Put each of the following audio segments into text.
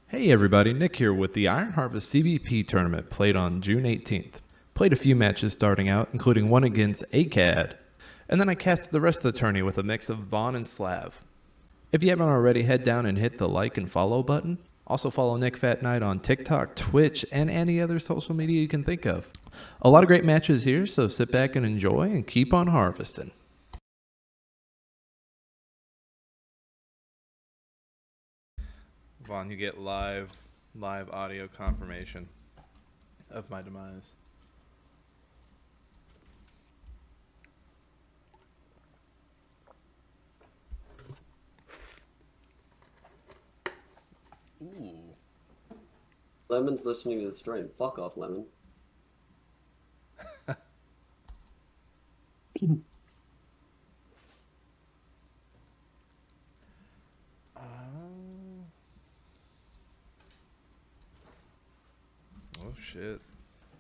Hey everybody, Nick here with the Iron Harvest CBP tournament played on June 18th. Played a few matches starting out, including one against Aicad, and then I casted the rest of the tourney with a mix of Vaughn and Slav. If you haven't already, head down and hit the like and follow button. Also follow NickFatNite on TikTok, Twitch, and any other social media you can think of. A lot of great matches here, so sit back and enjoy and keep on harvesting. Vaughn, you get live audio confirmation of my demise. Ooh. Lemon's listening to the stream. Fuck off, Lemon. Oh shit.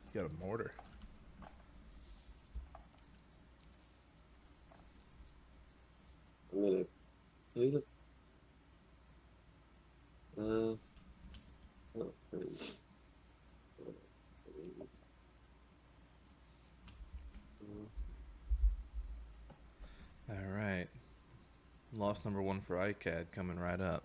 He's got a mortar. I'm gonna leave it. Oh, Alright. Loss number 1 for Aicad coming right up.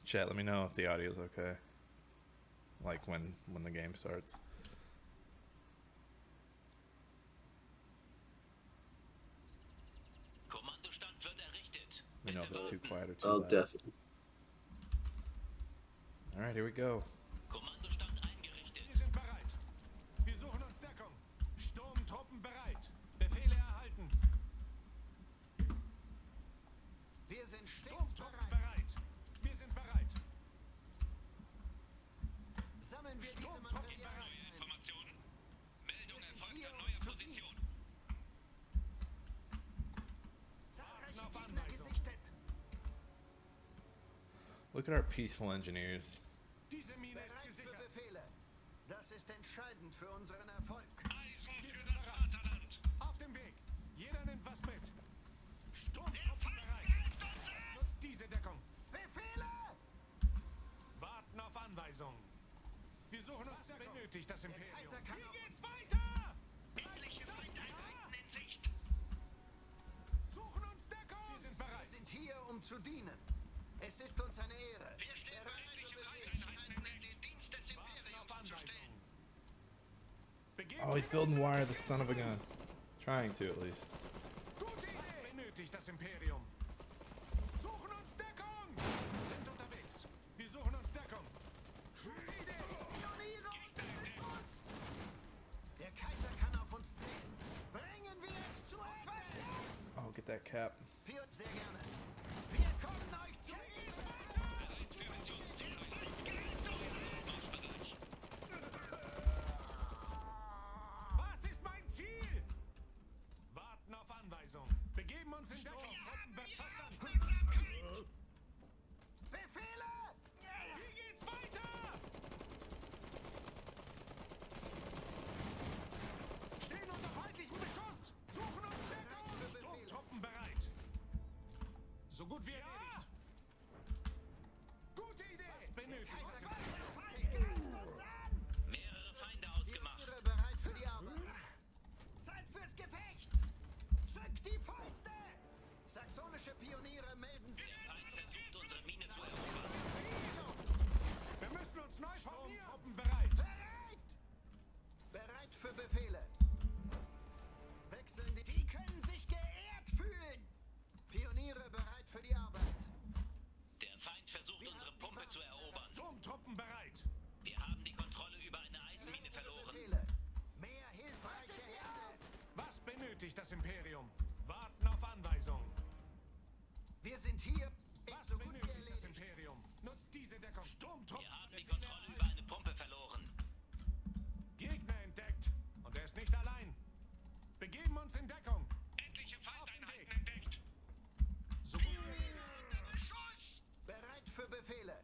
Chat, let me know if the audio's okay. Like when the game starts. Let me know if it's too quiet or too loud. definitely. Alright, here we go. Kommandostand eingerichtet. Wir sind bereit. Wir suchen uns Deckung. Sturmtruppen bereit. Befehle erhalten. Wir sind stets bereit. Wir sind bereit. Sammeln wir diese Materialien. Neue Informationen. Meldung erfolgt an neuer Position. Zahlreiche Gegner gesichtet. Look at our peaceful engineers. Diese Mine ist gesichert. Befehle. Das ist entscheidend für unseren Erfolg. Eisen für das Vaterland. Auf dem Weg. Jeder nimmt was mit. Sturmtruppen bereit. Nutzt diese Deckung. Befehle! Warten auf Anweisungen. Wir suchen uns Deckung. Benötigt das Imperium. Kaiser kann Wie geht's weiter? Etliche Feindeinheiten in Sicht. Suchen uns Deckung. Wir sind Wir bereit. sind hier, um zu dienen. Es ist uns eine Ehre. Wir stehen bereit, in den Dienst des Imperiums zu stellen. Oh, he's building wire, the son of a gun. Trying to, at least. Gute Idee. Benötigt das Imperium. Suchen uns Deckung. Sind unterwegs. Wir suchen uns Deckung. Gute Idee. Pioniere und Beschuss! Der Kaiser kann auf uns zählen. Bringen wir es zu Ende! Oh, get that cap. Sehr gerne. Wir kommen euch zu Hilfe! Was ist mein Ziel? Warten auf Anweisung. Begeben uns in Deckung. Verstanden. Befehle! Wie geht's weiter? Stehen unter feindlichem Beschuss. Suchen uns Deckung. Sturmtruppen bereit. So gut wie erledigt. Gute Idee. Was benötigt? Mehrere Feinde ausgemacht. Pioniere bereit für die Arbeit. Zeit fürs Gefecht! Zückt die Fäuste! Saxonische Pioniere melden sich. Der Feind versucht, unsere Mine zu erobern. Wir müssen uns neu formieren. Sturmtruppen bereit. Bereit! Bereit für Befehle. Wechseln die können sich geehrt fühlen. Pioniere bereit für die Arbeit. Der Feind versucht, unsere Pumpe zu erobern. Sturmtruppen bereit. Wir haben die Kontrolle über eine Eisenmine verloren. Befehle. Mehr hilfreiche Hände. Was benötigt das Imperium? Warten auf Anweisung. Wir sind hier. Ist Was so gut wie benötigt das erledigt. Imperium? Nutzt diese Deckung. Sturmtruppen. Wir haben die Kontrolle über eine Pumpe verloren. Gegner entdeckt. Und er ist nicht allein. Begeben uns in Deckung. Etliche Feindeinheiten entdeckt. So gut wie erledigt. Beschuss! Bereit für Befehle.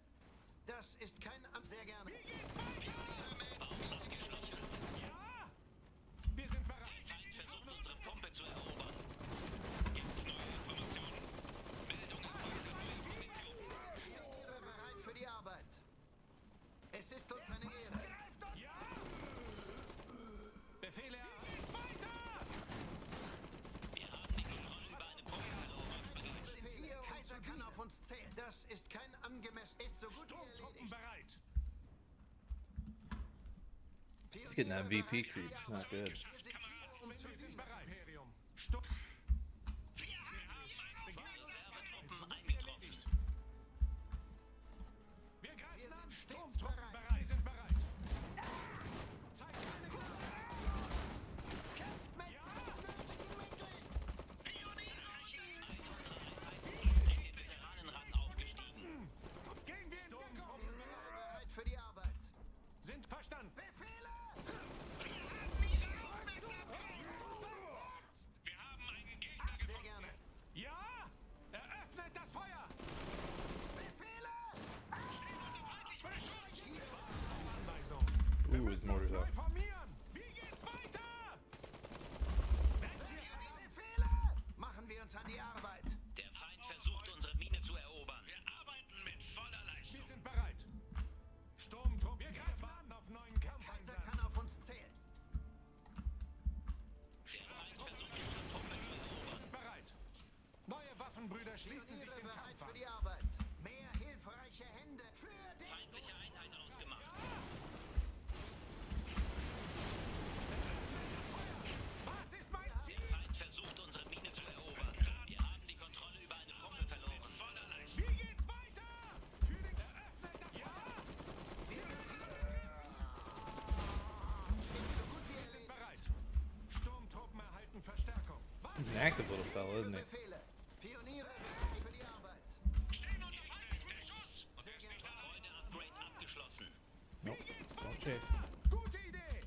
Das ist kein Sehr gerne. Wie geht's weiter? Ja! Wir sind bereit. Der Feind versucht, unsere Pumpe zu erobern. uns zählen. Das ist kein angemessen. Ist so gut wie Sturmtruppen erledigt. bereit. He's getting that VP creep. Not good. Wir sind hier, um zu Wir sind dienen. bereit. Imperium. Stopp. Reservetruppen eingetroffen. Wir greifen Wir an. sind stets Sturmtruppen bereit. bereit. Wir sind bereit. Zeig keine Gnade. Kämpft mit nötigen Mitteln. In den Veteranenrang aufgestiegen. Gehen wir in Deckung. Bereit für die Arbeit. Sind verstanden. Befehle! Wir haben einen Gegner Sehr gerne. Ja! Eröffnet das Feuer! Befehle! Anweisung. Wir Ooh, his müssen uns mortar's neu up. formieren. Wie geht's weiter? Befehle! Machen wir uns an die Arbeit. Der Feind versucht, unsere Mine zu erobern. Wir arbeiten mit voller Leistung. Wir sind bereit. Sturmtruppen. Wir greifen an auf neuen Kaiser Kampfeinsatz. kann auf uns zählen. Der Feind versucht, unsere Truppe zu erobern. Bereit. Neue Waffenbrüder schließen sich Pioniere dem bereit Kampf für an. die Arbeit. Mehr hilfreiche Hände für den... Feindliche Einheit ausgemacht. Was ist mein Ziel? Der Feind versucht, unsere Mine zu erobern. Wir haben die Kontrolle über eine Pumpe verloren. Voller Leistung. Wie geht's weiter? Für den eröffnet das Feuer. Ist so gut wie Wir sind erledigt. bereit. Sturmtruppen erhalten Verstärkung. Was He's an active little fella, isn't he? Befehle. Pioniere bereit für die Arbeit. Stehen unter feindlichem Beschuss. Sehr gerne. Gebäude-Upgrade abgeschlossen. Nope. geht's Don't weiter? chase. Gute Idee.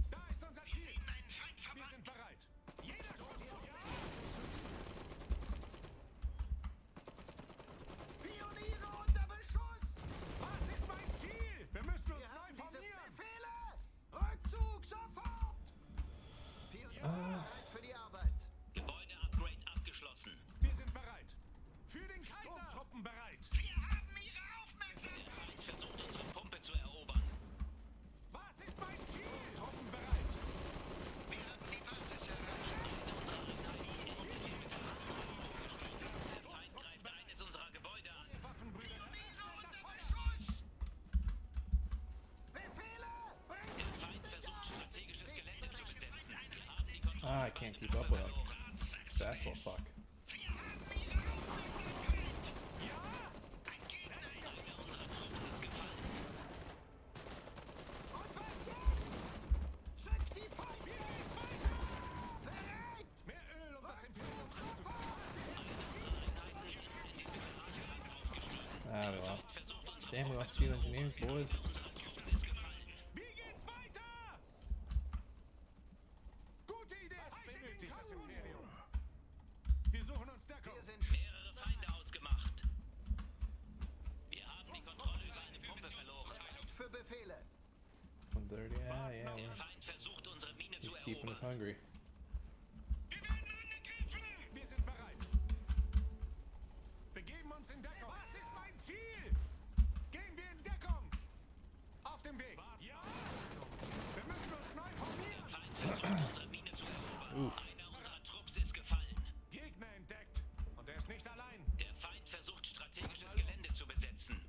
Da ist unser Ziel. Wir sind bereit. Jeder Schuss. Ja. Pioniere unter Beschuss. Was ist mein Ziel? Wir müssen uns Wir neu haben diese formieren. Befehle. Rückzug sofort. Pioniere bereit für die Arbeit. Gebäude-Upgrade abgeschlossen. Wir sind bereit. Für den Kaiser. Sturmtruppen bereit. Wir haben ihre Aufmerksamkeit. Der Feind versucht, unsere Pumpe zu erobern. Was ist mein Ziel? Truppen bereit. Wir haben die Basis erreicht. Der Feind greift eines unserer Gebäude an. Waffenbrüder. Unter Beschuss. Befehle. Bringt Der Feind versucht, strategisches Gelände zu besetzen. Wir haben die Kontrolle Ah, I über can't eine keep up Pumpe with him. verloren. Fast little fuck. Einer unserer Truppen ist gefallen. und was jetzt? Zück die Fäuste. Bereit. Mehr Öl, um das Imperium zu Einheiten sind in den Veteranenrang aufgestiegen. Ah, we lost. Versucht, unsere Damn, we Pumpe lost zu few erobern. engineers, boys. Unsere Truppe ist gefallen. Wie geht's weiter? Gute Idee. Was benötigt das Imperium? Wir suchen uns Deckung. Wir sind Mehrere Feinde ausgemacht. Wir haben die Kontrolle über eine Pumpe verloren. bereit für Befehle. 130. Yeah, yeah. Der We're, Feind versucht, unsere Mine he's zu keeping us erobern. hungry. Wir werden angegriffen! Wir sind bereit. Begeben uns in Deckung. Was ist mein Ziel? Gehen wir in Deckung. Auf dem Weg. Ja. Wir müssen uns neu Der formieren. Feind versucht, unsere Mine zu erobern. Einer unserer Trupps ist gefallen. Gegner entdeckt. Und er ist nicht allein. Der Feind versucht, strategisches Gelände zu besetzen.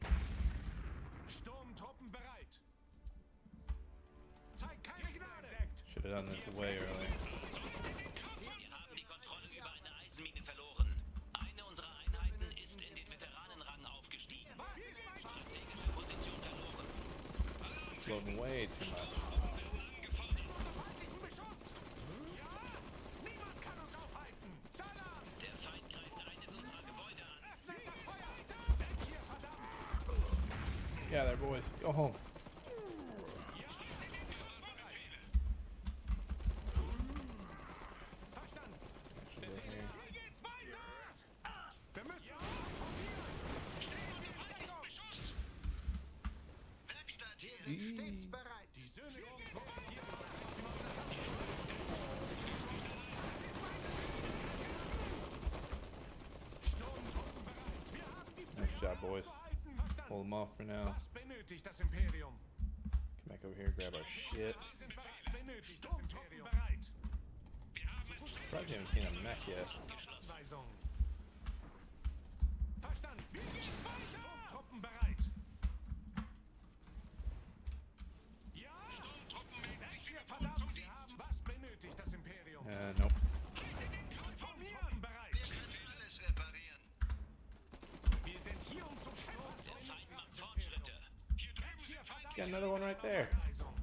Sturmtruppen bereit. Zeig keine Gnade. Entdeckt. Should have done this way earlier. Wir haben die Kontrolle über eine Eisenmine verloren. Eine unserer Einheiten ist in den Veteranenrang aufgestiegen. Was ist mein Ziel? Strategische Position verloren. It's loading way too much. Unter feindlichem Beschuss. Ja. Niemand kann uns aufhalten. Da lang. Der Feind greift eines unserer Gebäude an. Öffnet das Feuer. Weg hier, verdammt. Yeah, there, boys. Go home. Verstanden. Should go here. Wie geht's weiter? Wir müssen uns formieren. Stehen unter feindlichem Beschuss. Werkstatt. Wir sind stets bereit. Die Söhne Sturmtruppen hier. Sturmtruppen bereit. Wir haben die Nice job, boys. zu halten. Verstanden. Hold them off for now. Was benötigt das Imperium? Come back over here, grab our shit. Wir sind bereit. Was benötigt das Imperium? Bereit. Probably haven't seen a mech yet. Anweisung. Wie geht's weiter? Sturmtruppen bereit. Ja! Sturmtruppen melden sich hier, verdammt! Wir haben was benötigt, das Imperium? Nope. Informieren bereit. Wir können alles reparieren. Wir sind hier, um zu kämpfen. Der Feind macht Fortschritte. Hier drüben sind verdammt. Got another one right there.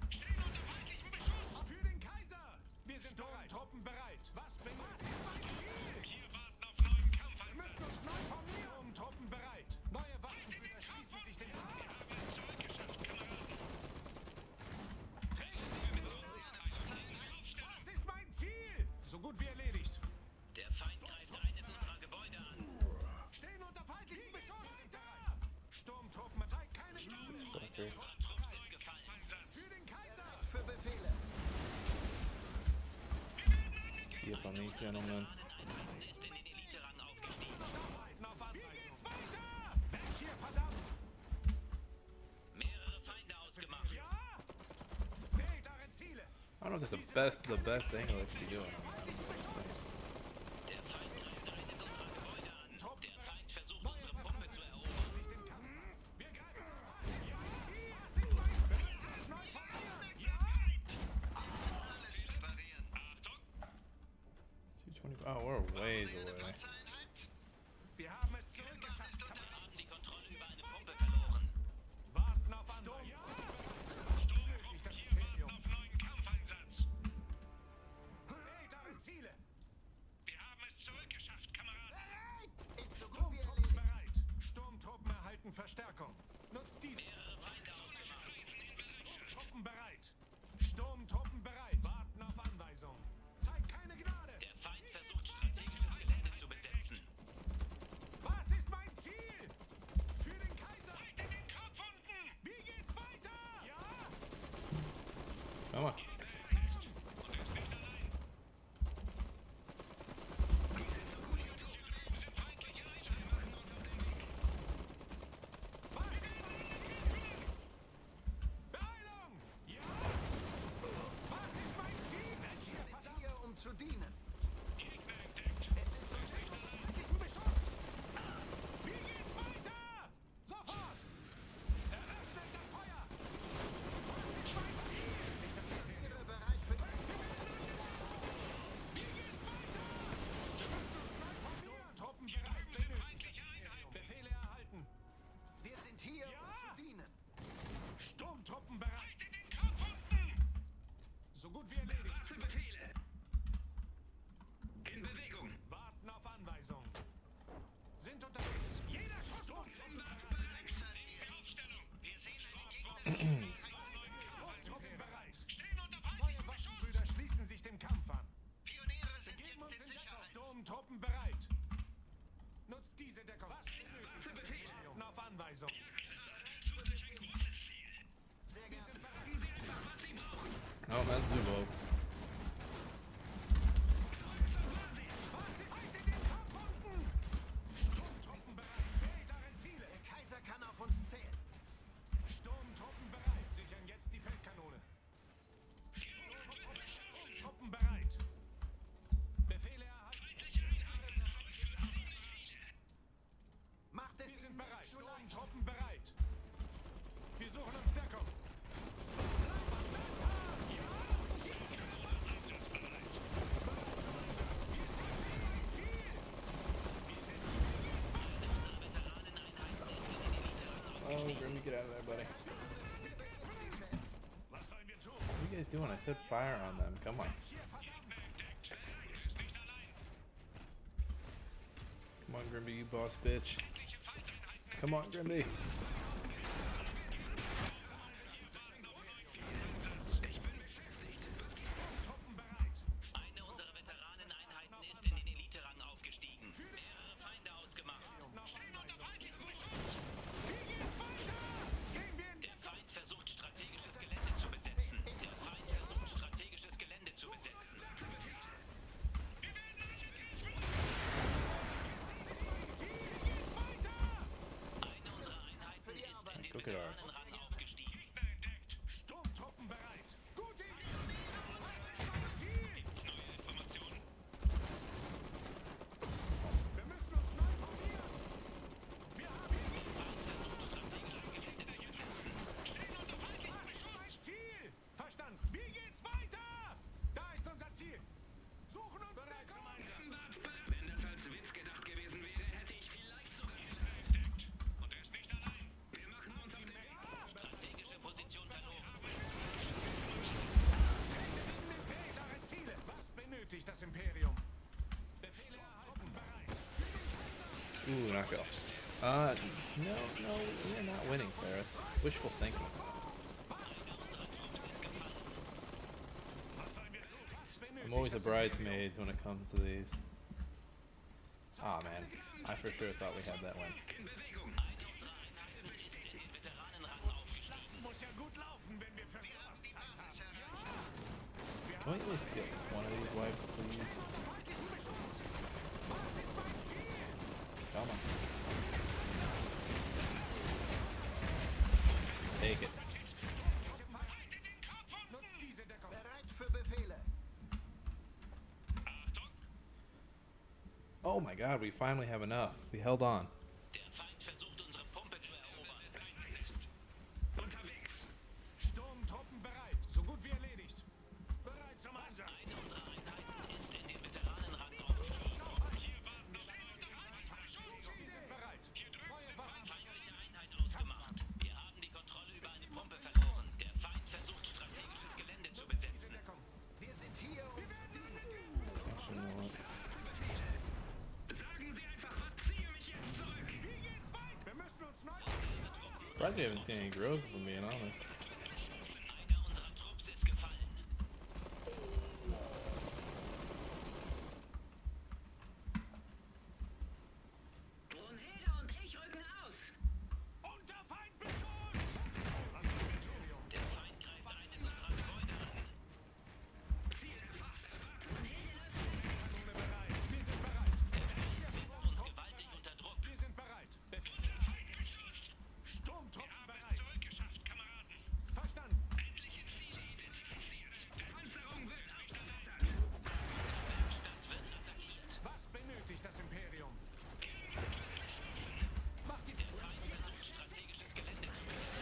Stehen unter feindlichem Beschuss. Für den Kaiser. Wir sind bereit. Truppen bereit. Was benötigt? Was ist mein Ziel? Wir warten auf neuen Kampf. Wir müssen uns neu formieren. Truppen bereit. Neue Waffenbrüder schließen sich den Arm. Zurückgeschafft, Kameraden. Was ist mein Ziel? So gut wie erledigt. Der Feind greift eines unserer Gebäude an. Stehen unter feindlichem Beschuss. Sturmtruppen, zeigt keine Gnade. Okay. Unser Trupps ist gefallen. Für den Kaiser. Für Befehle. See up on these gentlemen. Veteraneneinheit ist in den Elite-Rang aufgestiegen. Arbeiten auf Anweisung. Wie geht's weiter? Weg hier, verdammt. Mehrere Feinde ausgemacht. Ja? Wählt eure Ziele. I don't know if that's the best angle to be doing. Der Feind greift eines unserer Gebäude an. Der Feind versucht, unsere Pumpe zu erobern. Sich den Kampf. Wir greifen. Was ist mein Ziel? Wir müssen uns neu formieren. Ja? Alles reparieren. Achtung! 220. Oh, we're ways Eine away. Panzereinheit? Wir haben es zurückgeschafft. Wir haben die Kontrolle über eine Pumpe verloren. Warten auf Anweisung. Ja? Sturmtruppen, das hier Imperium. warten auf neuen Kampfeinsatz. Wählt eure Ziele. Wir haben es zurückgeschafft, Kameraden. Ist so gut wie Sturmtruppen erledigt. bereit. Sturmtruppen erhalten Verstärkung. Nutzt dies. Mehrere Feinde ausgemacht. Truppen bereit. Sturmtruppen bereit. Warten auf Anweisung. Zeigt keine Gnade. Der Feind versucht, strategisches Gelände zu besetzen. Was ist mein Ziel? Für den Kaiser. In den Kopf unten! Wie geht's weiter? Ja? Come on. Und er ist nicht allein. Hier sind feindliche Einheiten. Beeilung! Ja? Was ist mein Ziel? Weg hier, Wir sind verdammt! hier, um zu dienen. Gegner entdeckt. Es ist uns Feindlichen Beschuss! Wie geht's weiter? Sofort! Eröffnet das Feuer! Was ist mein Ziel? Nicht das Imperium. Ihre bereit für Wie geht's weiter? Wir müssen uns neu formieren. Truppen bereit. Sind feindliche Einheiten. Befehle erhalten. Wir sind hier, Ja. um zu dienen. Sturmtruppen bereit. In den Kopf unten! So gut wie erledigt. Befehle. In Bewegung. Warten auf Anweisung. Sind unterwegs. Jeder Schuss muss treffen. Nehmen Sie Aufstellung. Wir sehen einen Gegner. Truppen bereit. Stehen unter Neue feindlichem Beschuss. Waffenbrüder schließen sich dem Kampf an. Pioniere sind Geben uns jetzt in in Deckung. Sicherheit. Sturmtruppen bereit. Nutzt diese Deckung. Was benötigt? Warten auf Anweisung. Durch ein großes Ziel. Sehr gerne. Sagen Sie einfach, was Sie brauchen. Oh, that's Zubo. Was ist heute den Kampf unten? Sturmtruppen bereit. Wählt eure Ziele. Der Kaiser kann auf uns zählen. Sturmtruppen bereit. Sichern jetzt die Feldkanone. Truppen bereit. Befehle erhalten. Feindliche Einheiten zurückgeschafft. Macht es Wir sind ihnen bereit. nicht zu leicht. Sturmtruppen bereit. Wir suchen uns Deckung. Oh, Grimmy, get out of there, buddy. Was sollen wir tun? What are you guys doing? I said fire on them. Come on. Hier, verdammt. Gegner entdeckt. Er ist nicht allein. Come on, Grimby, you boss bitch. Feindliche Feindeinheiten. Come on, Grimby. Hier warten auf neuen Kampfeinsatz. Ich bin beschäftigt. Truppen bereit. Eine unserer Veteraneneinheiten ist in den Elite-Rang aufgestiegen. Mehrere Feinde ausgemacht. Stehen unter feindlichem Beschuss. Wie geht's weiter? Gehen wir in Der Feind versucht, strategisches Gelände zu besetzen. Der Feind versucht, strategisches Gelände zu besetzen. Wir werden angegriffen. Ziel. Wie geht's weiter? Eine unserer Einheiten Ooh, knockout. No, we are not winning, Ferris. Wishful thinking. Was sollen wir tun? Was benötigt I'm always a das bridesmaid when it comes to these. Aw, man. I for sure thought we had that win. In Bewegung. Eine unserer Einheiten ist in den Veteranenrang aufgestiegen. Muss ja gut laufen, wenn wir für sowas Die Zeit Basis haben. erreicht. Can we at least get one of these wiped, please? Feindlichen Beschuss! Was ist mein Ziel? Come on. Take it. Gefallen. Nutzt diese Deckung. Bereit für Befehle. Achtung. Oh my god, we finally have enough. We held on. Der Feind versucht, unsere Pumpe zu erobern. Eingesetzt. Unterwegs. Sturmtruppen bereit. So gut wie erledigt. Bereit zum Einsatz. Eine unserer Einheiten ist in den Veteranenrang aufgestiegen. Hier warten noch Feindbeschuss. Wir sind bereit. Neue Waffen. Feindliche Einheit ausgemacht. Wir haben die Kontrolle über eine Pumpe verloren. Der Feind versucht, strategisches Gelände zu Diese besetzen. Deckung. Wir sind hier und dienen. Actually, you know what? Sagen Sie einfach, was ziehe mich jetzt zurück. Wie geht's weit? Wir müssen uns neu... Surprised we haven't seen any grows, if I'm being honest. Einer unserer Trupps ist gefallen. Brunhilde und ich rücken aus. Unter Feindbeschuss! Was sollen wir tun, Junge? Der Feind greift eines unserer Gebäude an. Ziel erfasst. Kanone bereit. Wir sind bereit. Setzt uns gewaltig unter Druck. Wir sind bereit. Befehl. Feindbeschuss. Sturmtruppen Wir haben es bereit. zurückgeschafft, Kameraden. Verstanden. Endliche Ziele identifiziert. Die Panzerung wird nicht erweitert. Stadt wird attackiert. Was benötigt das Imperium? Macht die Der Feind versucht, strategisches Gelände zu besetzen.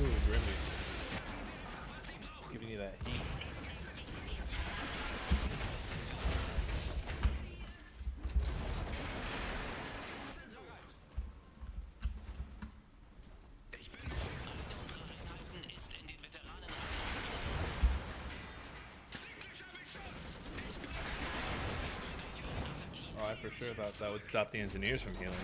Ooh, Grimmy. Giving you that heat. Eine unserer Einheiten ist in den Veteranenrang. Oh, I for sure thought that would stop the engineers from healing.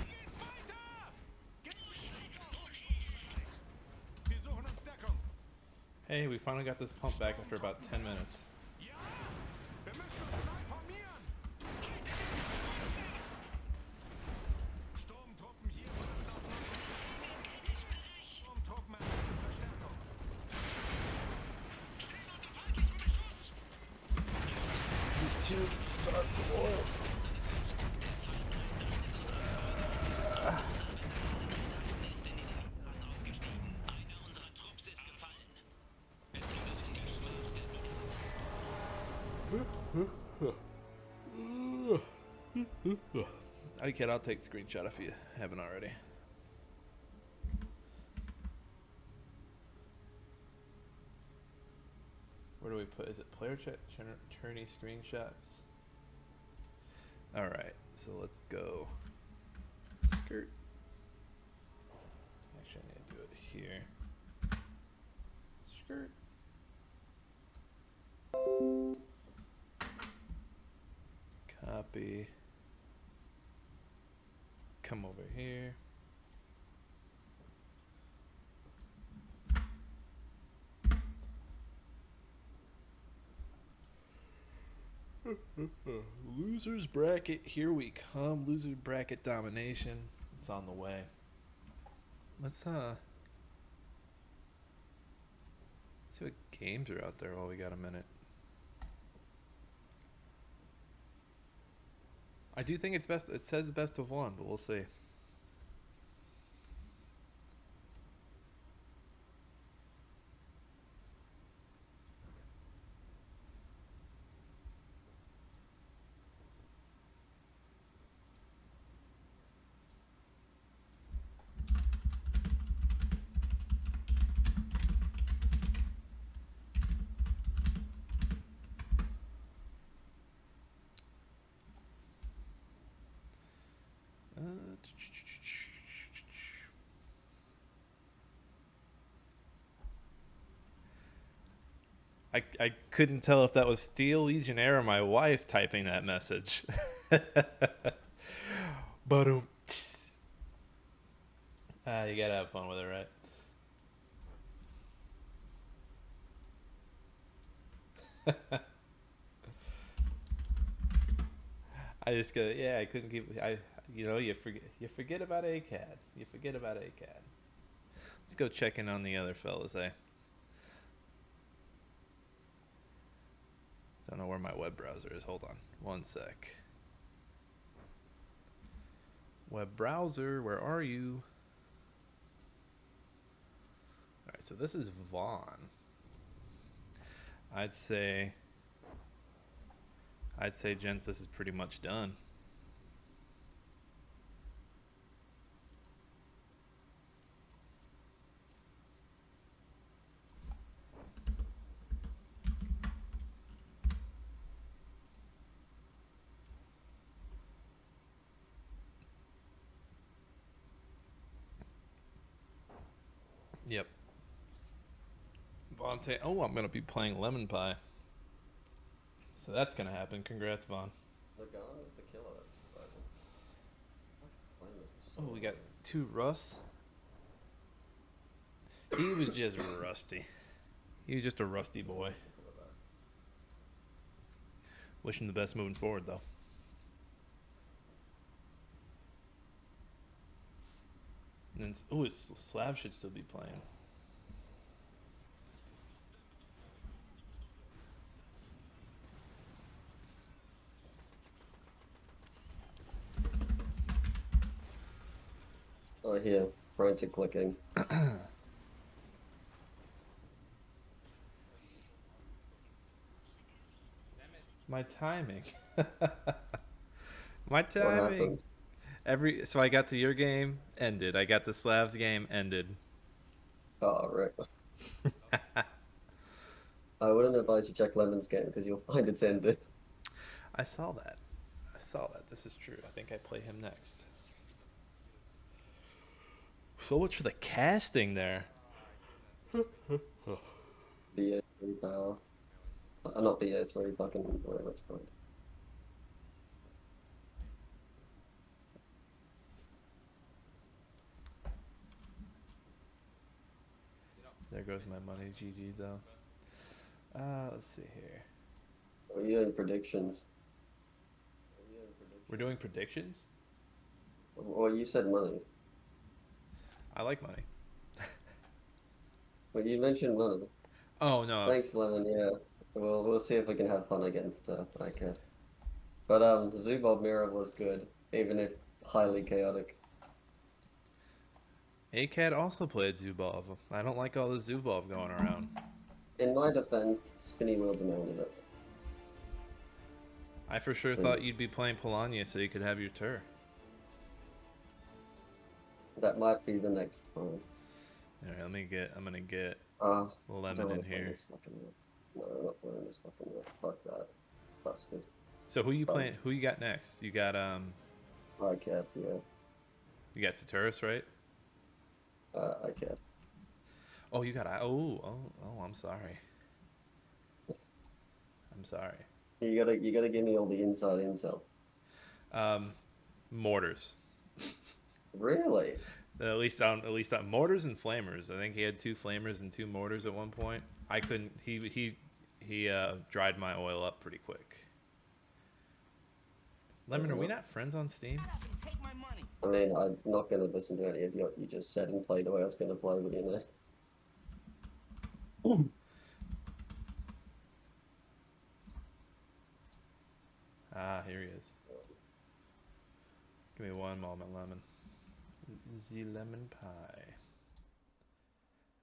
geht's weiter! Wir suchen uns Deckung. Hey, we finally got this pump back after about 10 minutes. Ja! Wir müssen uns neu formieren! Sturmtruppen hier warten auf uns. Sturmtruppen erhalten Verstärkung. These two start to oil. Einer unserer Trupps ist gefallen. Es wird in die Schmach der Aicad, I'll take a screenshot if you haven't already. Where do we put? Is it player chat? Tourney screenshots? Alright, so let's go. Skirt. Actually, I need to do it here. Skirt. Copy. Come over here. Losers bracket, here we come. Loser bracket domination. It's on the way. Let's see what games are out there while we got a minute. I do think it's best. It says best of one, but we'll see. I couldn't tell if that was Steel Legionnaire or my wife typing that message. But you gotta have fun with it, right? I just go, yeah. I couldn't keep. You forget about Aicad. You forget about Aicad. Let's go check in on the other fellas, eh? Don't know where my web browser is. Hold on, one sec. Web browser, where are you? All right, so this is Vaughn. I'd say, gents, this is pretty much done. Yep. Vontae. Oh, I'm going to be playing Lemonpi. So that's going to happen. Congrats, Vaughn. The gun is the killer that's surviving. Oh, we got 2 Russ. He was just rusty. He was just a rusty boy. Wish him the best moving forward, though. And then, Slav should still be playing. Oh, here, frantic clicking. My timing. My What timing. happened? So I got to your game, ended. I got to Slav's game, ended. Oh, right. I wouldn't advise you check Lemon's game because you'll find it's ended. I saw that. This is true. I think I play him next. So much for the casting there. BA3 power. Not BA3, fucking whatever it's called. There goes my money. GG's though. Let's see here. Are you doing predictions? We're doing predictions? Well, you said money. I like money. Well, you mentioned money. Oh, no. Thanks, Lemon. Yeah. We'll see if we can have fun against Aicad. But Zubov Mirror was good, even if highly chaotic. Aicad also played Zubov. I don't like all the Zubov going around. In my defense, Spinny Wheel demanded it. I for sure thought you'd be playing Polania so you could have your tur. That might be the next time. Alright, I'm gonna get I Lemon don't in wanna play here. this fucking wheel. No, I'm not playing this fucking wheel. Fuck that. Busted. So who you playing? Who you got next? You got Aicad, yeah. you got Saturas, right? Aicad. Oh, you got I'm sorry. I'm sorry. You gotta give me all the inside intel. Mortars. Really? At least on mortars and flamers. I think he had 2 flamers and 2 mortars at one point. I couldn't. He dried my oil up pretty quick. Lemon, are we not friends on Steam? I mean, I'm not gonna listen to any of what you just said and play the way I was gonna play with you now. Here he is. Give me one moment, Lemon. The Lemonpi.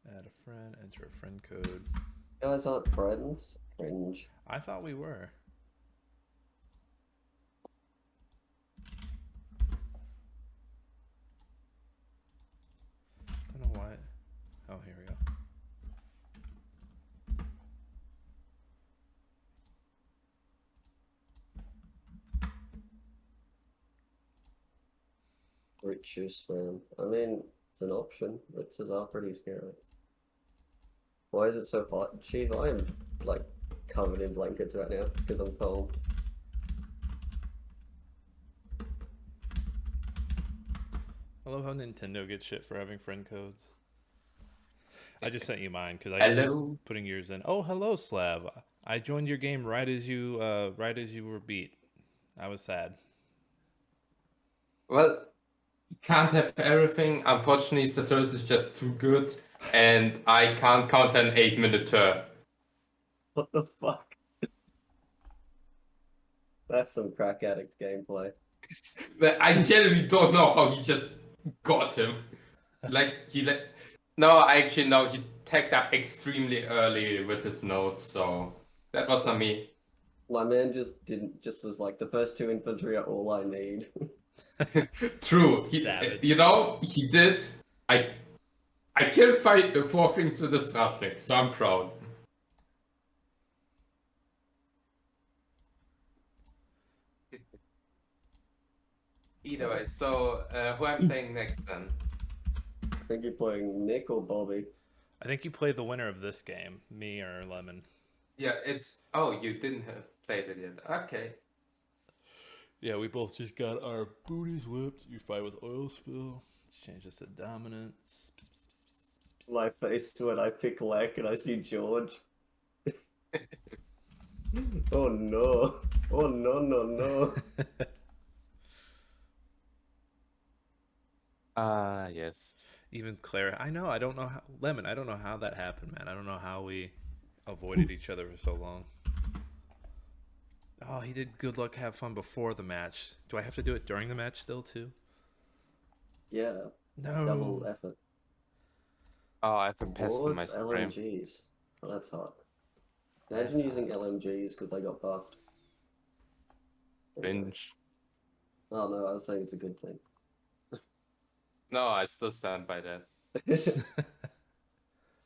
Add a friend, enter a friend code. You guys aren't friends? Cringe. I thought we were. Don't know why. Oh, here we go. Riches, man. I mean, it's an option. Riches are pretty scary. Why is it so hot? Chief, I am like covered in blankets right now because I'm cold. I love how Nintendo gets shit for having friend codes. I just sent you mine because I Hello. was putting yours in. Oh, hello, Slav. I joined your game right as you were beat. I was sad. Well, can't have everything. Unfortunately, Saturas is just too good, and I can't counter an 8-minute turn. What the fuck? That's some crack addict gameplay. I genuinely don't know how he just got him. No, I actually know he tagged up extremely early with his notes, so that was not me. My man just was like, the first 2 infantry are all I need. True. Savage. He did. I killed 4 things with the Strashnik, so I'm proud. Either way, so who I'm playing next then? I think you're playing Nick or Bobby. I think you play the winner of this game, me or Lemon. Yeah, oh, you didn't have played it yet. Okay. Yeah, we both just got our booties whipped. You fight with oil spill. Let's change this to dominance. My face when I pick Lek and I see George. Oh no. Oh no, no, no. Yes. Even Clara, I know. I don't know how Lemon. I don't know how that happened, man. I don't know how we avoided each other for so long. Oh, he did good luck, have fun before the match. Do I have to do it during the match still too? Yeah, No. double effort. Oh, I have a pest in my Boards, stream. LMGs. Oh, that's hot. Imagine using LMGs because they got buffed. Cringe. Oh no, I was saying it's a good thing. No, I still stand by that.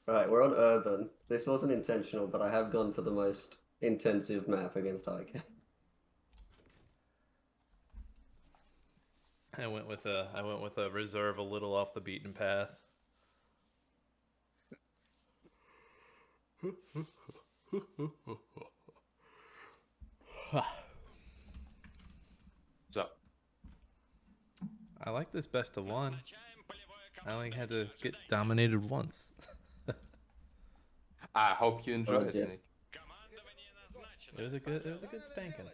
Right, we're on Urban. This wasn't intentional, but I have gone for the most intensive map against Aicad. I went with a reserve a little off the beaten path. So, I like this best of one. I only had to get dominated once. I hope you enjoyed it, yeah. Nick. It was a good spanking.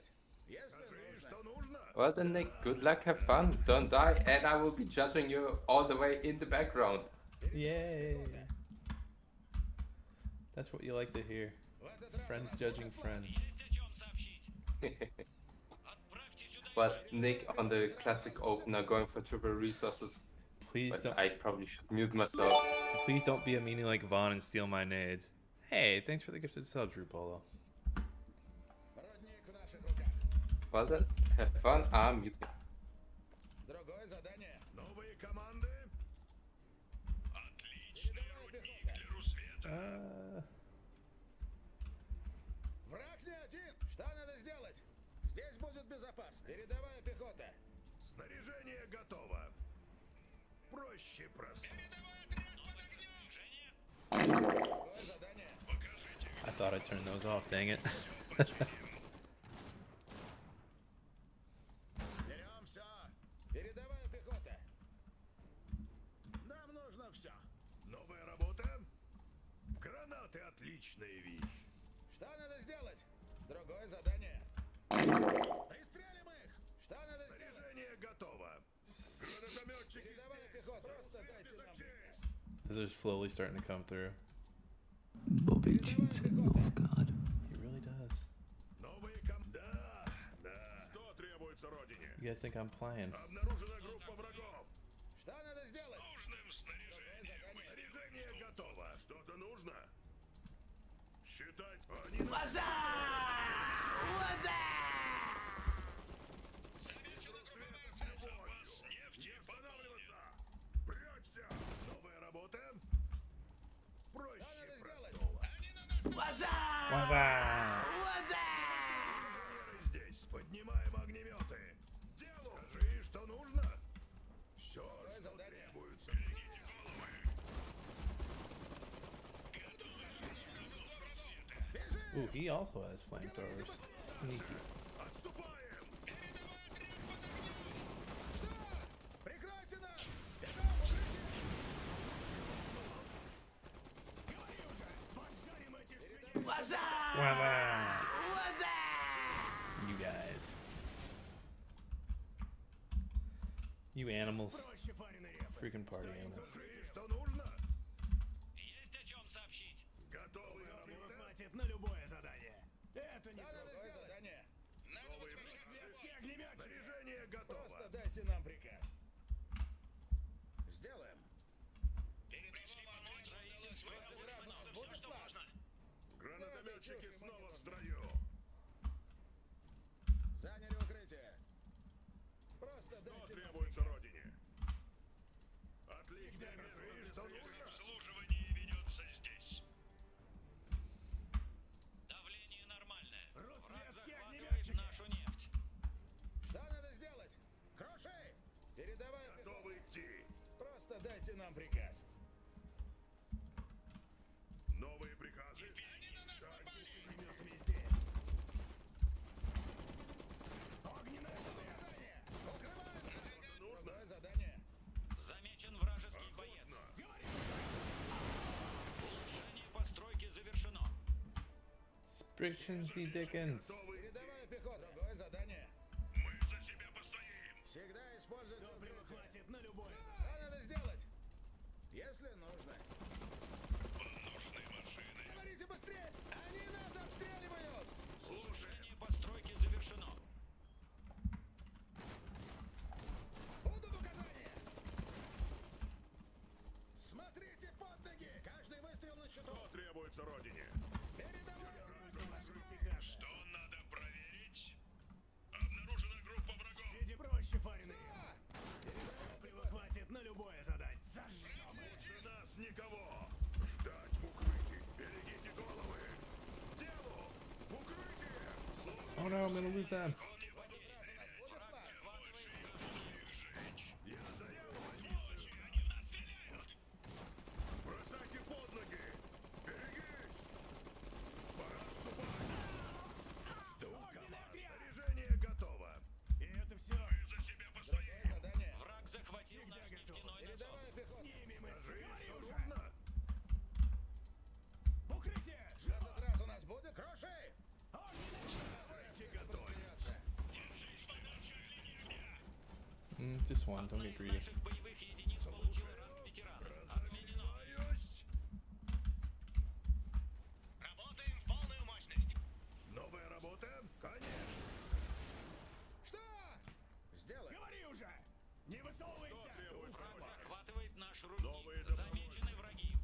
Well then, Nick, good luck, have fun, don't die, and I will be judging you all the way in the background. Yay! That's what you like to hear. Friends judging friends. But Nick on the classic opener going for triple resources. Please But don't. I probably should mute myself. Please don't be a meanie like Vaughn and steal my nades. Hey, thanks for the gifted sub, Drew Polo. Well then, have fun. I'm muting. Другое задание. Новые команды. Отличный рудник для Русвета. Враг не один. Что надо сделать? Здесь будет безопасно. Передовая пехота. Снаряжение готово. Проще простого. Другое задание. I thought I turned those off, dang it. Берем все. Передовая пехота. Нам нужно все. Новая работа. Гранаты отличная вещь. Что надо сделать? Другое задание. Пристрелим их. Что надо сделать? Снаряжение готово. Гранатометчики Передовая пехота. Просто дайте нам. These are slowly starting to come through. Bobby cheats at Northgard. He really does. Новые Да, да. Что требуется родине? You guys think I'm playing? Обнаружена группа врагов. Что надо сделать? Нужным снаряжением. Снаряжение готово. Что-то нужно? Считать. Они Запас нефти останавливаться. Прячься. Новая работа. Проще простого. Здесь. Поднимаем огнеметы. Делу. Скажи, что нужно. Все, что требуется. Ooh, he also has flamethrowers. Sneaky. Отступаем! Прикройте нас! Поджарим этих свиней! You guys. You animals. Проще пареной репы. Freaking party animals. Что нужно? Есть о чем сообщить. Готовы Его работать? хватит на любое задание. Это не Новое задание. Новые Светские огнеметчики. снаряжение готово. Просто дайте нам приказ. Сделаем. Все, что можно. Гранатометчики снова в строю. Заняли укрытие. Просто Что дайте нам требуется родине? Отличное место. И что нужно? Обслуживание ведется здесь. Давление нормальное. Враг Русские захватывает огнеметчики. нашу нефть. Что надо сделать? Круши! Передавай Готовы пехоту. идти. Просто дайте нам приказ. Новые приказы. Огнеметами здесь. Огненное задание. Укрываемся. Другое задание. Замечен вражеский боец. Улучшение постройки завершено. Spritchens Dickens. Готовы идти. Передавай пехоту. Другое задание. Мы за себя постоим. Всегда используйте Топлива укрытие. хватит на любое. Что надо сделать? Если нужно. Нужны машины. Говорите быстрее! Они нас обстреливают! Улучшение постройки завершено. Будут указания! Смотрите под ноги! Каждый выстрел на счету! Что требуется родине? Передавай! Что надо проверить? Обнаружена группа врагов. Иди проще, пареной репы. Передавай Топлива пехоту! хватит на любое задание. Зажжем. Лучше нас никого. Ждать в укрытии. Берегите головы. К делу. Укрытие. Oh no, I'm gonna lose them. Я занял позицию. Они в нас стреляют. Бросайте под ноги. Берегись. Пора отступать. Жду команд. Снаряжение готово. И это все! Мы за себя постоим. Задание! Враг захватил наш нефтяной насос. Передавай пехоту! Скажи, что нужно. Укрытие! В этот раз у нас будет круши! Давайте готовить. Держись подальше от линии огня. Just one, don't Одна get из greedy. наших боевых единиц получила ранг ветерана. Отменено. Боюсь. Работаем в полную мощность. Новая работа? Конечно. Что? Сделай! Говори уже. Не высовывайся. Что требуется? Захватывает наш Новые рудник. добровольцы. Замечены враги.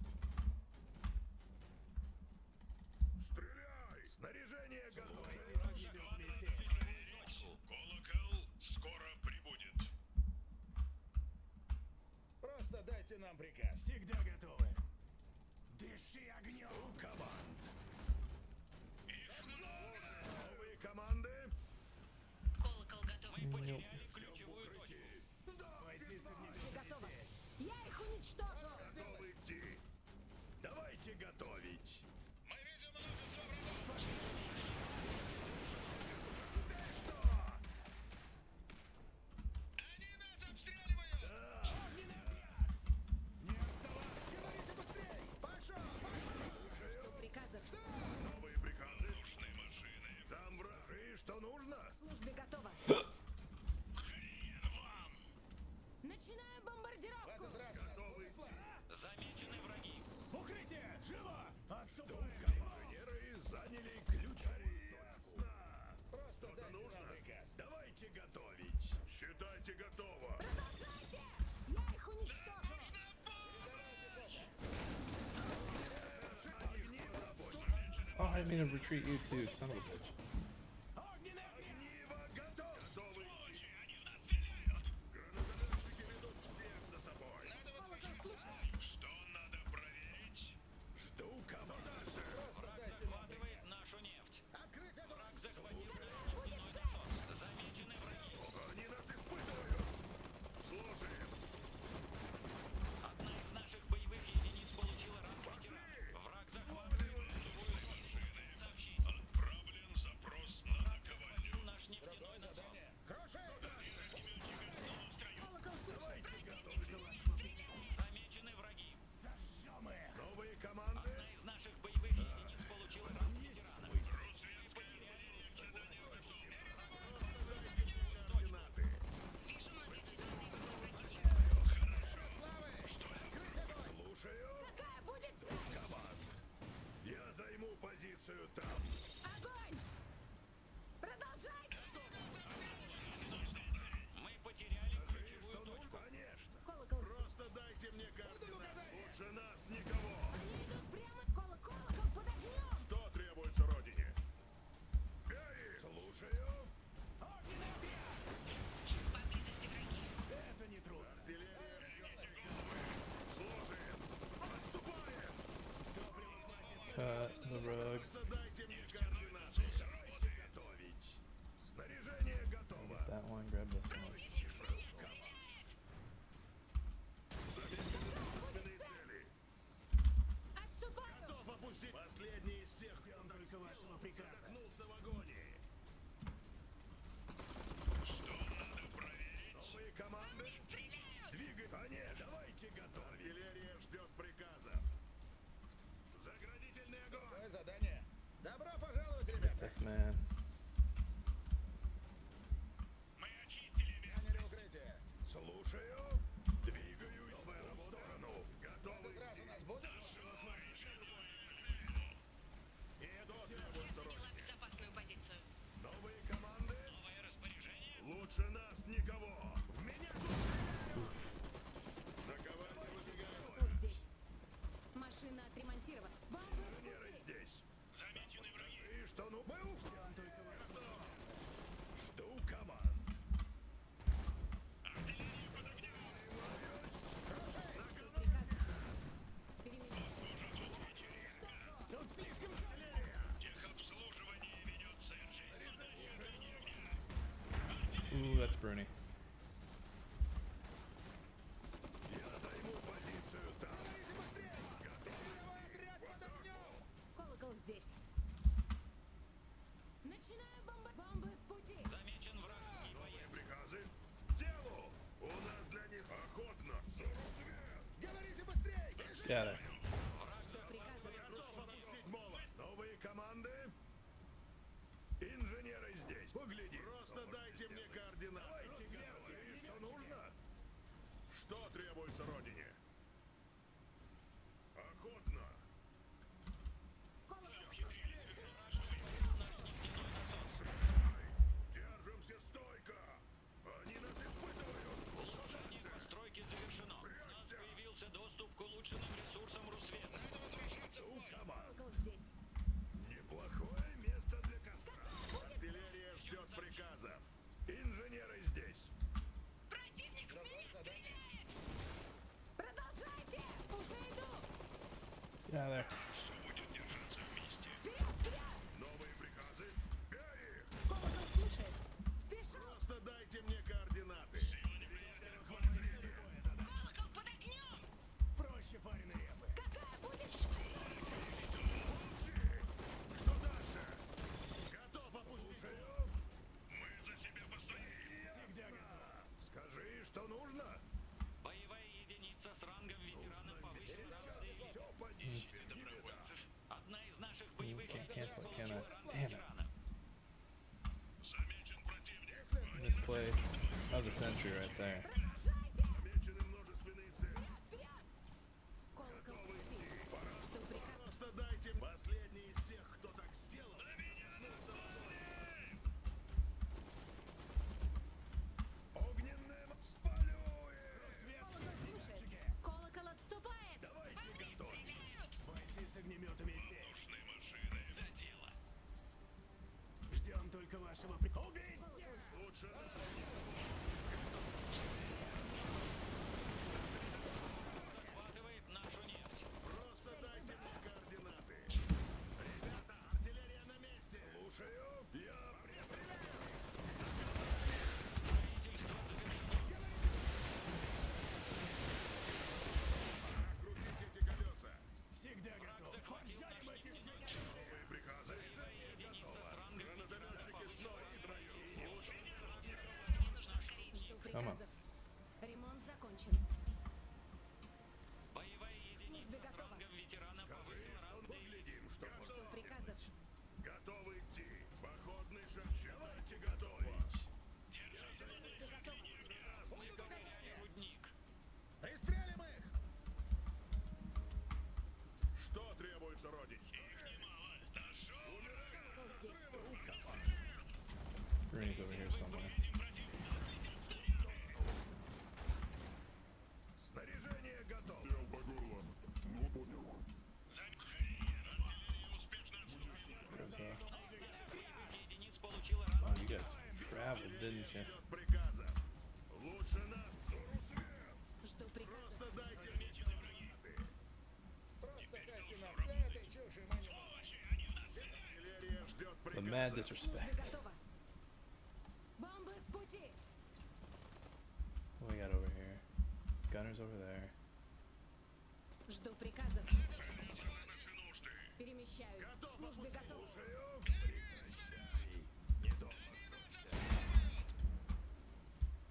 Стреляй. Снаряжение готово. Проверить. Колокол скоро прибудет. Просто дайте нам приказ. Всегда готовы. Дыши огнем. У команд. Новые команды. Колокол готов. Мы потеряли ключевую точку. Бойцы с огнеметами здесь. Я их уничтожу! Готовы идти. Давайте готовить. Мы видим множество врагов. Что? Они нас обстреливают. Не отставать. Говорите быстрее! Пошел! Приказов. Новые приказы. Нужны машины. Там вражи. Что нужно? Службе готова. Хрен вам. Начинаю В бомбардировку! этот раз у нас Готовы будет план. Замечены враги. Укрытие. Живо. Отступаем. Инженеры заняли ключ. Ясно. Просто Что-то дайте нам нужно? приказ. Давайте готовить. Считайте готово. Продолжайте! Я их уничтожу! Огни в работе. Oh, I didn't mean to retreat you too, son of a bitch. Огниво готов. Готовы идти. Они в нас стреляют. Гранатометчики ведут всех за собой. Что надо проверить? Жду команды. Просто Враг дайте нам захватывает приказ. нашу нефть. Открыть огонь! Враг захватил наш нефтяной насос. Замечены враги. Они нас испытывают. Слушаем. Одна из наших боевых единиц получила ранг ветерана. Враг захватывает ключевую точку. Сообщить. Лучше нас никого. Они идут прямо колокол под огнем. Что требуется родине? Бей! Слушаю. Огненный отряд! Поблизости враги. Это не трудно. Артиллерия. Режите головы. Слушаем. Отступаем. Топлива хватит. Cut the rug. Просто дайте мне координаты. Давайте готовить. Снаряжение готово. That one, grab this one. Замечены цели. Отступаю. Готов опустить. Последний из тех, кто Ждем только вашего приказа. задохнулся в агонии. Что надо проверить? Новые команды. Двигай. А нет, давайте готовить. Артиллерия ждет приказов. Заградительный огонь. Какое задание? Добро пожаловать, ребята. This man. Мы очистили Заняли местность. укрытие. Слушаю. Двигаюсь в эту сторону. В Готовы. этот раз у нас будет... Еду требуется Заняла безопасную позицию. новые команды. Новое распоряжение. Лучше нас никого. В меня тут стреляют. Наковальня выбегает. Вот здесь. Машина отремонтирована. Бомбы в Инженеры пути. здесь. Замечены враги. И что, ну, мы Ждем только вашего... жду команд. Артиллерия под огнем. Приказы. Перемещение. Тут слишком... Техобслуживание ведется. Задача огня. Ooh, that's Bruni. Я займу позицию там. Говорите быстрее! Готовый отряд под огнем! Колокол здесь. Начинаю бомбы в пути. Замечен вражеский боец. Приказы. К делу. У нас для них охотно. За рассвет. Говорите быстрее! Got it. Приказы. Готов опустить молот. Новые команды. Инженеры здесь. Погляди. Просто дайте мне координаты. Давайте, и что нужно? Что требуется родине? Охотно. Держимся стойко. Они нас испытывают. Улучшение постройки завершено. У нас появился доступ к улучшенным ресурсам Русвета. У команд. Колокол здесь. Неплохое место для костра. Артиллерия ждет приказов. Инженеры здесь. Противник в меня стреляет! Продолжайте. Уже иду. Get out of there. Будет держаться вместе. Вперед, вперед. Новые приказы. Бей их. Колокол слушает. Спешу. Просто дайте мне координаты. Колокол под огнем! Проще пареной репы. Какая будет? Молчи. Что дальше? Готов опустить. Мы за себя постоим. Всегда готов. Скажи, что нужно? Боевая единица с рангом ветерана повысила Все поднимите. Добровольцев. Одна из наших боевых Can't единиц cancel it, can получила I? ранг Damn it. ветерана. Замечен противник. Misplay of the century right there. Продолжайте. Замечены множественные цели. Вперед. Колокол в пути. Все приказы. Просто дайте последний из тех, кто так сделал. Огненным спалюем. Колокол слушает. Колокол отступает. Давайте готовить. Бойцы с огнеметами здесь. Нужны машины. За дело. Ждем только вашего... Убить всех! Лучше нас. Захватывает нашу нефть. Просто дайте мне координаты. Ребята, артиллерия на месте. Слушаю. Я пристреляю. Строительство завершено. Пора крутить эти колеса. Всегда готов. Захватил Поджаривайте нашу все нефть. Новые приказы. Единица с рангом ветерана Гранатометчики снова в строю. Лучше Мне нужно ускорение. Жду Come on. приказов. Ремонт закончен. Боевая единица Службе с готова. рангом ветерана повысила ранг D. поглядим, что можно. Приказов. Готовы идти. Походный шаг. Давайте готовить. Держите на Мы ковыряли рудник. Пристрелим их! Что требуется родине? Их немало. Нашел. Колокол здесь. Bruni's over here somewhere. Видим противника. Снаряжение готово. Дел по горло. didn't you? Приказов. Лучше нас. Жду приказа. Просто дайте мне координаты. Просто дайте нам этой чуши мы не можем. Артиллерия ждет The приказа. mad Служба disrespect. готова. Бомбы в пути. What we got over here? Gunners over there. Жду приказов. Перемещаюсь. Службе готова.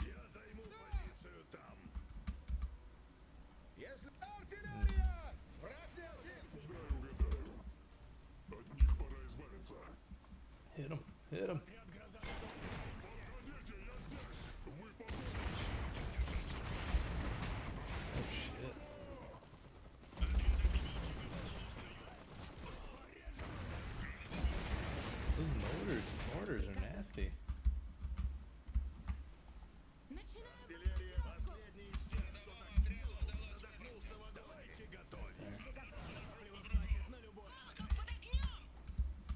Я займу позицию там. Если артиллерия! Враг не один! От них пора избавиться. Hit him. Hit him. Подходите, я здесь. Вы Oh shit. Those mortars are nasty. Начинаем. Артиллерия последний из тех, кто так смело задохнулся в аду. Давайте готовить. На любой.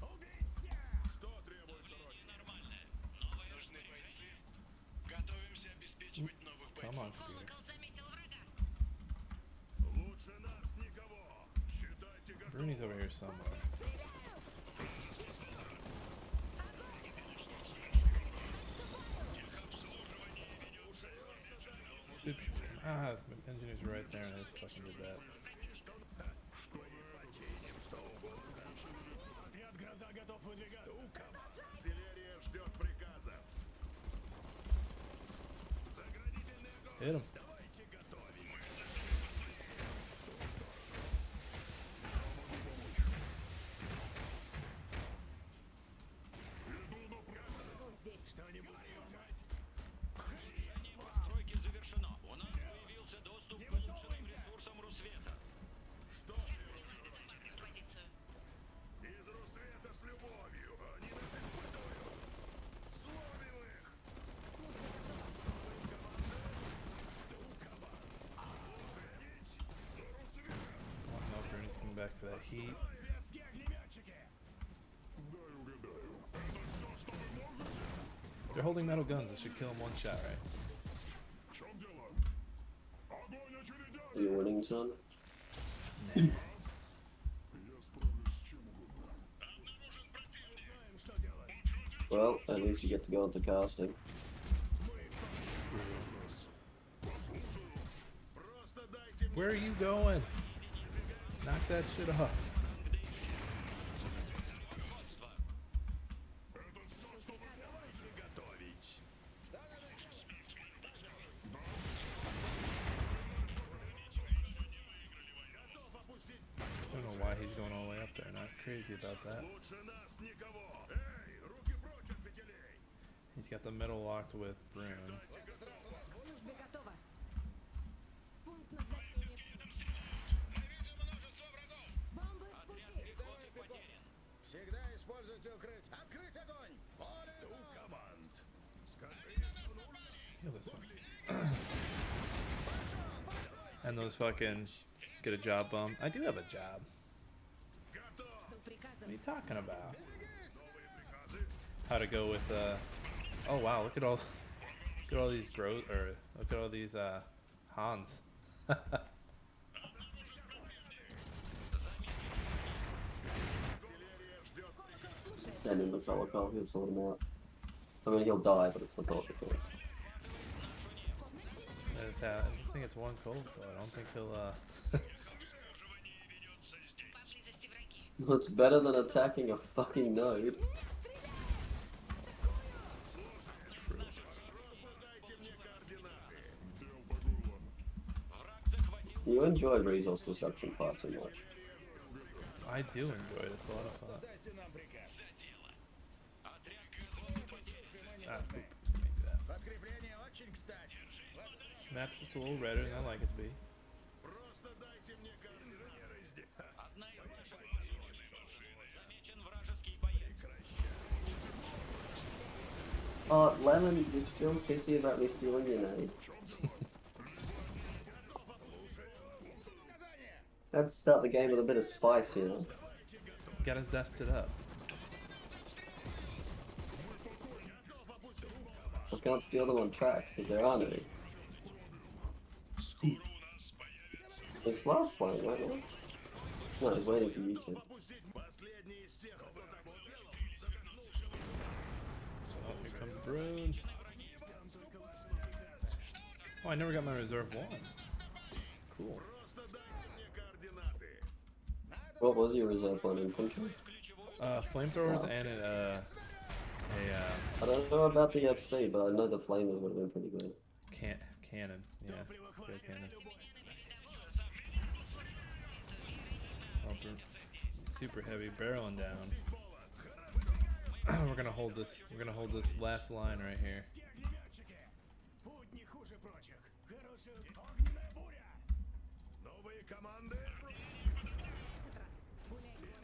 Убить всех! Что требуется, Рокки? Нормально. Новые нужны бойцы. Готовимся обеспечивать новых Come бойцов. on, computer. заметил врага. Лучше нас никого. Считайте Bruni's готовым. over here somewhere. Super. Ah, the engineers are right there and I just fucking did that. Отряд «Гроза» готов выдвигаться. Артиллерия ждет приказов. Заградительный огонь. Hit him. Давайте готовить. Здесь. Что-нибудь сломать? Движение постройки завершено. У нас появился доступ к улучшенным ресурсам Русвета. Что? Из Русвета с любовью. Они нас испытывают. Словим их. Oh no, Bruni's coming back for that heat. Светские огнеметчики. Дай угадаю. Это все, что вы можете? They're holding metal guns. That should kill him one shot, right? В чем дело? Огонь очередями! Are you winning, son? Я справлюсь с чем угодно. Обнаружен противник. Знаем, что делать. Well, at least you get to go into casting. Просто дайте мне Where are you going? Knock that shit off. это все, что вы давайте готовить. Готов опустить. I don't know why he's going all the way up there. Not crazy about that. Лучше нас никого. Эй, руки прочь от фитилей. He's got the metal locked with Brune. Службе готова. Пункт назначения. Бомбы в пути. Всегда используйте укрытие. Открыть огонь! Поле У команд. Скажи, что нужно. Kill this one. And those fucking get a job bum. I do have a job. Готов. Жду приказов. What are you talking about? Новые приказы. How to go with oh wow, look at all these growth or look at all these Hans. Артиллерия ждет. Send him the fellow call, he'll sort him out. I mean, he'll die, but it's the thought that counts. I just think it's one cold though. I don't think he'll Поблизости враги. It's better than attacking a fucking node. Просто дайте мне координаты. Дел по горло. Враг захватил. You enjoy resource destruction far too much. I do enjoy it. It's a lot of fun. Дайте нам приказ. За дело. Отряд «Гроза» потерян. Ah, poop. Can't do that. Подкрепление очень кстати. Map's just a little redder than I like it to be. Просто дайте мне координаты. Одна из наших машин. Замечен вражеский боец. Lemon, you're still pissy about me stealing your nades. Had to start the game with a bit of spice, you know. Gotta zest it up. can't steal them on tracks because there aren't any. Is Slav playing right now? No, he's waiting for you to. Oh, here comes Brune. Oh, I never got my reserve one. Cool. What was your reserve one in country? Flamethrowers and I don't know about the FC, but I know the flamers would have been pretty good. cannon. Yeah, field cannon. Oh, super heavy, barreling down. We're gonna hold this. We're gonna hold this last line right here.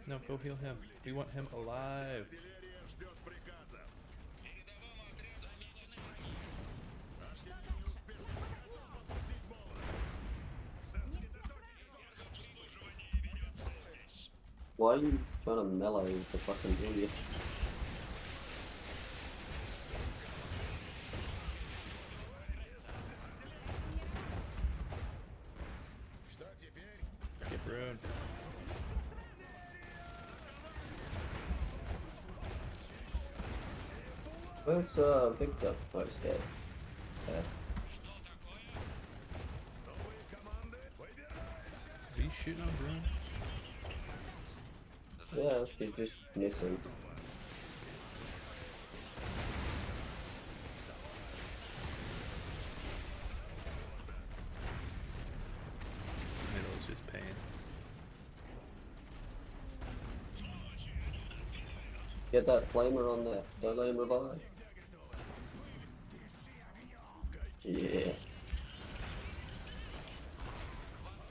No, go heal him. We want him alive. Why are you trying to melee the fucking bully? Get ruined. Where's Victor? Oh, he's dead. Yeah. Are you shooting on Brune? Yeah, he's just missing. Middle is just pain. Get that flamer on there. Don't let him revive. Yeah.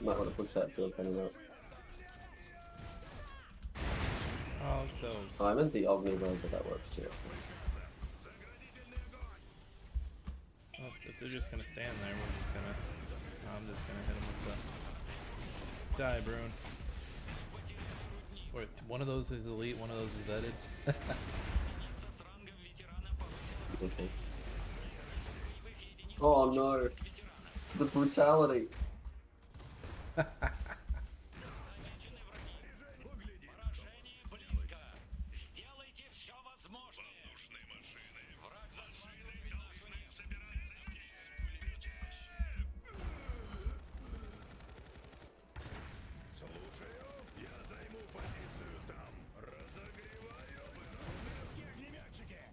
Might want to push that field cannon up. Oh, those. Oh, I meant the Ogni road, but that works too. Well, if they're just gonna stand there, we're just gonna. I'm just gonna hit them with the. Die, Brune. Wait, one of those is elite, one of those is vetted. Okay. Oh no! The brutality!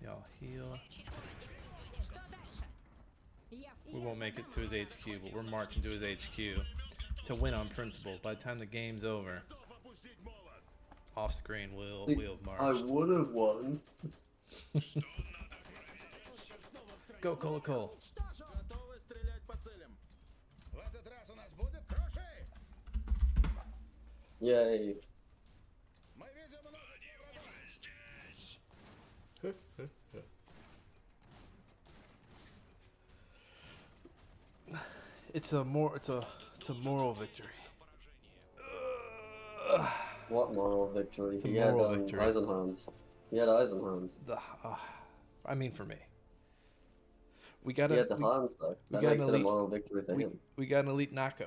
Y'all heal. We won't make it to his HQ, but we're marching to his HQ to win on principle. By the time the game's over, off screen we'll have marched. I would have won. Go, Cole. Yay. It's a moral victory. What moral victory? It's a He had moral victory. Eisenhans. He had Eisenhans. I mean, for me, we got He had the Hans though. That got makes an it a elite- moral victory for him. we got an elite Nako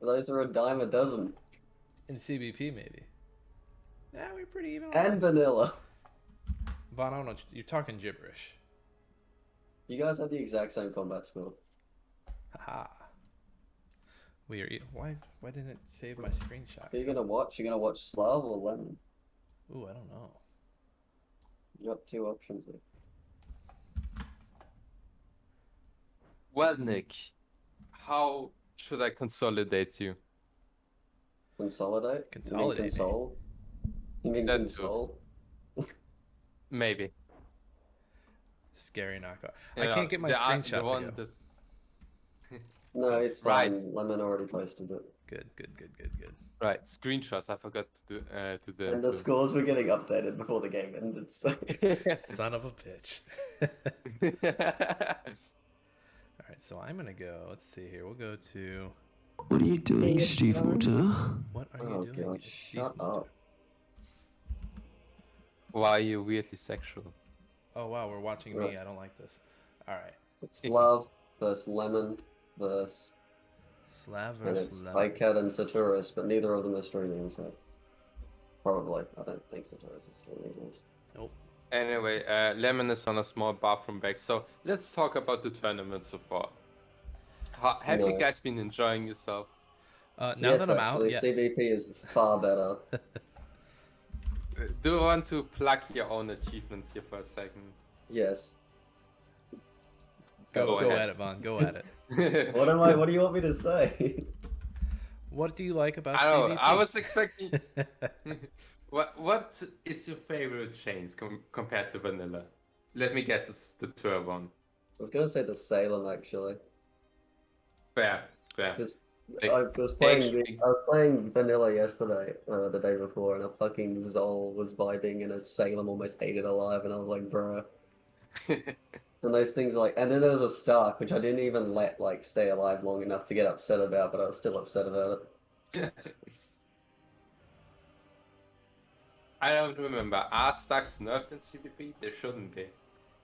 Those are a dime a dozen. in CBP maybe. Yeah, we're pretty even. And vanilla. Von, I don't know. You're talking gibberish. You guys had the exact same combat score. Haha. We are. Why didn't it save my screenshot? Who are you gonna watch? You gonna watch Slav or Lemon? Ooh, I don't know. You got two options there. Well, Nick, how should I consolidate you? Consolidate? Consolidate me. Console? You mean That too. console? Maybe. Scary knockoff. Yeah, I can't get my the screenshot one to go. that's- No, it's Right. fine. Lemon already posted it. Good. Right, screenshots. I forgot to do And the scores were getting updated before the game ended, so... Son of a bitch. All right, so I'm gonna go. Let's see here. We'll go to. What are you doing, Stevewater? What are Oh you doing? god, shut Steve? up. Why are you weirdly sexual? Oh wow, we're watching me. I don't like this. All right. It's Slav versus Lemon versus, Slav and versus it's Lemon. Aicad and Saturas, but neither of them are streaming, so probably. I don't think Saturas is streaming this. Nope. Anyway, Lemon is on a small bathroom break, so let's talk about the tournament so far. Have you No. guys been enjoying yourself? Now Yes, that I'm actually, out, yes. CBP is far better. Do you want to plug your own achievements here for a second? Yes. Go ahead. at it, Vaughn. Go at it. What do you want me to say? What do you like about I don't know. CVP? I was expecting. What is your favorite change compared to vanilla? Let me guess, it's the tour one. I was gonna say the Salem actually. Fair. Because They- I was playing actually- I was playing vanilla yesterday, the day before, and a fucking Zol was vibing, and a Salem almost ate it alive, and I was like, bruh. And those things like, and then there was a Stark, which I didn't even let like stay alive long enough to get upset about, but I was still upset about it. I don't remember. Are stacks nerfed in CBP? They shouldn't be.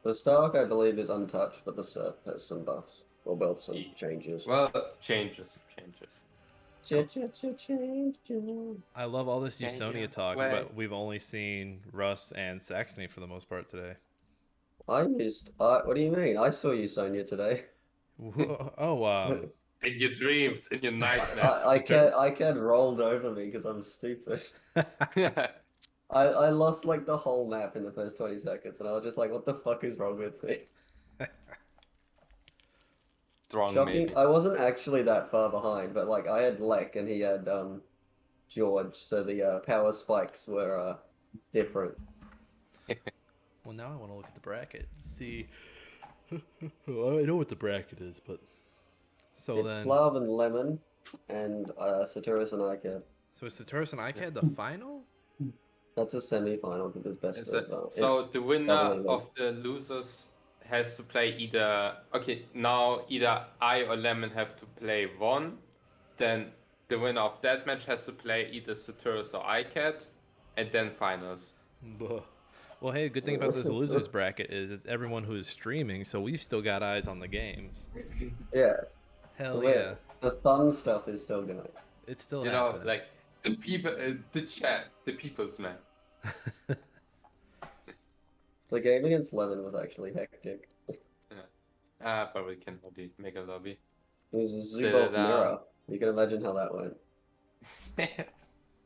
The Stark, I believe, is untouched, but the Surf has some buffs. Or well, some changes. Well, changes. Changes. I love all this Change Usonia your talk, way. but we've only seen Russ and Saxony for the most part today. What do you mean? I saw you, Sonia, today. Oh, In your dreams, in your nightmares. Aicad rolled over me because I'm stupid. I lost like the whole map in the first 20 seconds, and I was just like, what the fuck is wrong with me? Strong, Shocking. maybe. I wasn't actually that far behind, but like I had Lek and he had George, so the power spikes were different. well, now I want to look at the bracket. See, well, I know what the bracket is, but so It's then, Slav and Lemon, and Saturas and Aicad. so is Saturas and Aicad the final? That's a semi-final because it's best It's of. so it's the winner doubly of the losers has to play either. Okay, now either I or Lemon have to play one. Then the winner of that match has to play either Saturas or Aicad, and then finals. Buh. Well, hey, good thing about this losers bracket is it's everyone who is streaming, so we've still got eyes on the games. Yeah. Hell Wait, yeah, The fun stuff is still going. it's still You know, happening. like the people, the chat, the people's man. The game against Lemon was actually hectic. Probably can lobby, make a lobby. It was a Sit Zubov it down. mirror. You can imagine how that went.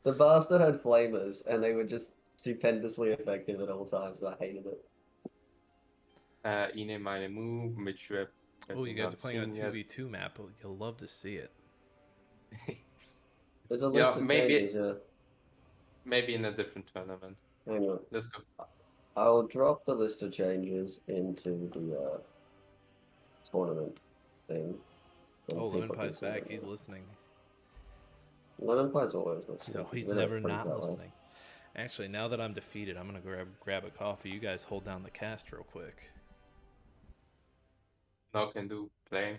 The bastard had flamers, and they were just stupendously effective at all times, and I hated it. Ine meine move, which we have Oh, you guys are not playing a seen yet. 2v2 map, but you'll love to see it. There's a Yeah, list of maybe- changes, yeah. Maybe in a different tournament. Hang on. Let's go. I'll drop the list of changes into the tournament thing. so Oh, people can Lemonpi's see back. it. He's listening. Lemonpi's always listening. No, he's We don't never freak not that way. listening. Actually, now that I'm defeated, I'm gonna grab a coffee. You guys hold down the cast real quick. No can do playing.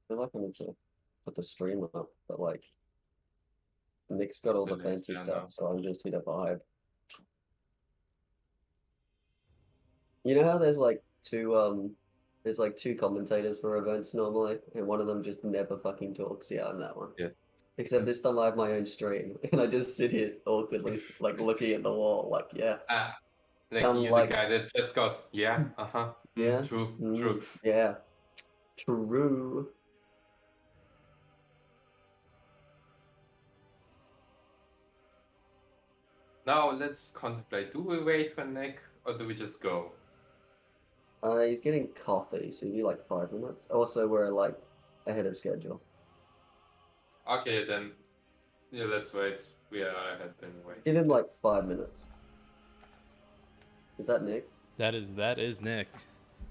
I feel like I need to put the stream up, but like Nick's got all the The fancy next stuff, now. so I'm just here to vibe. You know how there's like two commentators for events normally, and one of them just never fucking talks. Yeah, I'm that one. Yeah. Except this time I have my own stream, and I just sit here awkwardly, like looking at the wall, like yeah, Like I'm you're like- the guy that just goes, yeah, Yeah. true, mm, true. yeah, true. Now let's contemplate. Do we wait for Nick or do we just go? He's getting coffee, so it'll be like 5 minutes. Also, we're like ahead of schedule. Okay, then. Yeah, let's wait. We are ahead anyway. Give him like 5 minutes. Is that Nick? That is Nick.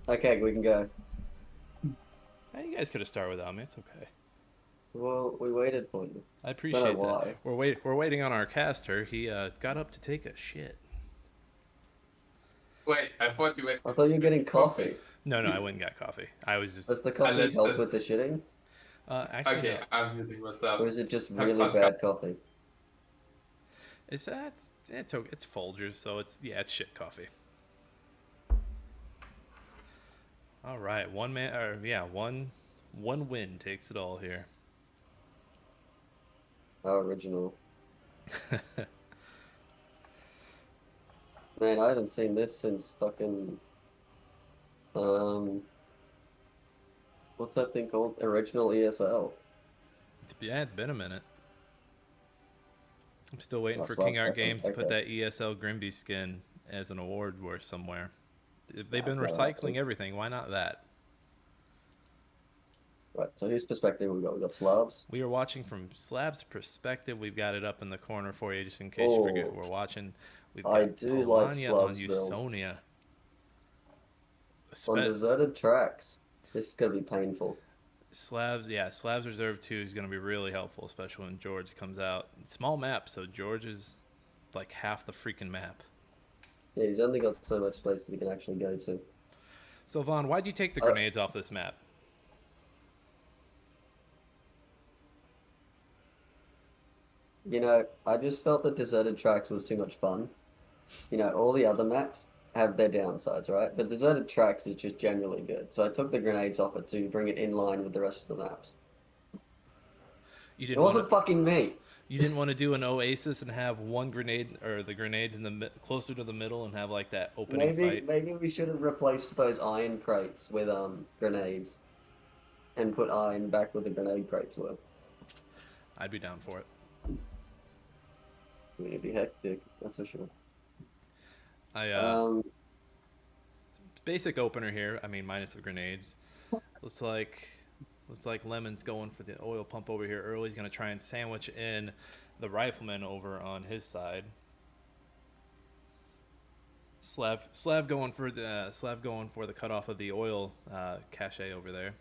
Okay, we can go. Hey, you guys could have started without me. It's okay. Well, we waited for you. I appreciate why. that. We're waiting on our caster. He got up to take a shit. Wait, I thought you were. I thought you were getting coffee. No, I went and got coffee. I was just Does the coffee Unless help with the that's- shitting? actually Okay, no. I'm muting myself. Or is it just Have really fun, bad coffee? It's it's Folgers, so it's shit coffee. All right, one win takes it all here. How original. Man, I haven't seen this since fucking what's that thing called? Original ESL. It's been a minute. I'm still waiting for Slav's King Art fucking Games to put okay. that ESL Grimby skin as an award worth somewhere. They've been That's not recycling happening. everything. Why not that? Right, so whose perspective we got? We got Slavs. We are watching from Slav's perspective. We've got it up in the corner for you, just in case you forget who we're watching. We've got I do like Polania on Slav's build. Usonia. On deserted tracks. This is gonna be painful. Slavs Reserve 2 is going to be really helpful, especially when George comes out. Small map, so George is like half the freaking map. Yeah, he's only got so much space that he can actually go to. So, Vaughn, why'd you take the grenades off this map? You know, I just felt that deserted tracks was too much fun. You know, all the other maps have their downsides, right? But deserted tracks is just generally good. So I took the grenades off it to bring it in line with the rest of the maps. You It didn't wasn't fucking me. You didn't want to do an Oasis and have one grenade or the grenades in the closer to the middle and have like that opening fight. Maybe we should have replaced those iron crates with grenades, and put iron back where the grenade crates were. I'd be down for it. I mean, it'd be hectic, that's for sure. Basic opener here. I mean, minus the grenades. Looks like Lemon's going for the oil pump over here early. He's going to try and sandwich in the rifleman over on his side. Slav going for the cutoff of the oil cache over there.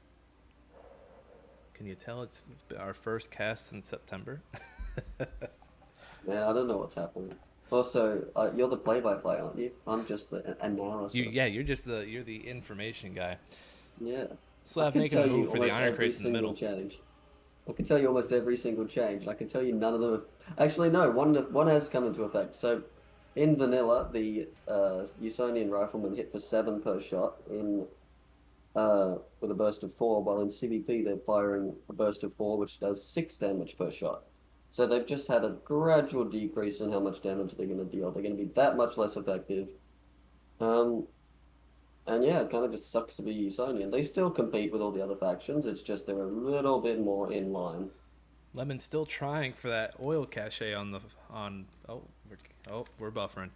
Can you tell it's our first cast since September? Man, I don't know what's happening. Also, you're the play-by-play, aren't you? I'm just the analysis. You're the information guy. Yeah. Slav I can making a tell you move for the almost iron every crates in the single middle. change. I can tell you almost every single change, and I can tell you none of them have... Actually, no, one has come into effect. So, in vanilla, the Usonian rifleman hit for 7 per shot with a burst of 4, while in CVP they're firing a burst of 4, which does 6 damage per shot. So they've just had a gradual decrease in how much damage they're going to deal. They're going to be that much less effective. And yeah, it kind of just sucks to be Usonian. They still compete with all the other factions, it's just they're a little bit more in line. Lemon's still trying for that oil cache we're buffering.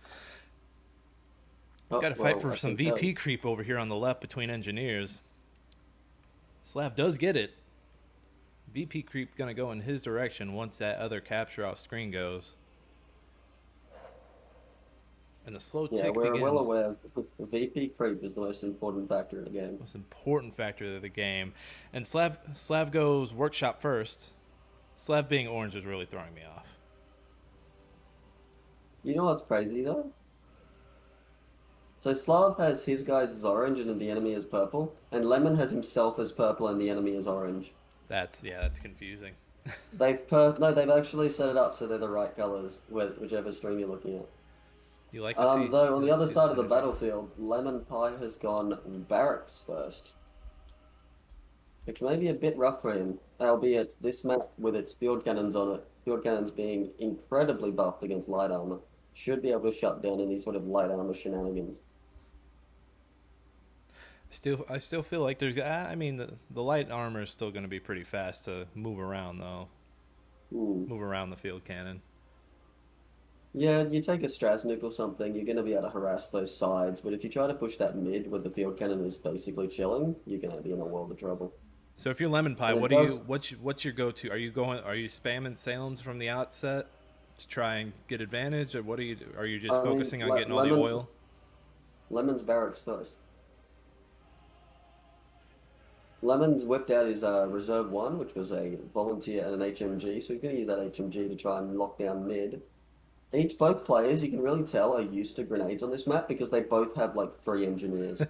Got to fight for some VP creep over here on the left between engineers. Slav does get it. VP creep gonna go in his direction once that other capture off screen goes. And the slow tick we're begins. well aware VP creep is the most important factor in the game. Most important factor of the game. And Slav goes workshop first. Slav being orange is really throwing me off. You know what's crazy though? So Slav has his guys as orange and the enemy as purple, and Lemon has himself as purple and the enemy as orange. That's confusing. They've actually set it up so they're the right colors, whichever stream you're looking at. You like to see, though on the other side of the synergy. battlefield, Lemonpi has gone barracks first, which may be a bit rough for him, albeit this map with its field cannons on it, field cannons being incredibly buffed against light armor, should be able to shut down any sort of light armor shenanigans. I still feel like there's. I mean, the light armor is still going to be pretty fast to move around, though. Move around the field cannon. Yeah, you take a Strasnik or something, you're going to be able to harass those sides, but if you try to push that mid where the field cannon is basically chilling, you're going to be in a world of trouble. So if you're Lemonpi, what's your go-to? Are you spamming Salem's from the outset to try and get advantage, or are you just focusing on getting all the oil? Lemon's barracks first. Lemon's whipped out his Reserve 1, which was a volunteer and an HMG, so he's going to use that HMG to try and lock down mid. both players, you can really tell, are used to grenades on this map because they both have like 3 engineers.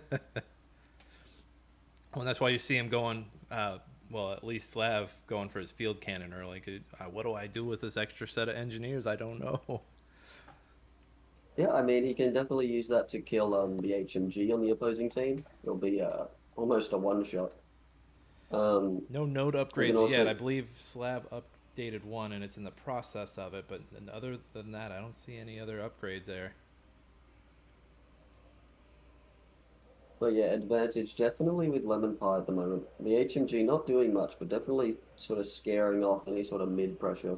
Well, that's why you see him going. Well, at least Slav going for his field cannon early. What do I do with this extra set of engineers? I don't know. Yeah, I mean, he can definitely use that to kill the HMG on the opposing team. It'll be almost a one-shot. No node we can upgrades yet. also I believe Slav updated one, and it's in the process of it. But other than that, I don't see any other upgrades there. But yeah, advantage definitely with Lemonpi at the moment. The HMG not doing much, but definitely sort of scaring off any sort of mid pressure.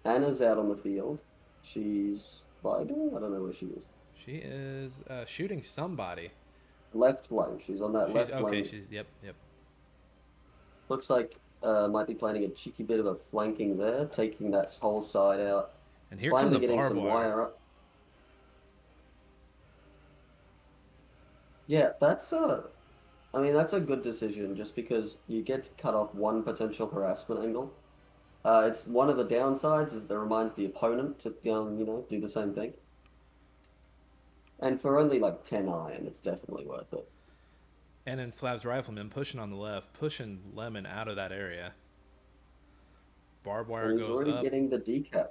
Anna's out on the field. She's vibing? I don't know where she is. She is shooting somebody. Left flank. She's on that left Okay, flank. she's yep. Looks like might be planning a cheeky bit of a flanking there, taking that whole side out. And here Finally comes the getting barbed some wire. wire up. Yeah, that's I mean, that's a good decision just because you get to cut off one potential harassment angle. It's one of the downsides is that reminds the opponent to, do the same thing. And for only like 10 iron, it's definitely worth it. And then Slav's rifleman pushing on the left, pushing Lemon out of that area. Barbed wire And he's goes already up. getting the decap.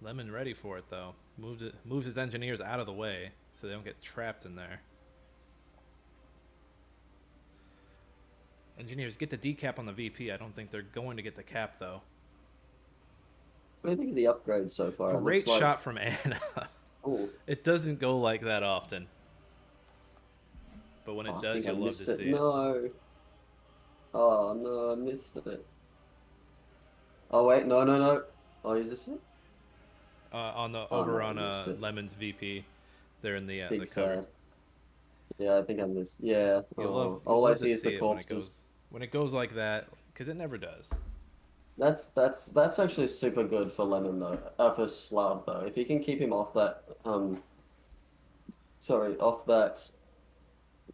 Lemon ready for it though. Moves his engineers out of the way so they don't get trapped in there. Engineers get the decap on the VP. I don't think they're going to get the cap though. What do you think of the upgrades so far? It Great looks like... shot from Anna. Oh, It doesn't go like that often. But when it I does, think I you'll love missed to it. see it. No. Oh, no, I missed it. Oh, wait, no. Oh, is this it? Over no, I on missed it. Lemon's VP. They're in the Big cover. sad. Yeah, I think I missed. Yeah. You'll All I love see to is the see it corpses. when it goes like that, because it never does. That's actually super good for Lemon though. For Slav though. If you can keep him off that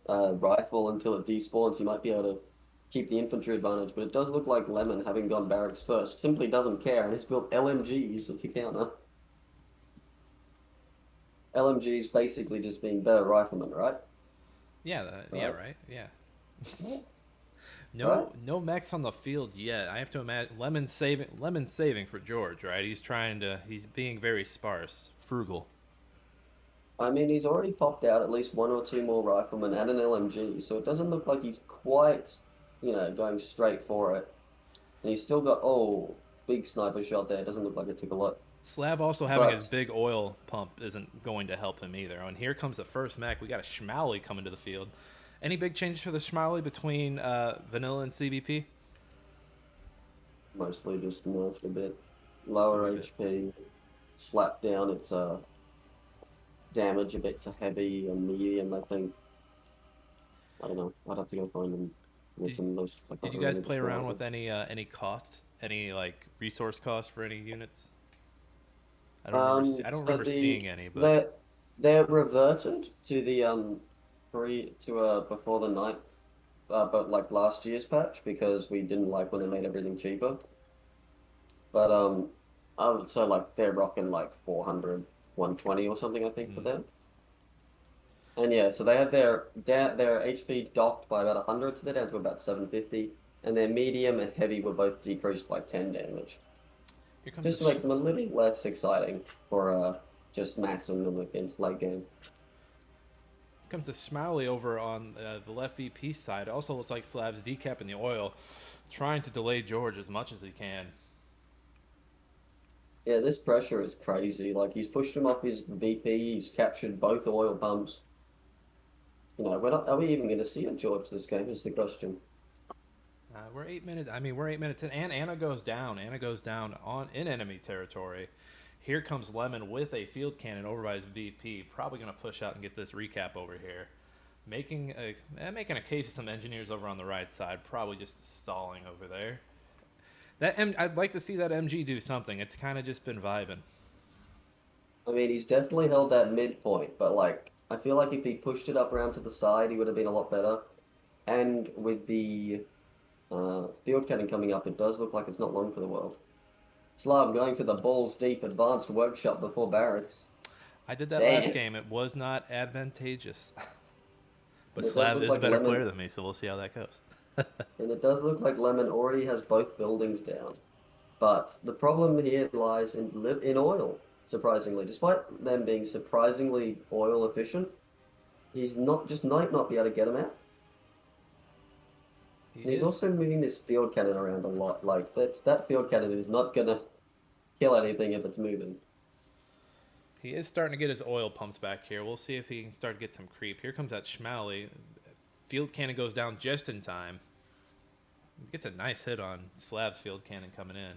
rifle until it despawns, you might be able to keep the infantry advantage. But it does look like Lemon, having gone barracks first, simply doesn't care and has built LMGs to counter. LMGs basically just being better riflemen, right? Yeah, right. Yeah. Right? No mechs on the field yet. I have to imagine Lemon's saving for George, right? He's being very sparse, frugal. I mean, he's already popped out at least 1 or 2 more riflemen and an LMG, so it doesn't look like he's quite, going straight for it. And he's still got, big sniper shot there. Doesn't look like it took a lot. Slav also having his big oil pump isn't going to help him either. And here comes the first mech. We got a Schmally coming to the field. Any big changes for the Schmally between Vanilla and CBP? Mostly just nerfed a bit. Lower HP, slap down its damage a bit to heavy and medium, I think. I don't know. I'd have to go find them with some lists. Did you guys play around with any cost? Any like resource cost for any units? I don't remember seeing any, but they're reverted to the before the night, but like last year's patch because we didn't like when they made everything cheaper. But so like they're rocking like 400, 120 or something I think for them. And yeah, so they had their HP docked by about 100, so they're down to about 750, and their medium and heavy were both decreased by 10 damage. Just to make them a little less exciting for just massing them against late game. Here comes the Schmally over on the left VP side. It also looks like Slav's decapping the oil, trying to delay George as much as he can. Yeah, this pressure is crazy. Like, he's pushed him off his VP, he's captured both oil pumps. Are we even going to see a George this game is the question. We're 8 minutes. We're 8 minutes in, and Anna goes down. Anna goes down in enemy territory. Here comes Lemon with a field cannon over by his VP. Probably going to push out and get this recap over here. Making a case of some engineers over on the right side. Probably just stalling over there. I'd like to see that MG do something. It's kind of just been vibing. I mean, he's definitely held that midpoint, but like, I feel like if he pushed it up around to the side, he would have been a lot better. And with the field cannon coming up, it does look like it's not long for the world. Slav going for the balls deep advanced workshop before barracks. I did that Damn. last game. It was not advantageous. But It does Slav look is like a better Lemon- player than me, so we'll see how that goes. And it does look like Lemon already has both buildings down. But the problem here lies in oil, surprisingly. Despite them being surprisingly oil efficient, he's might not be able to get them out. And he's also moving this field cannon around a lot. Like, that field cannon is not going to kill anything if it's moving. He is starting to get his oil pumps back here. We'll see if he can start to get some creep. Here comes that Schmally. Field cannon goes down just in time. He gets a nice hit on Slav's field cannon coming in.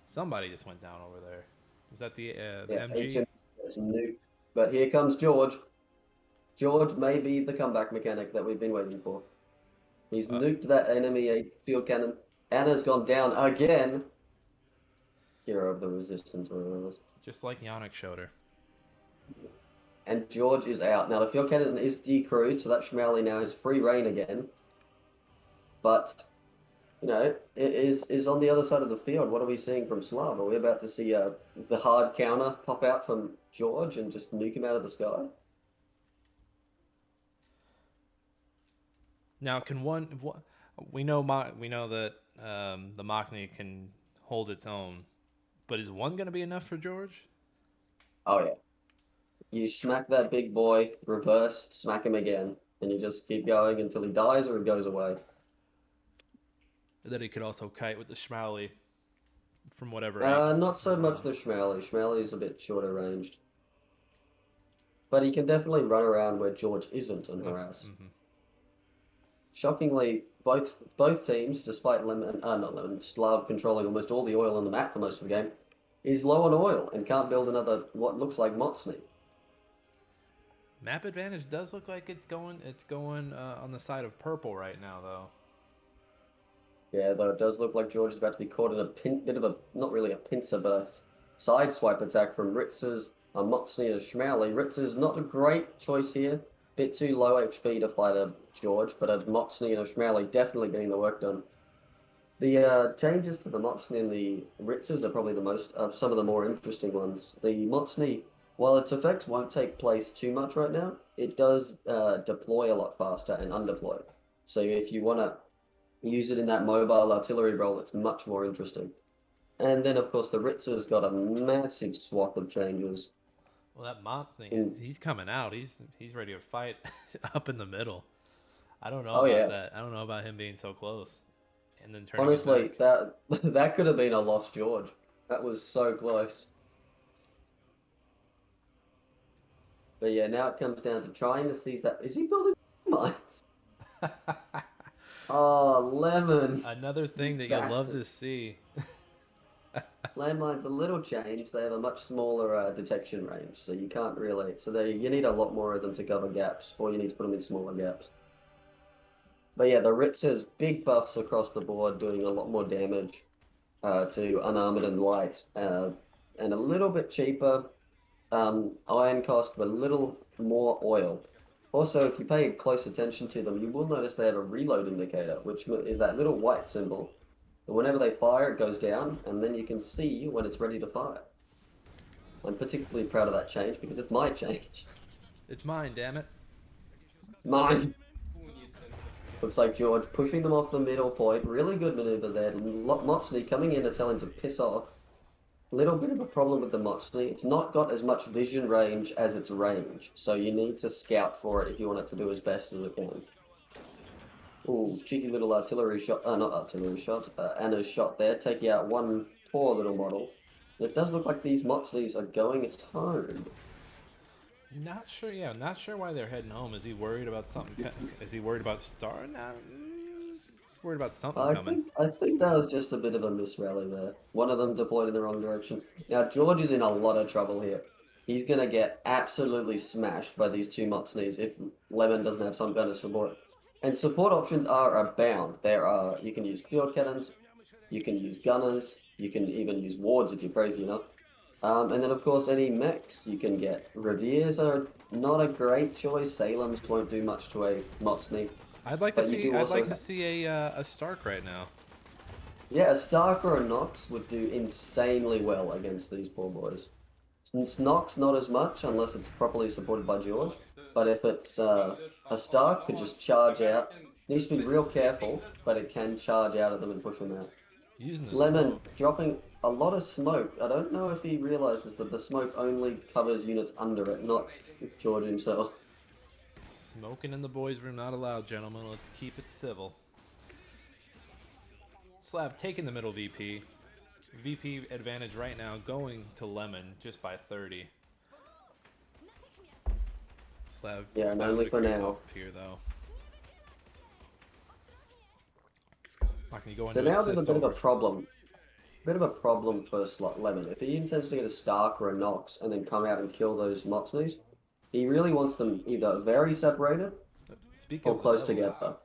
Somebody just went down over there. Was that the MG? It's nuked. But here comes George. George may be the comeback mechanic that we've been waiting for. He's nuked that enemy field cannon. Anna's gone down again. Hero of the Resistance, whatever it was. Just like Yannick showed her. And George is out. Now, the field cannon is decrewed, so that Schmally now has free reign again. But, you know, it is on the other side of the field. What are we seeing from Slav? Are we about to see the hard counter pop out from George and just nuke him out of the sky? Now, can one... We know that the Machni can hold its own. But is one going to be enough for George? Oh, yeah. You smack that big boy, reverse, smack him again, and you just keep going until he dies or he goes away. And then he could also kite with the Schmally from whatever. Not so much the Schmally. Schmally is a bit shorter ranged. But he can definitely run around where George isn't and harass. Mm-hmm. Shockingly, both teams, despite Slav controlling almost all the oil on the map for most of the game, is low on oil and can't build another what looks like Motsny. Map advantage does look like it's going on the side of purple right now, though. Yeah, though it does look like George is about to be caught in a bit of a, not really a pincer, but a side swipe attack from Ritz's Motsny and Schmally. Ritz's not a great choice here. Bit too low HP to fight a George, but a Motsny and a Schmally definitely getting the work done. The changes to the Motsny and the Ritzes are probably some of the more interesting ones. The Motsny, while its effects won't take place too much right now, it does deploy a lot faster and undeploy. So if you want to use it in that mobile artillery role, it's much more interesting. And then, of course, the Ritzer's got a massive swath of changes. Well, that Motsny, he's coming out. He's ready to fight up in the middle. I don't know about that. I don't know about him being so close. And then turning honestly, that could have been a lost George. That was so close. But yeah, now it comes down to trying to seize that. Is he building mines? Oh, Lemon. Another thing that you'll love to see. Landmines a little changed. They have a much smaller detection range, so you can't really. So you need a lot more of them to cover gaps, or you need to put them in smaller gaps. But yeah, the Ritzer's big buffs across the board, doing a lot more damage to unarmored and light, and a little bit cheaper iron cost, but a little more oil. Also, if you pay close attention to them, you will notice they have a reload indicator, which is that little white symbol. And whenever they fire, it goes down, and then you can see when it's ready to fire. I'm particularly proud of that change because it's my change. It's mine, damn it. It's mine. Looks like George pushing them off the middle point. Really good maneuver there. Motsny coming in to tell him to piss off. Little bit of a problem with the Motsny. It's not got as much vision range as its range, so you need to scout for it if you want it to do as best as it can. Ooh, cheeky little artillery shot. Not artillery shot. Anna's shot there, taking out one poor little model. It does look like these Motsnies are going home. Not sure. Yeah, not sure why they're heading home. Is he worried about something? Is he worried about Star? Nah, he's worried about something coming. I think that was just a bit of a misrally there. One of them deployed in the wrong direction. Now George is in a lot of trouble here. He's gonna get absolutely smashed by these two Motsnies if Lemon doesn't have some kind of support. And support options are abound. You can use field cannons, you can use gunners, you can even use wards if you're crazy enough. And then of course any mechs you can get. Reveres are not a great choice. Salem's won't do much to a Motsny. I'd like to see a Stark right now. Yeah, a Stark or a Nox would do insanely well against these poor boys. Since Nox not as much unless it's properly supported by George, but if it's a Stark could just charge out. Needs to be real careful, but it can charge out at them and push them out. Using the Lemon smoke. dropping a lot of smoke. I don't know if he realizes that the smoke only covers units under it, not George himself. Smoking in the boys' room not allowed, gentlemen. Let's keep it civil. Slav taking the middle VP. VP advantage right now going to Lemon just by 30. Slav. Yeah, and bound only to for creep now. up here though. Not gonna go So into now there's a assist bit of a over. problem. Bit of a problem for Lemon. If he intends to get a Stark or a Nox and then come out and kill those Moxneys, he really wants them either very separated Speaking or of close the devil, together.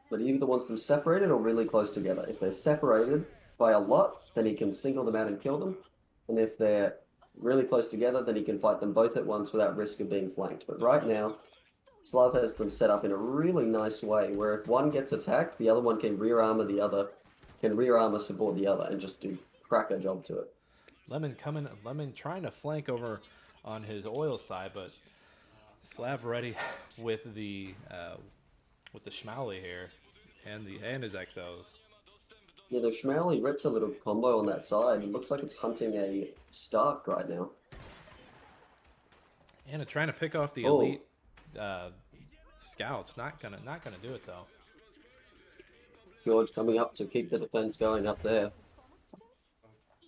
But he either wants them separated or really close together. If they're separated by a lot, then he can single them out and kill them. And if they're really close together, then he can fight them both at once without risk of being flanked. But right now, Slav has them set up in a really nice way, where if one gets attacked, the other one can rear armor the other, can rear armor support the other, and just do cracker job to it. Lemon trying to flank over on his oil side, but Slav ready with the Schmally here and his XOs. Yeah, the Schmally rips a little combo on that side. It looks like it's hunting a Stark right now. And trying to pick off the Oh. elite scouts. Not gonna do it though. George coming up to keep the defense going up there.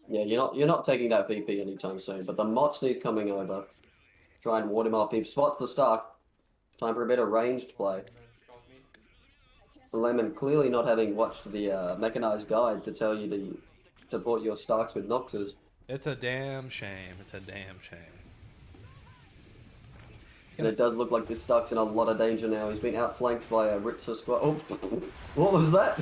Yeah, you're not taking that VP anytime soon. But the Moxney's coming over. Try and ward him off. He spots the Stark. Time for a bit of ranged play. Lemon clearly not having watched the mechanized guide to tell you to support your Starks with Noxes. It's a damn shame. It's a damn shame. And it does look like this Stark's in a lot of danger now. He's been outflanked by a Ritzer squad. Oh, what was that?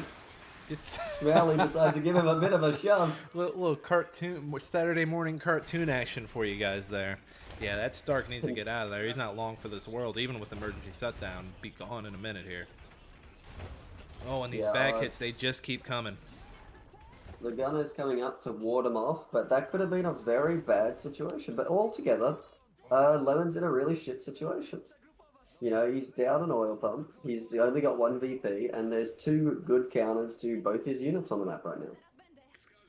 It's Rowley decided to give him a bit of a shove. little cartoon, Saturday morning cartoon action for you guys there. Yeah, that Stark needs to get out of there. He's not long for this world, even with emergency shutdown. Be gone in a minute here. Oh, and these back hits, they just keep coming. The gunner's coming up to ward him off, but that could have been a very bad situation. But altogether, Lemon's in a really shit situation. You know, he's down an oil pump, he's only got one VP, and there's two good counters to both his units on the map right now.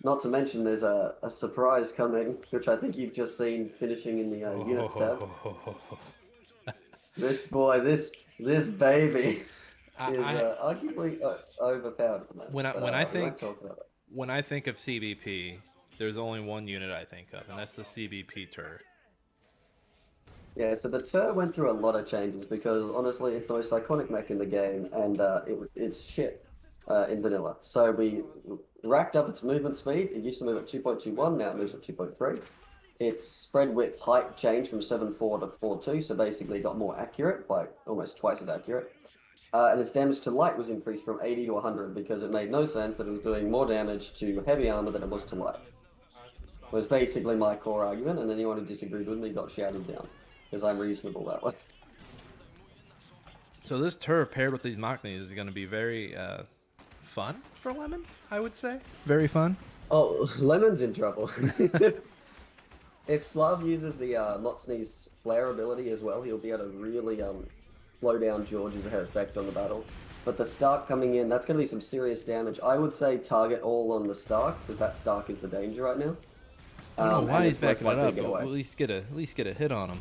Not to mention there's a surprise coming, which I think you've just seen finishing in the units tab. This boy, this baby is arguably overpowered. From that. When But, I we won't talk about it. when I think of CBP, there's only one unit I think of, and that's the CBP Tur. Yeah, so the Tur went through a lot of changes because honestly, it's the most iconic mech in the game, and it's shit in vanilla. So we racked up its movement speed. It used to move at 2.21, now it moves at 2.3. Its spread width height changed from 7.4 to 4.2, so basically got more accurate, like almost twice as accurate. And its damage to light was increased from 80 to 100 because it made no sense that it was doing more damage to heavy armor than it was to light. It was basically my core argument, and anyone who disagreed with me got shouted down. Because I'm reasonable that way. So this Tur paired with these Mockneys is going to be very fun for Lemon, I would say. Very fun. Oh, Lemon's in trouble. If Slav uses the Moxney's flare ability as well, he'll be able to really slow down George's effect on the battle. But the Stark coming in, that's going to be some serious damage. I would say target all on the Stark, because that Stark is the danger right now. I don't know why he's backing it up, but but we'll at least get a hit on him.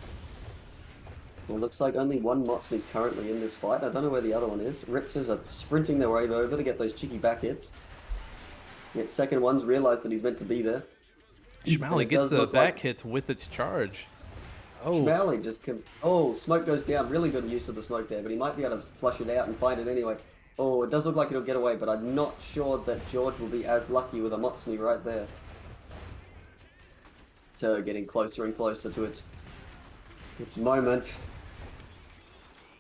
It looks like only one Moxley's currently in this fight. I don't know where the other one is. Ritzers are sprinting their way over to get those cheeky back hits. Yet second one's realised that he's meant to be there. Schmally gets the back hits with its charge. Oh, Schmally just can... Oh, smoke goes down. Really good use of the smoke there, but he might be able to flush it out and find it anyway. Oh, it does look like it'll get away, but I'm not sure that George will be as lucky with a Moxley right there. So getting closer and closer to its moment.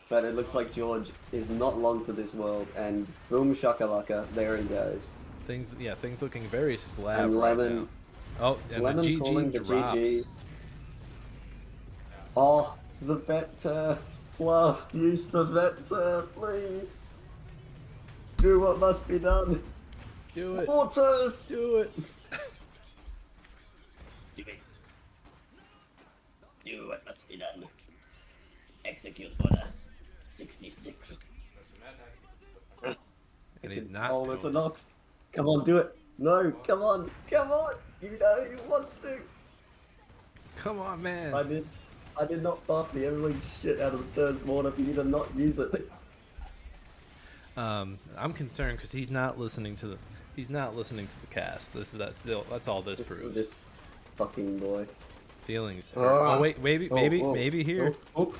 But it looks like George is not long for this world, and boom shakalaka, there he goes. things looking very Slav And right Lemon, now. Oh, and Lemon the calling GG the drops. GG. Oh, the vet Slav, use the vet please. Do what must be done. Do it. Waters! Do it. Do it. Do what must be done. Execute order 66. And he's not. Oh, it's a doing it. Nox. Come on, do it. No, come on. Come on. You know you want to. Come on, man. I did not buff the everything shit out of the turns water for you to not use it. I'm concerned because he's not listening to the cast. That's all this proves. This fucking boy. Feelings. Ah. Oh wait, maybe here. Oh,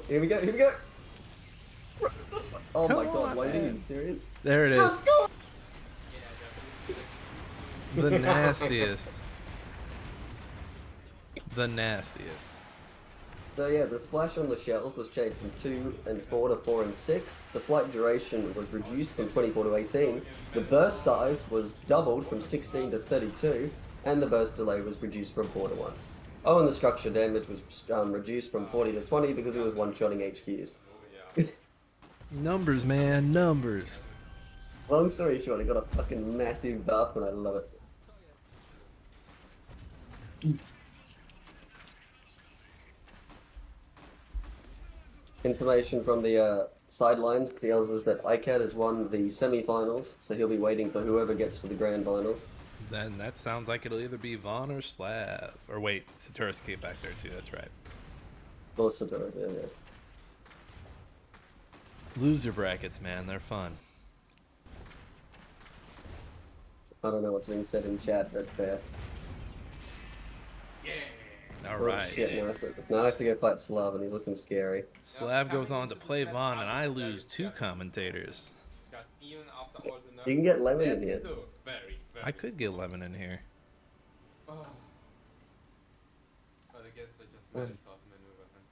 here we go. Oh my Come god, on, waiting, are man. you serious? There it Let's is. go! The nastiest. The nastiest. So yeah, the splash on the shells was changed from 2 and 4 to 4 and 6. The flight duration was reduced from 24 to 18. The burst size was doubled from 16 to 32. And the burst delay was reduced from 4 to 1. Oh, and the structure damage was reduced from 40 to 20 because it was one-shotting HQs. Numbers, man, numbers. Long story short, he got a fucking massive buff and I love it. Information from the sidelines tells us that Aicad has won the semi-finals, so he'll be waiting for whoever gets to the grand finals. Then that sounds like it'll either be Vaughn or Slav. Or wait, Saturas came back there too, that's right. Or Saturas, yeah. Loser brackets, man, they're fun. I don't know what's being said in chat, but fair. All Oh, right. shit, now I have to go fight Slav and he's looking scary. Slav goes on to play Vaughn, and I lose 2 commentators. You can get Lemon in here. I could get Lemon in here. But I guess I just managed to maneuver him.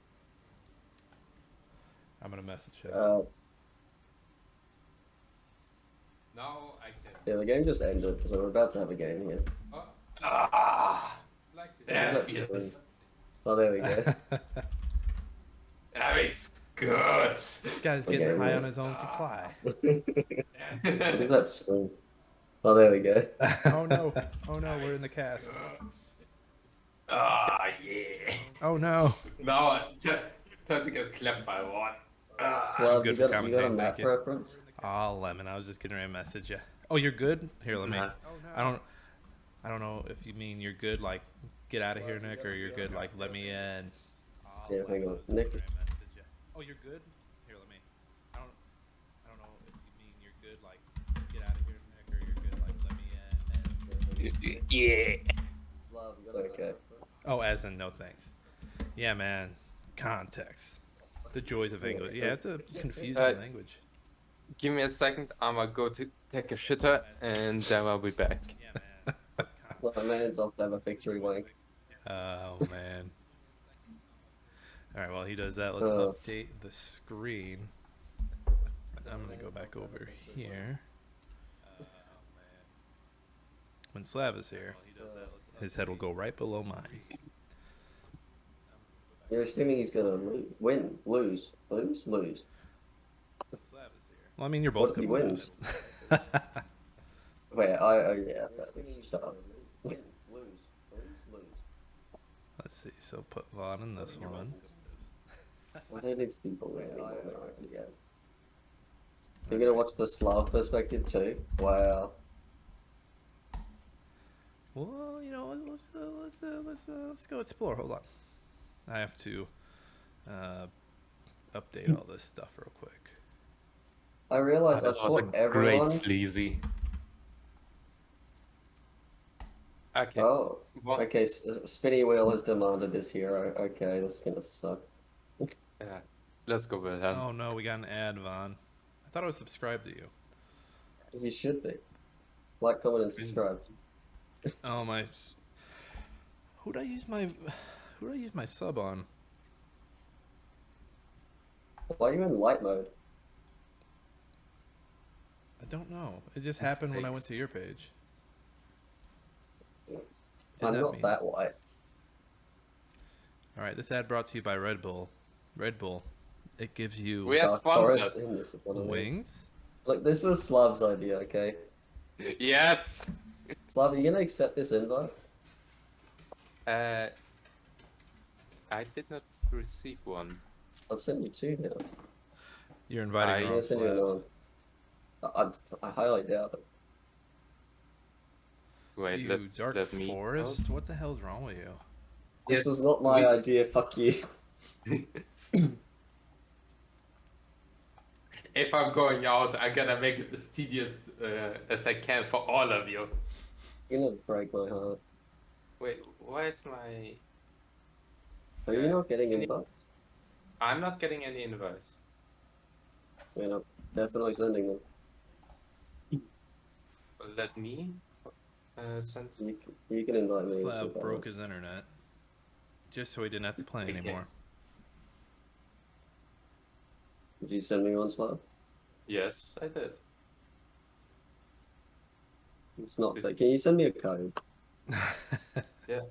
I'm gonna message him. Now I can. Yeah, the game just ended, so we're about to have a game here. Like Yeah, yes. Oh, there we go. That makes good. This guy's getting Okay, high yeah. on his own supply. What is that screen? Oh, there we go. Oh no, we're in the cast. Ah, yeah. Oh no. Now, time to get clapped by one. Slav, good you for got a commentating, map thank you. preference? Oh, Lemon, I was just getting ready to message you. Oh, you're good? Here, let me. Nah. I don't know if you mean you're good, like get out of here, Nick, or you're good, like let me in. Yeah, hang on. Nick. Oh, you're good? Here, let me. I don't know if you mean you're good, like get out of here, Nick, or you're good, like let me in. Yeah. Slav, you got a map preference? Oh, as in no thanks. Yeah, man. Context. The joys of English. Yeah, it's a confusing language. Give me a second. I'ma go to take a shitter and then I'll be back. Yeah, man. Well, my man's off to have a victory wank. Oh man. All right, while he does that, let's Uh. update the screen. I'm gonna go back over here. When Slav is here, his head will go right below mine. You're assuming he's gonna lose. Well, I mean, you're What both if he gonna wins? lose. Wait, yeah, that's shut up. Lose. Let's see. So put Vaughn in this one. Why don't these people really yeah. You're gonna watch the Slav perspective too? Wow. Well, you know, let's go explore. Hold on. I have to update all this stuff real quick. I realized I That was a fought great everyone. sleazy. Okay. Oh, What? okay. Spinny Wheel has demanded this hero. Okay, this is gonna suck. Yeah. Let's go with him. Oh no, we got an ad, Vaughn. I thought I was subscribed to you. You should be. Like, comment, and subscribe. Oh my. Who did I use my sub on? Why are you in light mode? I don't know. It just happened when I went to Mistakes. your page. I'm that not mean? that white. All right, this ad brought to you by Red Bull. Red Bull, It gives you We are Dark Forest sponsored. in this economy. wings. Look, this was Slav's idea, okay? Yes. Slav, are you gonna accept this invite? I did not receive one. I've sent you two now. You're inviting I- her I'm on gonna send you Slav. another. I highly doubt it. Wait, You Dark let me. Forest? What the hell's wrong with you? This Yes, was not my we- idea, fuck you. If I'm going out, I'm gonna make it as tedious as I can for all of you. You're gonna break my heart. Wait, where's my? Are you not getting Can you- invites? I'm not getting any invites. Yeah, I'm definitely sending them. Let me send. You can invite me. Slav broke his internet. Just so he didn't have to play Okay. anymore. Did you send me one, Slav? Yes, I did. It's not. But can you send me a code? Yeah.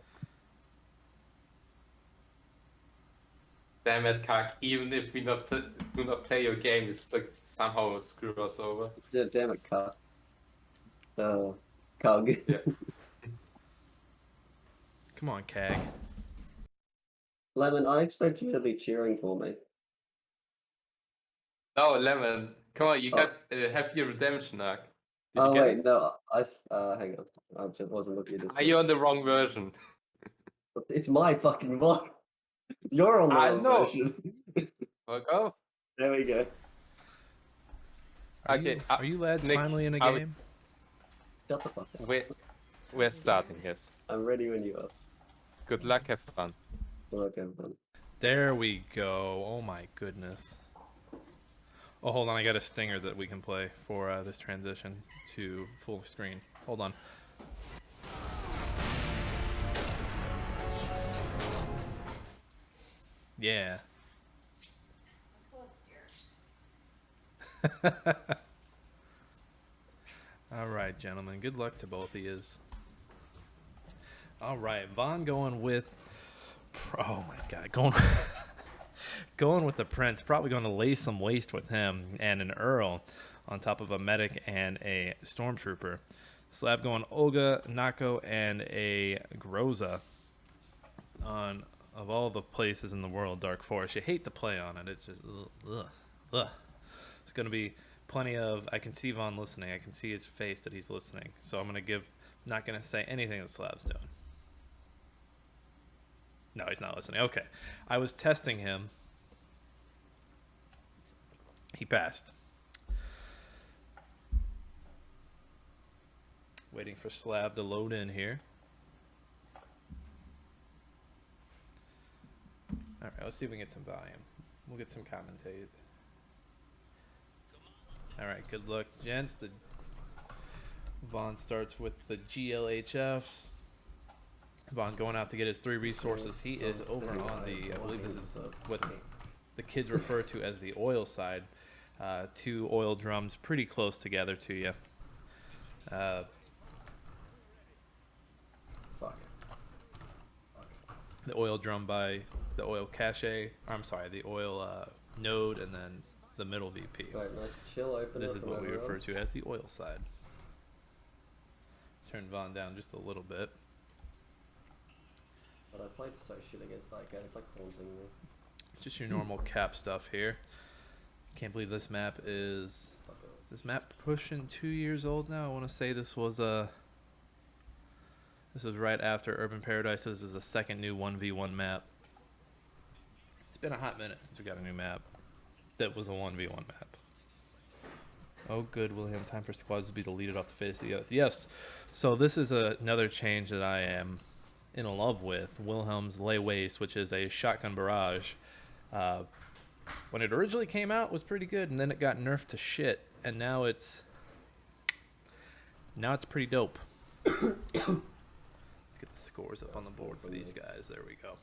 Damn it, Kak. Even if we do not play your game, it's like somehow screw us over. Yeah, damn it, Cug. Cug. Yeah. Come on, Cag. Lemon, I expect you to be cheering for me. No, Lemon. Come on, you Oh. got happy redemption arc. Did Oh you get wait, it? no, hang on. I just wasn't looking at this. Are you on the wrong version? It's my fucking one. You're on the I wrong know. version. Fuck off. There we go. Are Okay, you, are you lads Nick, finally in a are we- game? Shut the fuck up. We're starting, yes. I'm ready when you are. Good luck, have fun. Okay, man. There we go. Oh my goodness. Oh, hold on. I got a stinger that we can play for this transition to full screen. Hold on. Yeah. Let's go upstairs. All right, gentlemen. Good luck to both of yous. All right, Vaughn going with. Oh my God, going with the Prince. Probably going to lay some waste with him and an Earl on top of a medic and a stormtrooper. Slav going Olga, Nako, and a Groza. On of all the places in the world, Dark Forest. You hate to play on it. It's just ugh. It's going to be plenty of. I can see Vaughn listening. I can see his face that he's listening. So I'm going to not going to say anything that Slav's doing. No, he's not listening. Okay. I was testing him. He passed. Waiting for Slav to load in here. All right, let's see if we can get some volume. We'll get some commentate. All right, good luck, gents. Vaughn starts with the GLHFs. Vaughn going out to get his 3 resources. He is over on the, I believe this is what the kids refer to as the oil side. 2 oil drums pretty close together to you. Fuck. The oil drum by the oil cache. I'm sorry, the oil node, and then the middle VP. Right, nice chill opener. This is from what we everyone. refer to as the oil side. Turn Vaughn down just a little bit. But I played so shit against that guy. It's like haunting me. Just your normal cap stuff here. Can't believe this map is. Fuck it. This map pushing 2 years old now. I want to say this was This was right after Urban Paradise. So this is the second new 1v1 map. It's been a hot minute since we got a new map that was a 1v1 map. Oh, good, William. Time for squads to be deleted off the face of the earth. Yes. So this is another change that I am in love with. Wilhelm's Lay Waste, which is a shotgun barrage. When it originally came out, it was pretty good, and then it got nerfed to shit, and now it's pretty dope. Let's get the scores up on the board for these guys. There we go.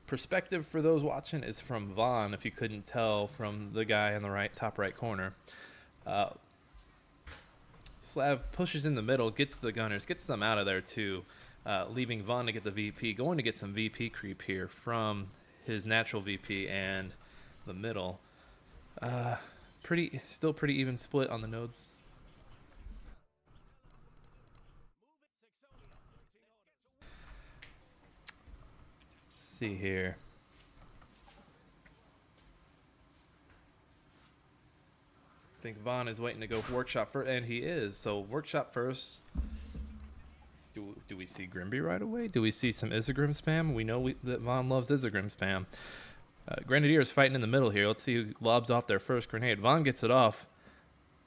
Perspective for those watching is from Vaughn, if you couldn't tell from the guy in the top right corner. Slav pushes in the middle, gets the gunners, gets them out of there too, leaving Vaughn to get the VP. Going to get some VP creep here from his natural VP and the middle. Still pretty even split on the nodes. Let's see here. I think Vaughn is waiting to go workshop first, and he is. So workshop first. Do we see Grimby right away? Do we see some Isegrim spam? We know that Vaughn loves Isegrim spam. Grenadier is fighting in the middle here. Let's see who lobs off their first grenade. Vaughn gets it off.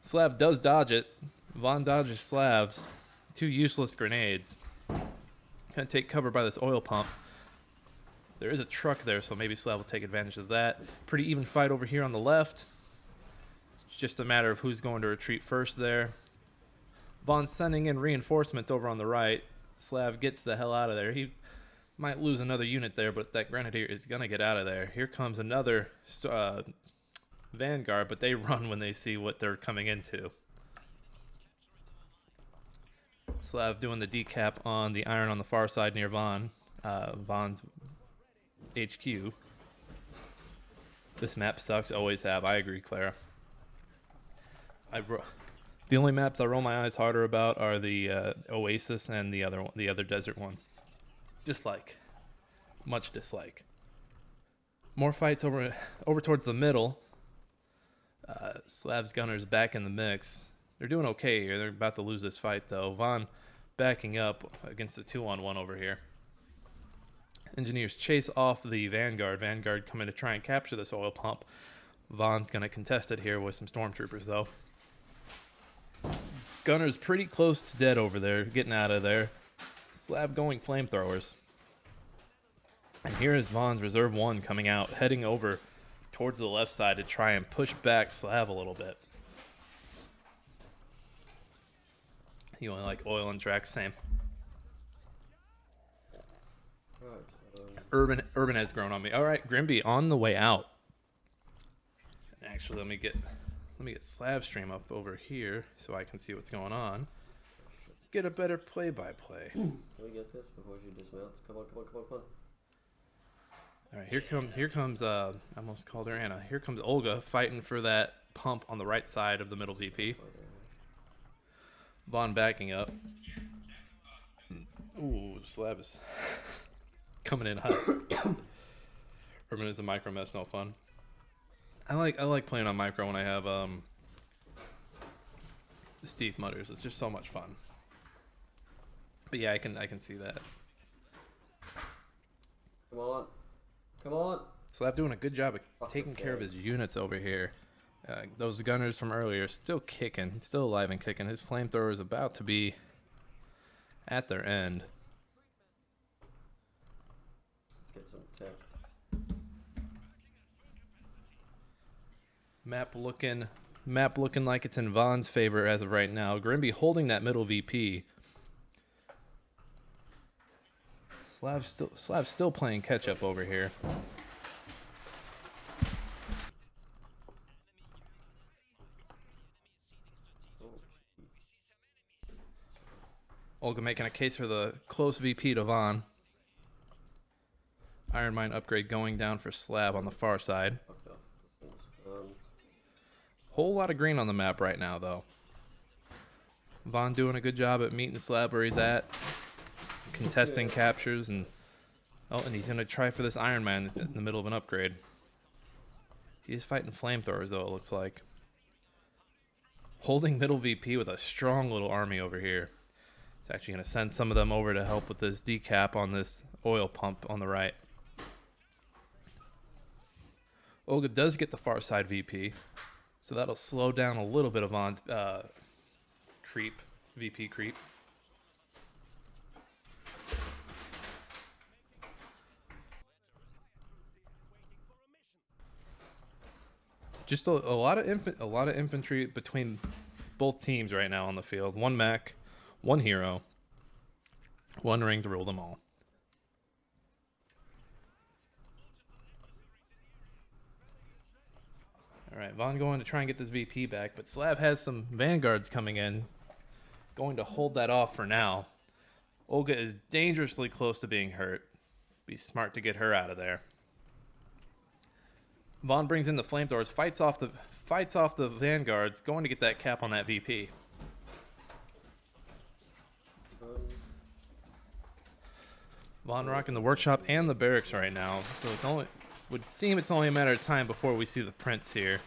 Slav does dodge it. Vaughn dodges Slav's. 2 useless grenades. Gonna take cover by this oil pump. There is a truck there, so maybe Slav will take advantage of that. Pretty even fight over here on the left. It's just a matter of who's going to retreat first there. Vaughn's sending in reinforcements over on the right. Slav gets the hell out of there. He might lose another unit there, but that Grenadier is going to get out of there. Here comes another Vanguard, but they run when they see what they're coming into. Slav doing the decap on the iron on the far side near Vaughn. Vaughn's HQ. This map sucks. Always have. I agree, Clara. The only maps I roll my eyes harder about are the Oasis and the other desert one. Dislike. Much dislike. More fights over towards the middle. Slav's Gunners back in the mix. They're doing okay here. They're about to lose this fight, though. Vaughn backing up against the 2-on-1 over here. Engineers chase off the Vanguard. Vanguard coming to try and capture this oil pump. Vaughn's going to contest it here with some stormtroopers, though. Gunner's pretty close to dead over there, getting out of there. Slav going flamethrowers. And here is Vaughn's Reserve 1 coming out, heading over towards the left side to try and push back Slav a little bit. You only like oil and Drax, same. Right, Urban has grown on me. All right, Grimby on the way out. Actually, let me get Slav stream up over here so I can see what's going on. Get a better play-by-play. Can we get this before she dismounts? Come on, come on, come on, come on. All right, here comes I almost called her Anna. Here comes Olga fighting for that pump on the right side of the middle VP. Vaughn backing up. Ooh, Slav is coming in hot. Urban is a micro mess, no fun. I like playing on micro when I have the Steve Mutters. It's just so much fun. But yeah, I can see that. Come on. Come on. Slav doing a good job of taking care of his units over here. Those gunners from earlier still kicking, still alive and kicking. His flamethrower is about to be at their end. Let's get some tech. Map looking like it's in Vaughn's favor as of right now. Grimby holding that middle VP. Slav's still playing catch up over here. Olga making a case for the close VP to Vaughn. Iron Mine upgrade going down for Slav on the far side. Whole lot of green on the map right now, though. Vaughn doing a good job at meeting Slav where he's at. Contesting captures, and he's going to try for this Iron Man that's in the middle of an upgrade. He's fighting flamethrowers, though, it looks like. Holding middle VP with a strong little army over here. It's actually going to send some of them over to help with this decap on this oil pump on the right. Olga does get the far side VP, so that'll slow down a little bit of Vaughn's VP creep. Just a lot of infantry between both teams right now on the field. One mech, one hero, one ring to rule them all. All right, Vaughn going to try and get this VP back, but Slav has some Vanguards coming in. Going to hold that off for now. Olga is dangerously close to being hurt. Be smart to get her out of there. Vaughn brings in the flamethrowers, fights off the vanguards, going to get that cap on that VP. Vaughn rocking the workshop and the barracks right now, so would seem it's only a matter of time before we see the prince here.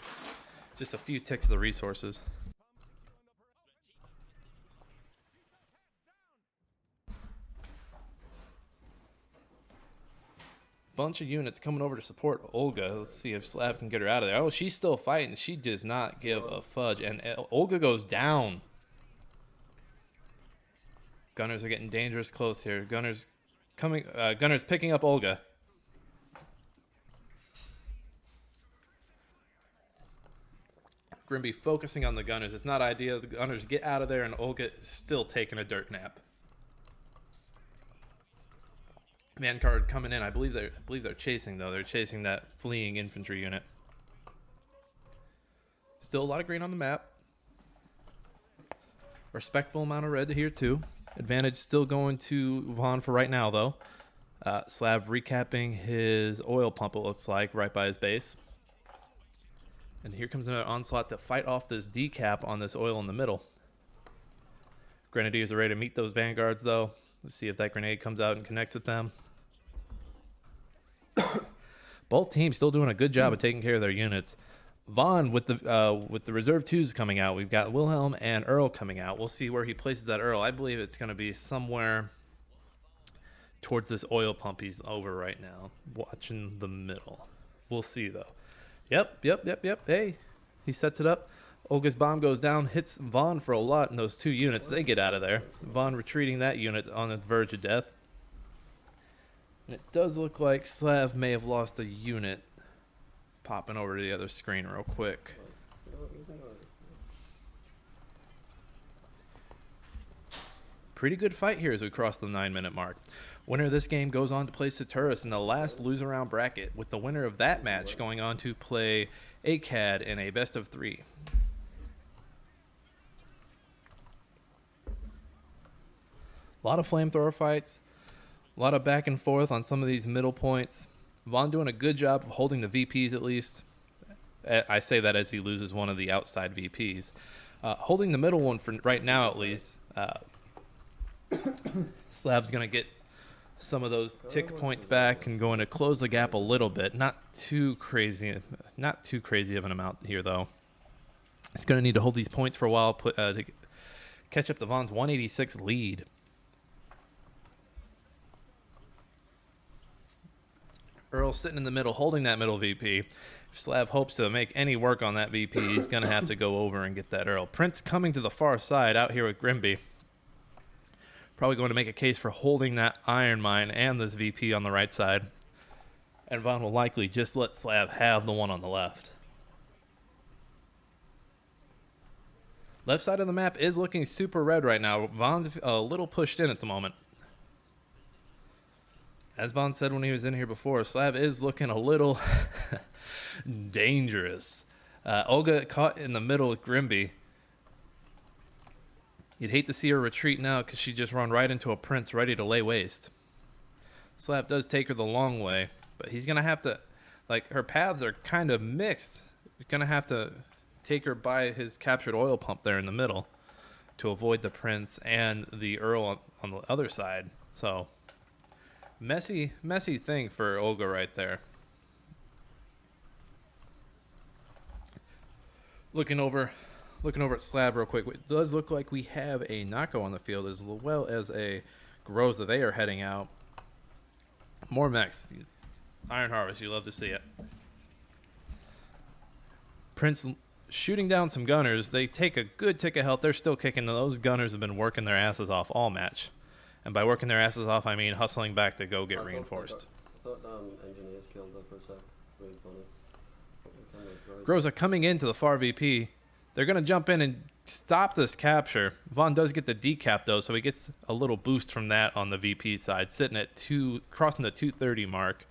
Just a few ticks of the resources. Bunch of units coming over to support Olga. Let's see if Slav can get her out of there. Oh, she's still fighting. She does not give a fudge. And Olga goes down. Gunners are getting dangerous close here. Gunners coming. Gunners picking up Olga. Grimby focusing on the gunners. It's not ideal. The gunners get out of there, and Olga is still taking a dirt nap. Vanguard coming in. I believe they're chasing though. They're chasing that fleeing infantry unit. Still a lot of green on the map. Respectable amount of red here too. Advantage still going to Vaughn for right now though. Slav recapping his oil pump, it looks like, right by his base. And here comes another onslaught to fight off this decap on this oil in the middle. Grenadiers are ready to meet those vanguards though. Let's see if that grenade comes out and connects with them. Both teams still doing a good job of taking care of their units. Vaughn with the reserve twos coming out. We've got Wilhelm and Earl coming out. We'll see where he places that Earl. I believe it's going to be somewhere towards this oil pump he's over right now. Watching the middle. We'll see though. Yep. Hey, he sets it up. Olga's bomb goes down, hits Vaughn for a lot in those two units. They get out of there. Vaughn retreating that unit on the verge of death. And it does look like Slav may have lost a unit. Popping over to the other screen real quick. Pretty good fight here as we cross the 9-minute mark. Winner of this game goes on to play Saturas in the last loser round bracket, with the winner of that match going on to play Aicad in a best of 3. A lot of flamethrower fights, a lot of back and forth on some of these middle points. Vaughn doing a good job of holding the VPs at least. I say that as he loses one of the outside VPs. Holding the middle one for right now at least. Slav's going to get some of those tick points back and going to close the gap a little bit. Not too crazy of an amount here though. He's going to need to hold these points for a while to catch up to Vaughn's 186 lead. Earl sitting in the middle, holding that middle VP. If Slav hopes to make any work on that VP, he's going to have to go over and get that Earl. Prince coming to the far side out here with Grimby. Probably going to make a case for holding that iron mine and this VP on the right side. And Vaughn will likely just let Slav have the one on the left. Left side of the map is looking super red right now. Vaughn's a little pushed in at the moment. As Vaughn said when he was in here before, Slav is looking a little dangerous. Olga caught in the middle with Grimby. You'd hate to see her retreat now because she just run right into a prince ready to lay waste. Slav does take her the long way, but he's going to have to, like, her paths are kind of mixed. He's going to have to take her by his captured oil pump there in the middle to avoid the prince and the Earl on the other side. So, messy thing for Olga right there. Looking over at Slav real quick. It does look like we have a Nako on the field as well as a Groza. They are heading out. More mechs. Iron Harvest, you love to see it. Prince shooting down some gunners. They take a good tick of health. They're still kicking. Those gunners have been working their asses off all match. And by working their asses off, I mean hustling back to go get reinforced. I thought engineers killed them for a sec. Really funny. Groza coming into the far VP. They're going to jump in and stop this capture. Vaughn does get the decap though, so he gets a little boost from that on the VP side, sitting at crossing the 230 mark.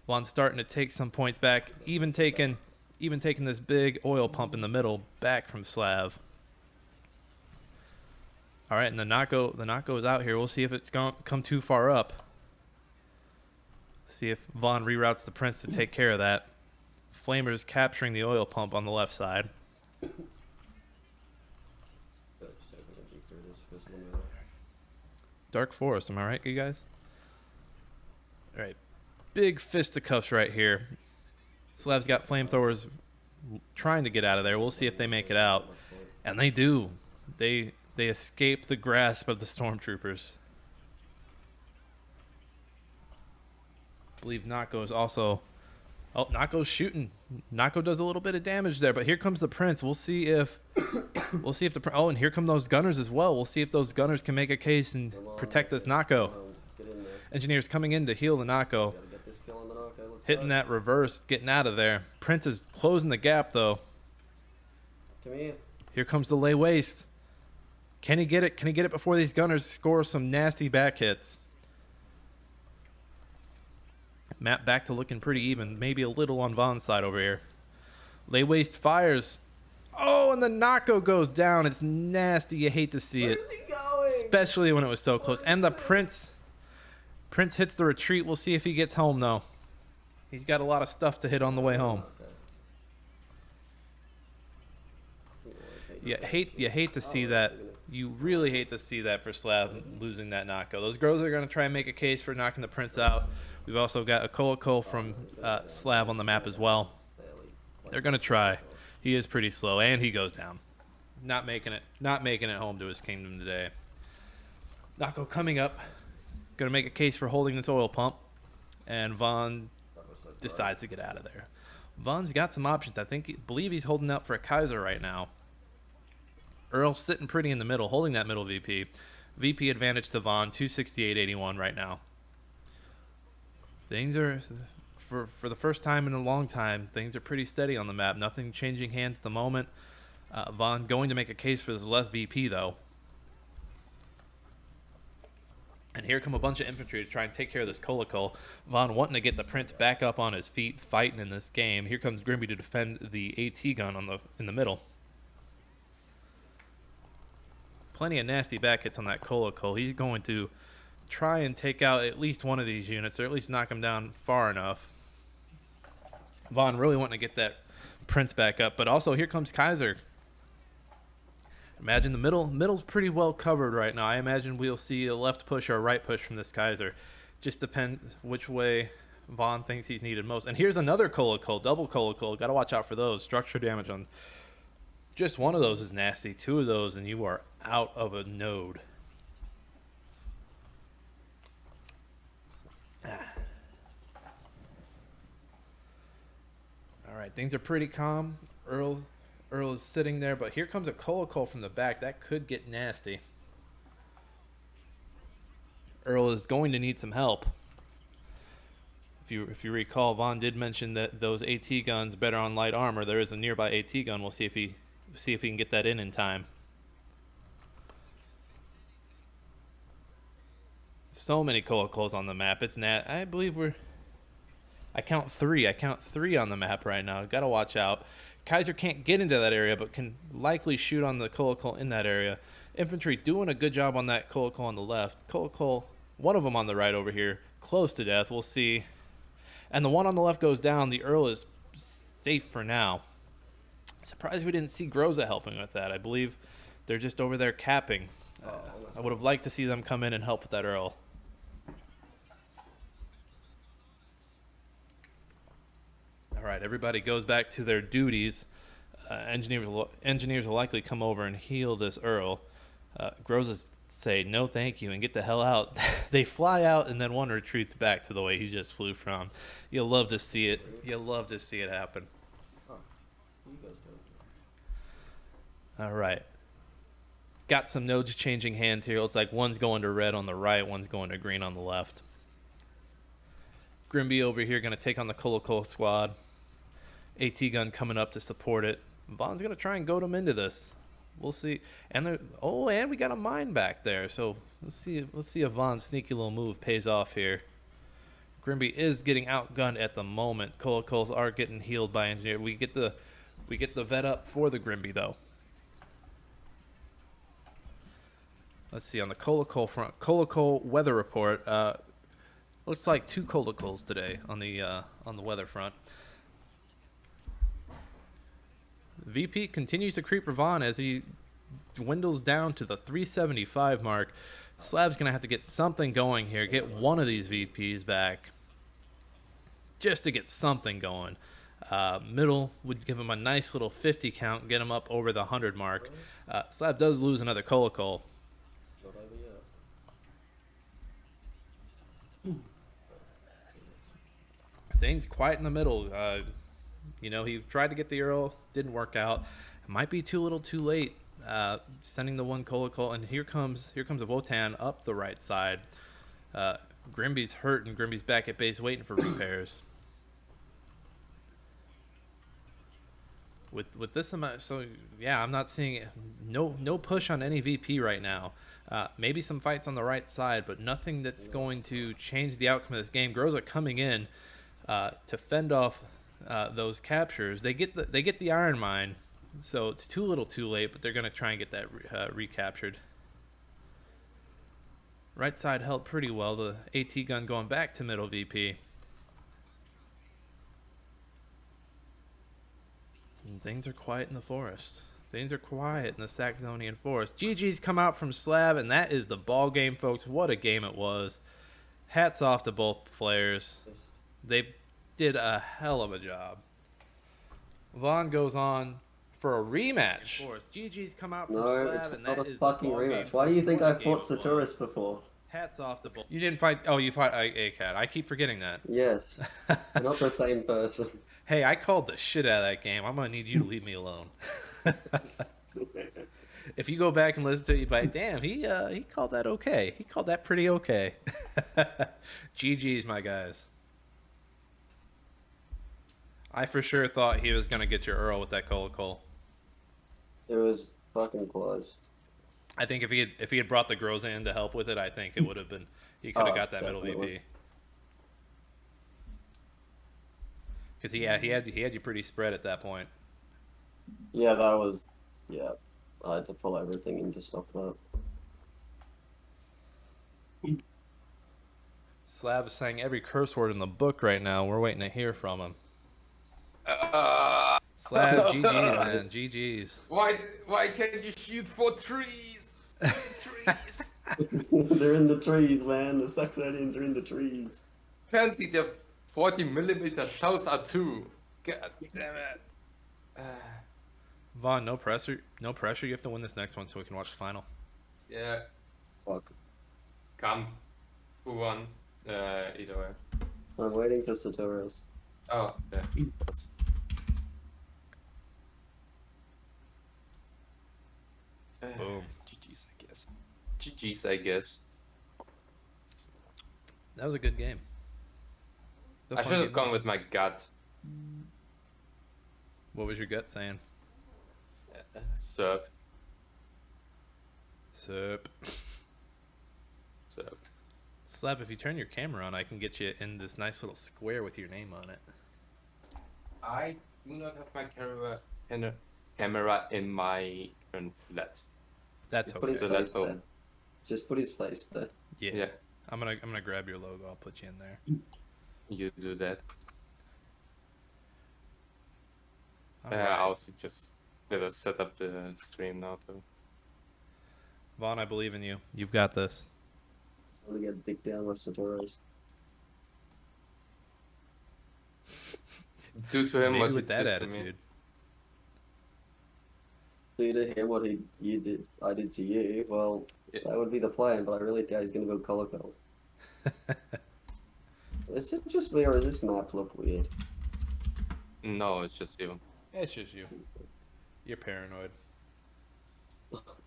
Vaughn's starting to take some points back, even taking this big oil pump in the middle back from Slav. All right, and the Nako is out here. We'll see if it's come too far up. See if Vaughn reroutes the Prince to take care of that. Flamers capturing the oil pump on the left side. Dark Forest, am I right, you guys? All right, big fisticuffs right here. Slav's got flamethrowers trying to get out of there. We'll see if they make it out, and they do. They escape the grasp of the stormtroopers. I believe Nako is also. Oh, Nako's shooting. Nako does a little bit of damage there, but here comes the Prince. We'll see if the oh, and here come those gunners as well. We'll see if those gunners can make a case and protect this Nako. Engineers coming in to heal the Nako. Hitting that reverse, getting out of there. Prince is closing the gap though. Come here. Here comes the lay waste. Can he get it? Can he get it before these gunners score some nasty back hits? Map back to looking pretty even. Maybe a little on Vaughn's side over here. Lay waste fires. Oh, and the Nako goes down. It's nasty. You hate to see it. Where's he going? Especially when it was so close. And the Prince hits the retreat. We'll see if he gets home, though. He's got a lot of stuff to hit on the way home. You hate to see that. You really hate to see that for Slav losing that Nako. Those girls are going to try and make a case for knocking the Prince out. We've also got a Kolokol from Slav on the map as well. They're going to try. He is pretty slow, and he goes down. Not making it home to his kingdom today. Nako coming up. Going to make a case for holding this oil pump. And Vaughn decides to get out of there. Vaughn's got some options. Believe he's holding out for a Kaiser right now. Earl sitting pretty in the middle, holding that middle VP. VP advantage to Vaughn, 268.81 right now. Things are, for the first time in a long time, things are pretty steady on the map. Nothing changing hands at the moment. Vaughn going to make a case for his left VP, though. And here come a bunch of infantry to try and take care of this Kolokol. Vaughn wanting to get the Prince back up on his feet, fighting in this game. Here comes Grimby to defend the AT gun in the middle. Plenty of nasty back hits on that Kolokol. He's going to try and take out at least one of these units, or at least knock him down far enough. Vaughn really wanting to get that Prince back up, but also here comes Kaiser. Imagine the middle's pretty well covered right now. I imagine we'll see a left push or a right push from this Kaiser. Just depends which way Vaughn thinks he's needed most. And here's another Kolokol, double Kolokol. Got to watch out for those. Structure damage on just one of those is nasty. Two of those and you are out of a node. All right, things are pretty calm. Earl is sitting there, but here comes a Kolokol from the back. That could get nasty. Earl is going to need some help. If you recall, Vaughn did mention that those AT guns better on light armor. There is a nearby AT gun. We'll see if he can get that in time. So many Kolokols on the map. It's I believe I count three. I count three on the map right now. Got to watch out. Kaiser can't get into that area, but can likely shoot on the Kolokol in that area. Infantry doing a good job on that Kolokol on the left. Kolokol, one of them on the right over here, close to death. We'll see. And the one on the left goes down. The Earl is safe for now. Surprised we didn't see Groza helping with that. I believe they're just over there capping. I would have liked to see them come in and help with that Earl. All right, everybody goes back to their duties. Engineers will likely come over and heal this Earl. Grozas say no thank you and get the hell out. They fly out and then one retreats back to the way he just flew from. You'll love to see it. You'll love to see it happen. All right. Got some nodes changing hands here. Looks like one's going to red on the right, one's going to green on the left. Grimby over here going to take on the Kolokol squad. AT gun coming up to support it. Vaughn's going to try and goad him into this. We'll see. And and we got a mine back there. So let's see if Vaughn's sneaky little move pays off here. Grimby is getting outgunned at the moment. Kolokols are getting healed by engineer. We get the vet up for the Grimby though. Let's see on the Kolokol front. Kolokol weather report. Looks like 2 colicals today on the weather front. VP continues to creep Ravon as he dwindles down to the 375 mark. Slav's going to have to get something going here. Get one of these VPs back. Just to get something going. Middle would give him a nice little 50 count. Get him up over the 100 mark. Slav does lose another colical. Things quiet in the middle. You know, he tried to get the Earl. Didn't work out. It might be too little too late. Sending the one colical, and here comes a Wotan up the right side. Grimby's hurt, and Grimby's back at base waiting for repairs. With this amount, so yeah, I'm not seeing no push on any VP right now. Maybe some fights on the right side, but nothing that's going to change the outcome of this game. Groza coming in to fend off those captures. They get the Iron Mine. So it's too little too late, but they're going to try and get that recaptured. Right side held pretty well. The AT gun going back to middle VP. And things are quiet in the forest. Things are quiet in the Saxonian forest. GG's come out from Slav, and that is the ball game, folks. What a game it was. Hats off to both players. They did a hell of a job. Vaughn goes on for a rematch. GG's come out from No, Slav, it's and not that a is fucking the ball rematch. game. Why do you think I What a game fought it was. Saturas before? Hats off to both. You didn't fight. Oh, you fought Aicad. I keep forgetting that. Yes. Not the same person. Hey, I called the shit out of that game. I'm gonna need you to leave me alone. If you go back and listen to it, you're like, damn, he called that okay. He called that pretty okay. GG's, my guys. I for sure thought he was gonna get your Earl with that colical. It was fucking close. I think if he had brought the Groza in to help with it, I think it would have been, he could have got that definitely. middle VP. Because he had you pretty spread at that point. Yeah, that was... Yeah. I had to pull everything in to stop that. Slav is saying every curse word in the book right now. We're waiting to hear from him. Slav, GG's, man. GG's. Why can't you shoot for trees? Trees. They're in the trees, man. The Saxonians are in the trees. Apparently the 40mm shells are too. God damn it. Vaughn, no pressure. No pressure. You have to win this next one so we can watch the final. Yeah. Fuck. Come. Who won? Either way. I'm waiting for Saturas. Oh, yeah. Boom. GG's, I guess. GG's, I guess. That was a good game. I should have gone with my gut. What was your gut saying? Serp. Sup. Serp. Slav, if you turn your camera on, I can get you in this nice little square with your name on it. I do not have my camera in my current flat. That's Put okay. his So face that's all. there. Just put his face there. Yeah. Yeah. I'm gonna grab your logo. I'll put you in there. You do that. All right. I also just better set up the stream now too. Vaughn, I believe in you. You've got this. I'm gonna get dick down with Saturas. Do to him Maybe what you with that did to me. attitude. Do to him what I did to you. Well, Yeah. that would be the plan, but I really doubt he's gonna go colicals. Is it just me, or does this map look weird? No, it's just you. It's just you. You're paranoid.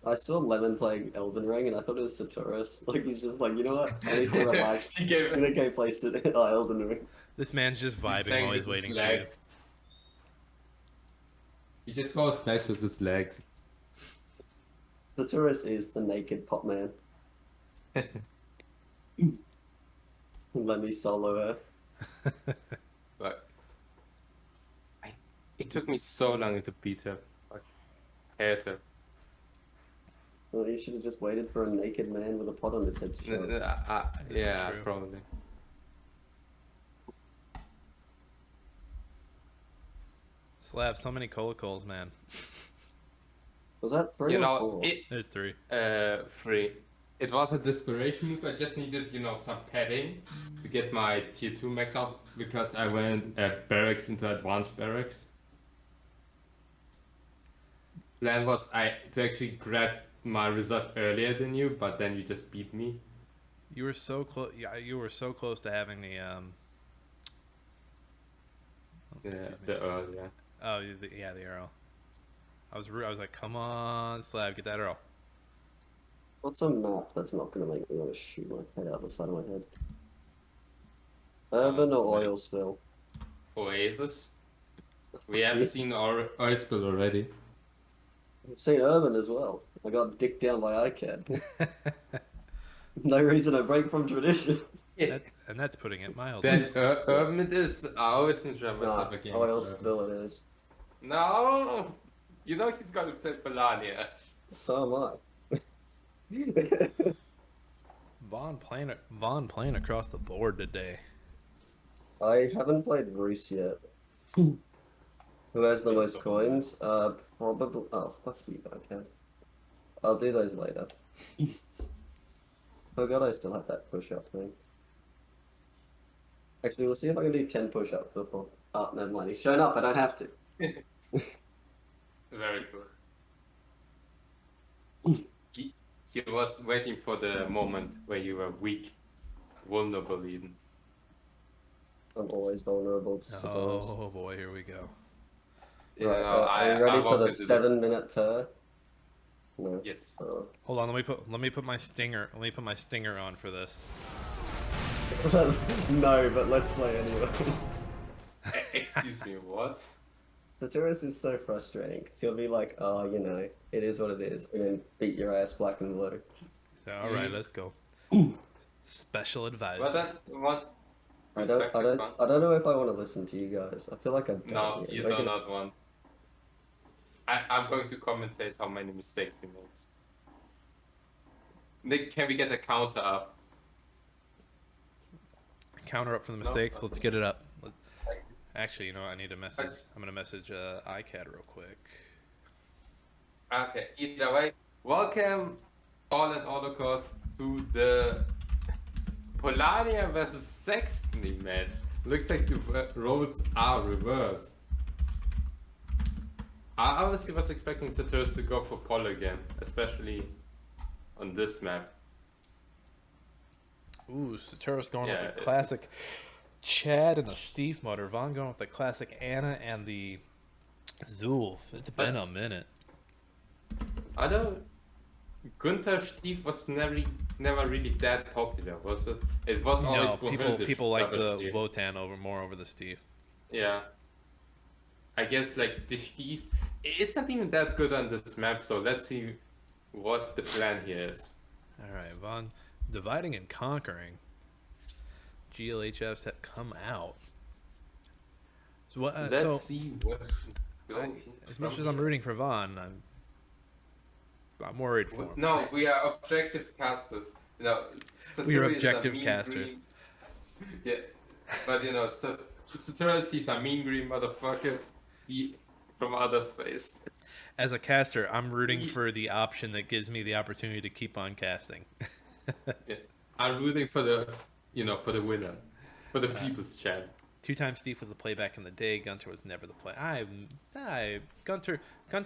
I saw Lemon playing Elden Ring, and I thought it was Saturas. Like, he's just like, you know what? I need to relax. He gave I'm gonna go play Elden Ring. This man's just vibing playing while he's with his waiting for you. legs. He just goes plays with his legs. Saturas is the naked pop man. Let me solo her. But it took me so long to beat her. Fuck. I hate her. Well, you should have just waited for a naked man with a pot on his head to show up. Yeah, true. probably. Slav, so many colicals, man. Was that 3 You or know, 4? There's 3. 3. It was a desperation move. I just needed, some padding to get my tier 2 max out because I went barracks into advanced barracks. Plan was to actually grab my reserve earlier than you, but then you just beat me. You were so close. Yeah, you were so close to having the The Earl, yeah. Oh, the Earl. I was like, come on, Slav, get that Earl. What's a map that's not going to make me want to shoot my head out the side of my head? Urban or oil spill? Oasis. We have seen our oil spill already. I've seen Urban as well. I got dicked down by Aicad. No reason to break from tradition. That's putting it mild. Then Urban it is. I always enjoy myself Nah, again. oil spill it is. No! You know he's got to play Melania. So am I. Vaughn playing across the board today. I haven't played Roos yet. Who has the most coins? Probably. Oh, fuck you, Aicad. I'll do those later. Oh god, I still have that push-up thing. Actually, we'll see if I can do 10 push-ups before. Oh, never mind. He's shown up. I don't have to. Very good. He was waiting for the moment where you were weak, vulnerable even. I'm always vulnerable to Saturas. Oh boy, here we go. Right, are you ready for the 7-minute turn? No. Yes. Hold on, let me put my stinger. Let me put my stinger on for this. No, but let's play anyway. Excuse me, what? Saturas is so frustrating because he'll be like, oh, you know, it is what it is, and then beat your ass black and blue. So, all right, let's go. Special advisor. Well then, what? I don't know if I want to listen to you guys. I feel like I don't. No, you do not want. I'm going to commentate how many mistakes he makes. Nick, can we get a counter up? Counter up for the mistakes. Let's get it up. Actually, you know what? I need a message. I'm gonna message Aicad real quick. Okay. Either way, welcome all and holocaust to the Polania versus Sextony match. Looks like the roles are reversed. I honestly was expecting Saturas to go for Pol again, especially on this map. Ooh, Saturas going with the classic Chad and the Steve motor. Vaughn going with the classic Anna and the Zulf. It's been a minute. Although Gunther Steve was never really that popular, was it? It was always people like the Wotan more over the Steve. Yeah. I guess like the Steve, it's not even that good on this map, so let's see what the plan here is. Alright, Vaughn, dividing and conquering. GLHFs have come out. So what? Let's see what. As much as I'm rooting for Vaughn, I'm worried for him. No, we are objective casters. You know, we are objective casters. Yeah, but you know, Saturas, he's a mean green motherfucker. He from outer space. As a caster, I'm rooting for the option that gives me the opportunity to keep on casting. Yeah, I'm rooting for the, for the winner, for the people's champ. 2-time Steve was the play back in the day. Gunter was never the play. Gunter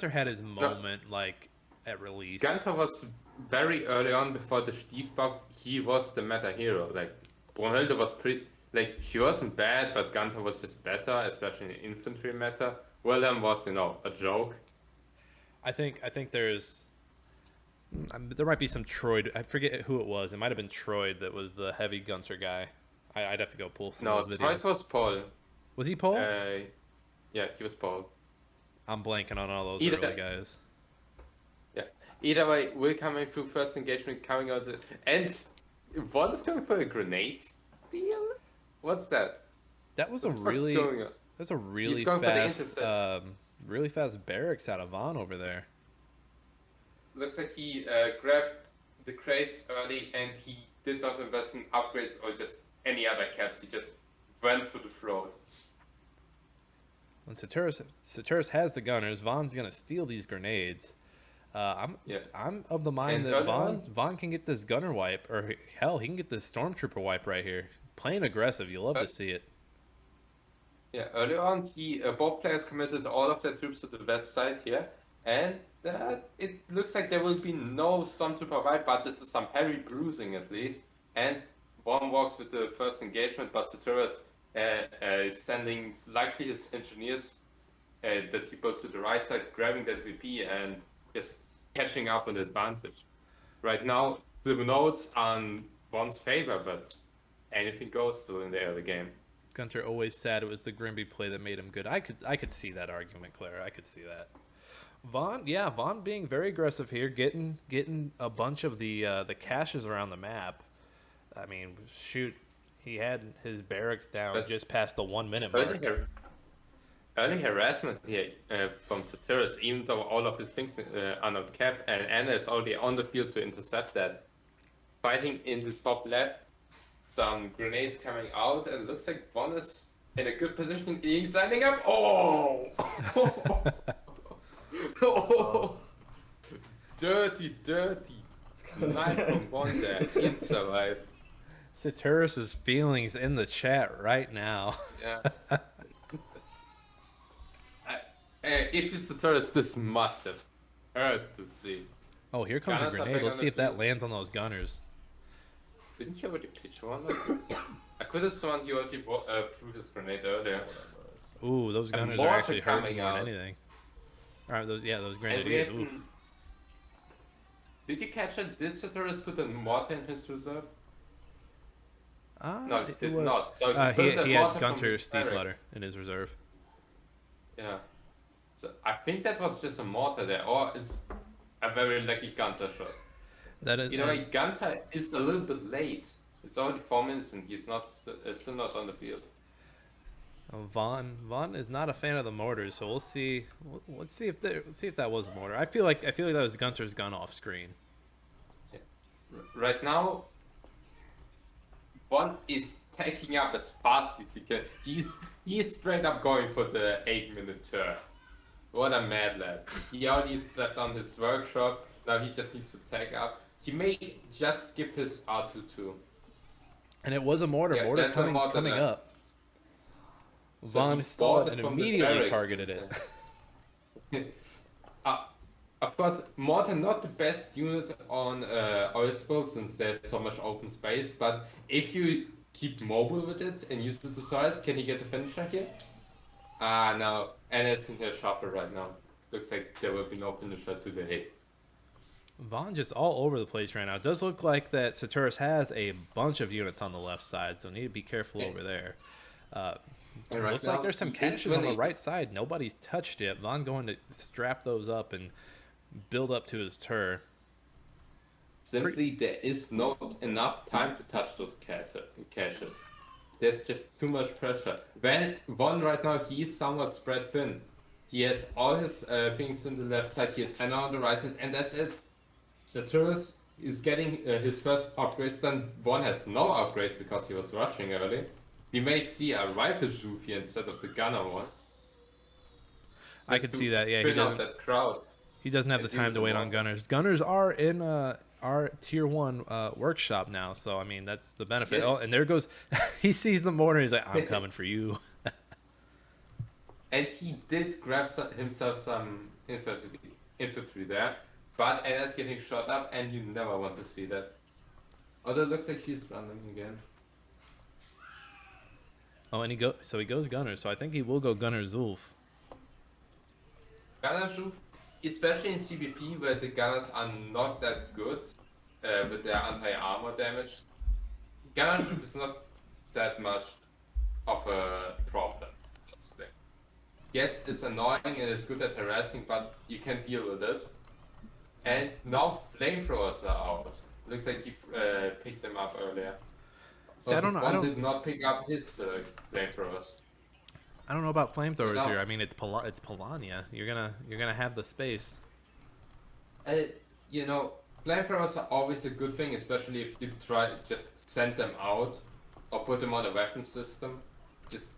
had his moment like at release. Gunter was very early on before the Steve buff. He was the meta hero. Like Brunhilde was pretty. Like she wasn't bad, but Gunter was just better, especially in infantry meta. Wilhelm was, a joke. I think there's. There might be some Troy. I forget who it was. It might have been Troy that was the heavy Gunter guy. I'd have to go pull some No, videos. Troy was Paul. Was he Paul? Yeah, he was Paul. I'm blanking on all those early guys. Yeah. Either way, we're coming through first engagement, coming out, and Von is going for a grenade steal. What's that? That was a really fast barracks out of Vaughn over there. Looks like he grabbed the crates early and he did not invest in upgrades or just any other caps. He just went for the throat. When Saturas has the gunners, Vaughn's gonna steal these grenades. I'm of the mind And that early on- Vaughn can get this gunner wipe, or hell, he can get this stormtrooper wipe right here. Playing aggressive, you love to see it. Yeah, earlier on, both players committed all of their troops to the west side here, and it looks like there will be no stormtrooper wipe, but this is some heavy bruising at least. And one walks with the first engagement, but Saturas is sending likely his engineers that he built to the right side, grabbing that VP and just catching up on the advantage. Right now, the notes are in one's favor, but anything goes still in the early game. Gunter always said it was the Grimby play that made him good. I could see that argument, Claire. I could see that. Vaughn being very aggressive here, getting a bunch of the caches around the map. I mean, shoot, he had his barracks down But just past the 1 minute mark. Early harassment here from Saturas, even though all of his things are not capped, and Anna is already on the field to intercept that. Fighting in the top left, some grenades coming out, and it looks like Vaughn is in a good position. He's lining up. Oh! Oh! Dirty. Snipe from Vaughn there. He survived. Saturas' feelings in the chat right now. Yeah. If it's Saturas, this must just hurt to see. Oh, here comes Gunners a are grenade. back Let's on see the if that field. lands on those gunners. Didn't you already pitch one like this? I could have sworn you already threw his grenade earlier. Ooh, those And gunners more are of actually it hurting coming more than out. anything. All right, those And we grenadiers. haven't- Oof. Did you catch it? Did Saturas put a mortar in his reserve? Ah, No, he it did was- not. So he built a had mortar from Gunter his Stiefletter barracks. in his reserve. Yeah. So I think that was just a mortar there, or it's a very lucky Gunter shot. That is, You know, Gunter is a little bit late. It's only 4 minutes and he's not still not on the field. Vaughn is not a fan of the mortars, so we'll see. Let's see if that was a mortar. I feel like that was Gunter's gun off screen. Right now, one is taking up as fast as he can. He's straight up going for the 8-minute turn. What a mad lad. He already slept on his workshop. Now he just needs to take up. He may just skip his R22. And it was a mortar. Yeah, Mortar that's a mortar coming there. up. So Vaughn he saw bought it and from the immediately barracks, targeted you it. say. Of course, mortar not the best unit on oil spill since there's so much open space, but if you keep mobile with it and use it to size, can he get a finisher here? Ah, no. And it's in his shuffle right now. Looks like there will be no finisher today. Vaughn just all over the place right now. It does look like that Saturas has a bunch of units on the left side, so need to be careful Yeah. over there. And right Looks like now, there's some he is caches on the winning. right side. Nobody's touched it. Vaughn going to strap those up and build up to his turn. Simply, there is not enough time to touch those caches. There's just too much pressure. When one right now, he is somewhat spread thin. He has all his things in the left side. He has Anna on the right side, and that's it. Saturas is getting his first upgrades done. One has no upgrades because he was rushing early. We may see a rifle Juve here instead of the gunner one. I could see that. Yeah, he Fill out doesn't. that crowd. He doesn't have the It's even time to wait on more. gunners. Gunners are in our tier 1 workshop now, so I mean that's the benefit. Yes. Oh, and there goes. He sees the mortar. He's like, I'm coming for you. And he did grab himself some infantry there, but Anna's getting shot up, and you never want to see that. Although it looks like she's running again. Oh, and he goes gunner. So I think he will go gunner Zulf. Gunner Juve, especially in CBP where the gunners are not that good with their anti-armor damage, Gunner Juve is not that much of a problem, honestly. Yes, it's annoying and it's good at harassing, but you can deal with it. And now flamethrowers are out. Looks like he picked them up earlier. See, I don't know. One did not pick up his flamethrowers. I don't know about flamethrowers No. here. I mean, it's Polania. You're gonna have the space. You know, flamethrowers are always a good thing, especially if you try to just send them out or put them on a weapon system. Just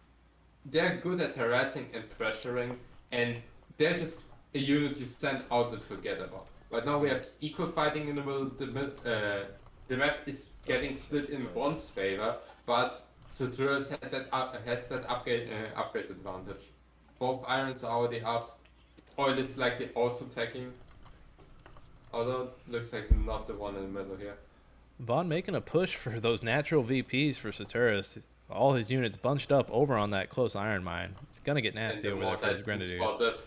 they're good at harassing and pressuring, and they're just a unit you send out and forget about. Right now we have equal fighting in the middle. The map is getting split in one's favor, but Saturas has that upgrade advantage. Both irons are already up. Oil is likely also attacking. Although looks like not the one in the middle here. Vaughn making a push for those natural VPs for Saturas. All his units bunched up over on that close iron mine. It's gonna get nasty over there for his Grenadiers. Spotted.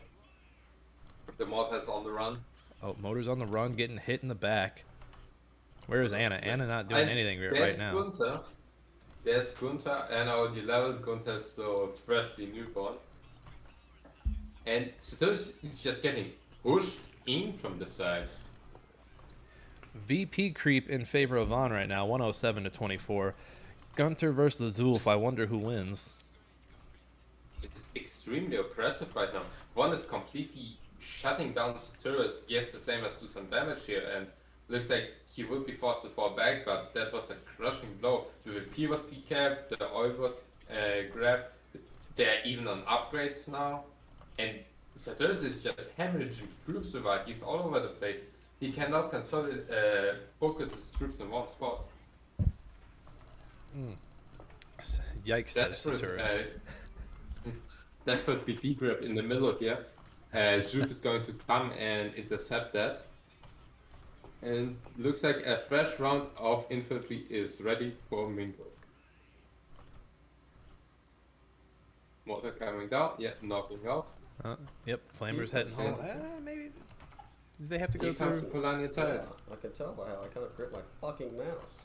The Mortar's on the run. Oh, Motor's on the run, getting hit in the back. Where is Anna? Anna not doing anything right now. Gunther. There's Gunther, and already leveled. Gunther's still freshly newborn. And Saturas is just getting pushed in from the side. VP creep in favor of Vaughn right now, 107 to 24. Gunter versus the Zulf. I wonder who wins. It's extremely oppressive right now. One is completely shutting down Saturas. Yes, the Flamers do some damage here, and looks like he will be forced to fall back, but that was a crushing blow. The VP was decapped, the oil was grabbed. They're even on upgrades now, and Saturas is just hemorrhaging troops about. He's all over the place. He cannot focus his troops in one spot. Yikes, says Saturas. That's what BP grab in the middle here. Zulf is going to come and intercept that. And looks like a fresh round of infantry is ready for Mingo. Mortar coming down, yeah, knocking off. Yep, Flamers heading home. Maybe they have to go Here comes the through. Polania Yeah, turret. I can tell by how I can't grip my fucking mouse.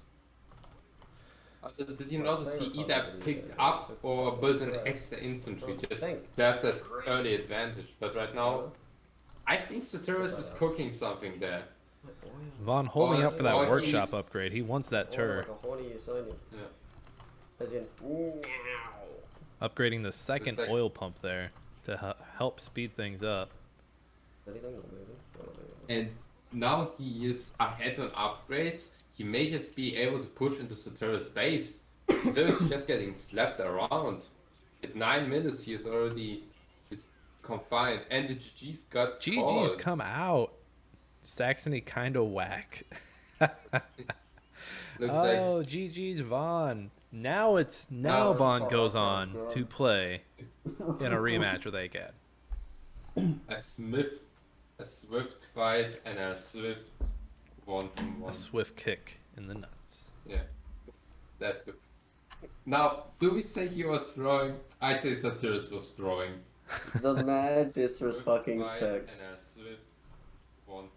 Also, did you notice he either picked up or built an extra infantry just to have that early advantage? But right now, I think Saturas is cooking something there. Vaughn holding up for that Or workshop he's- upgrade. He wants that turret. Like a horny Usonia. Yeah. As in, Upgrading the second Like- oil pump there to help speed things up. anything not moving? Not moving. And now he is ahead on upgrades. He may just be able to push into Saturas' base. Saturas just getting slapped around. At 9 minutes, he is already confined. And the GG's got GG's called. come out. Saxony kind of whack. Looks Oh, like GG's Vaughn. Now Now- Vaughn goes on to play in a rematch with Aicad. a swift fight and a swift 1-1. A swift kick in the nuts. Yeah, it's that good. Now, do we say he was drawing? I say Saturas was drawing. The mad Swift fight and disrespect. a swift 1-1.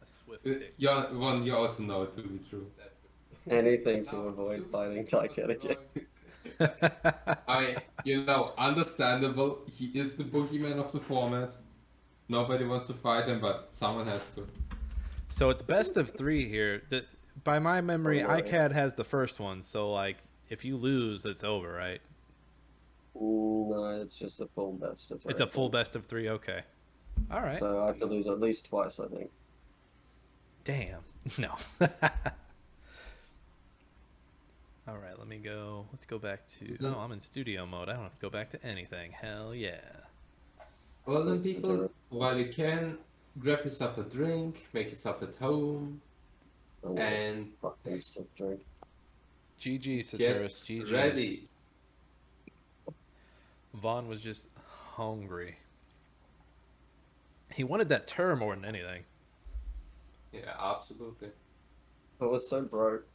A swift kick. You also know it to be true. Anything to avoid fighting Aicad again. I mean, understandable. He is the boogeyman of the format. Nobody wants to fight him, but someone has to. So it's best of 3 here. By my memory, Oh, right. Aicad has the first one. So like, if you lose, it's over, right? No, it's just a full best of 3. It's a full best of 3. Okay. All right. So I have to lose at least twice, I think. Damn. No. All right, let me go. Let's go back to. Oh, I'm in studio mode. I don't have to go back to anything. Hell yeah. Well then, people, while you can, grab yourself a drink, make yourself at home, Oh, and fucking stuff drink. GG, get Saturas. GG. ready. Vaughn was just hungry. He wanted that turn more than anything. Yeah, absolutely. I was so broke.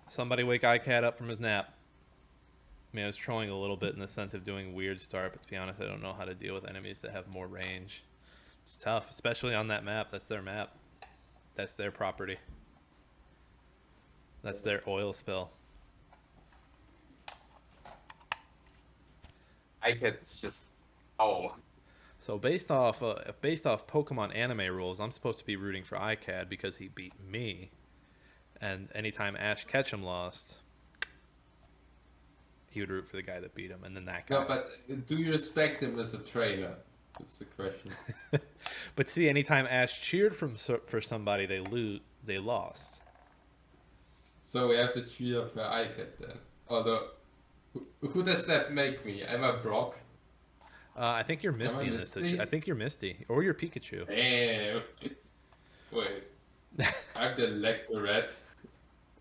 Somebody wake Aicad up from his nap. I mean, I was trolling a little bit in the sense of doing weird start, but to be honest, I don't know how to deal with enemies that have more range. It's tough, especially on that map. That's their map. That's their property. That's their oil spill. Aicad is just So based off Pokemon anime rules, I'm supposed to be rooting for Aicad because he beat me. And anytime Ash Ketchum lost, he would root for the guy that beat him, and then that guy. No, but do you respect him as a trainer? That's the question. But see, anytime Ash cheered for somebody, they lost. So we have to cheer for Aicad then. Although, who does that make me? Am I Brock? I think you're Misty in this Misty? situation. I think you're Misty. Or you're Pikachu. Damn. Wait. I'm the Lectorette.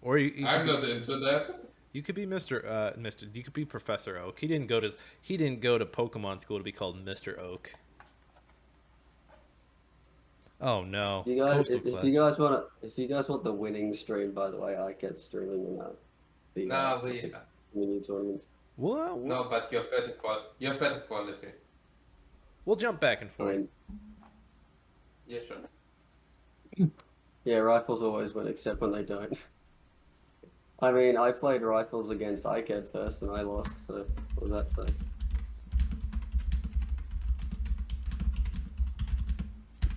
Or you I'm could not into that. you could be Mr. You could be Professor Oak. He didn't go to Pokemon school to be called Mr. Oak. Oh no. You guys, Coastal if Clash. you guys want the winning stream, by the way, Icad streaming in that. The No, mini tournaments. no, but you have better quality. We'll jump back and I forth. mean, Yeah, sure. yeah, rifles always win, except when they don't. I mean, I played rifles against Icad first and I lost, so what does that say?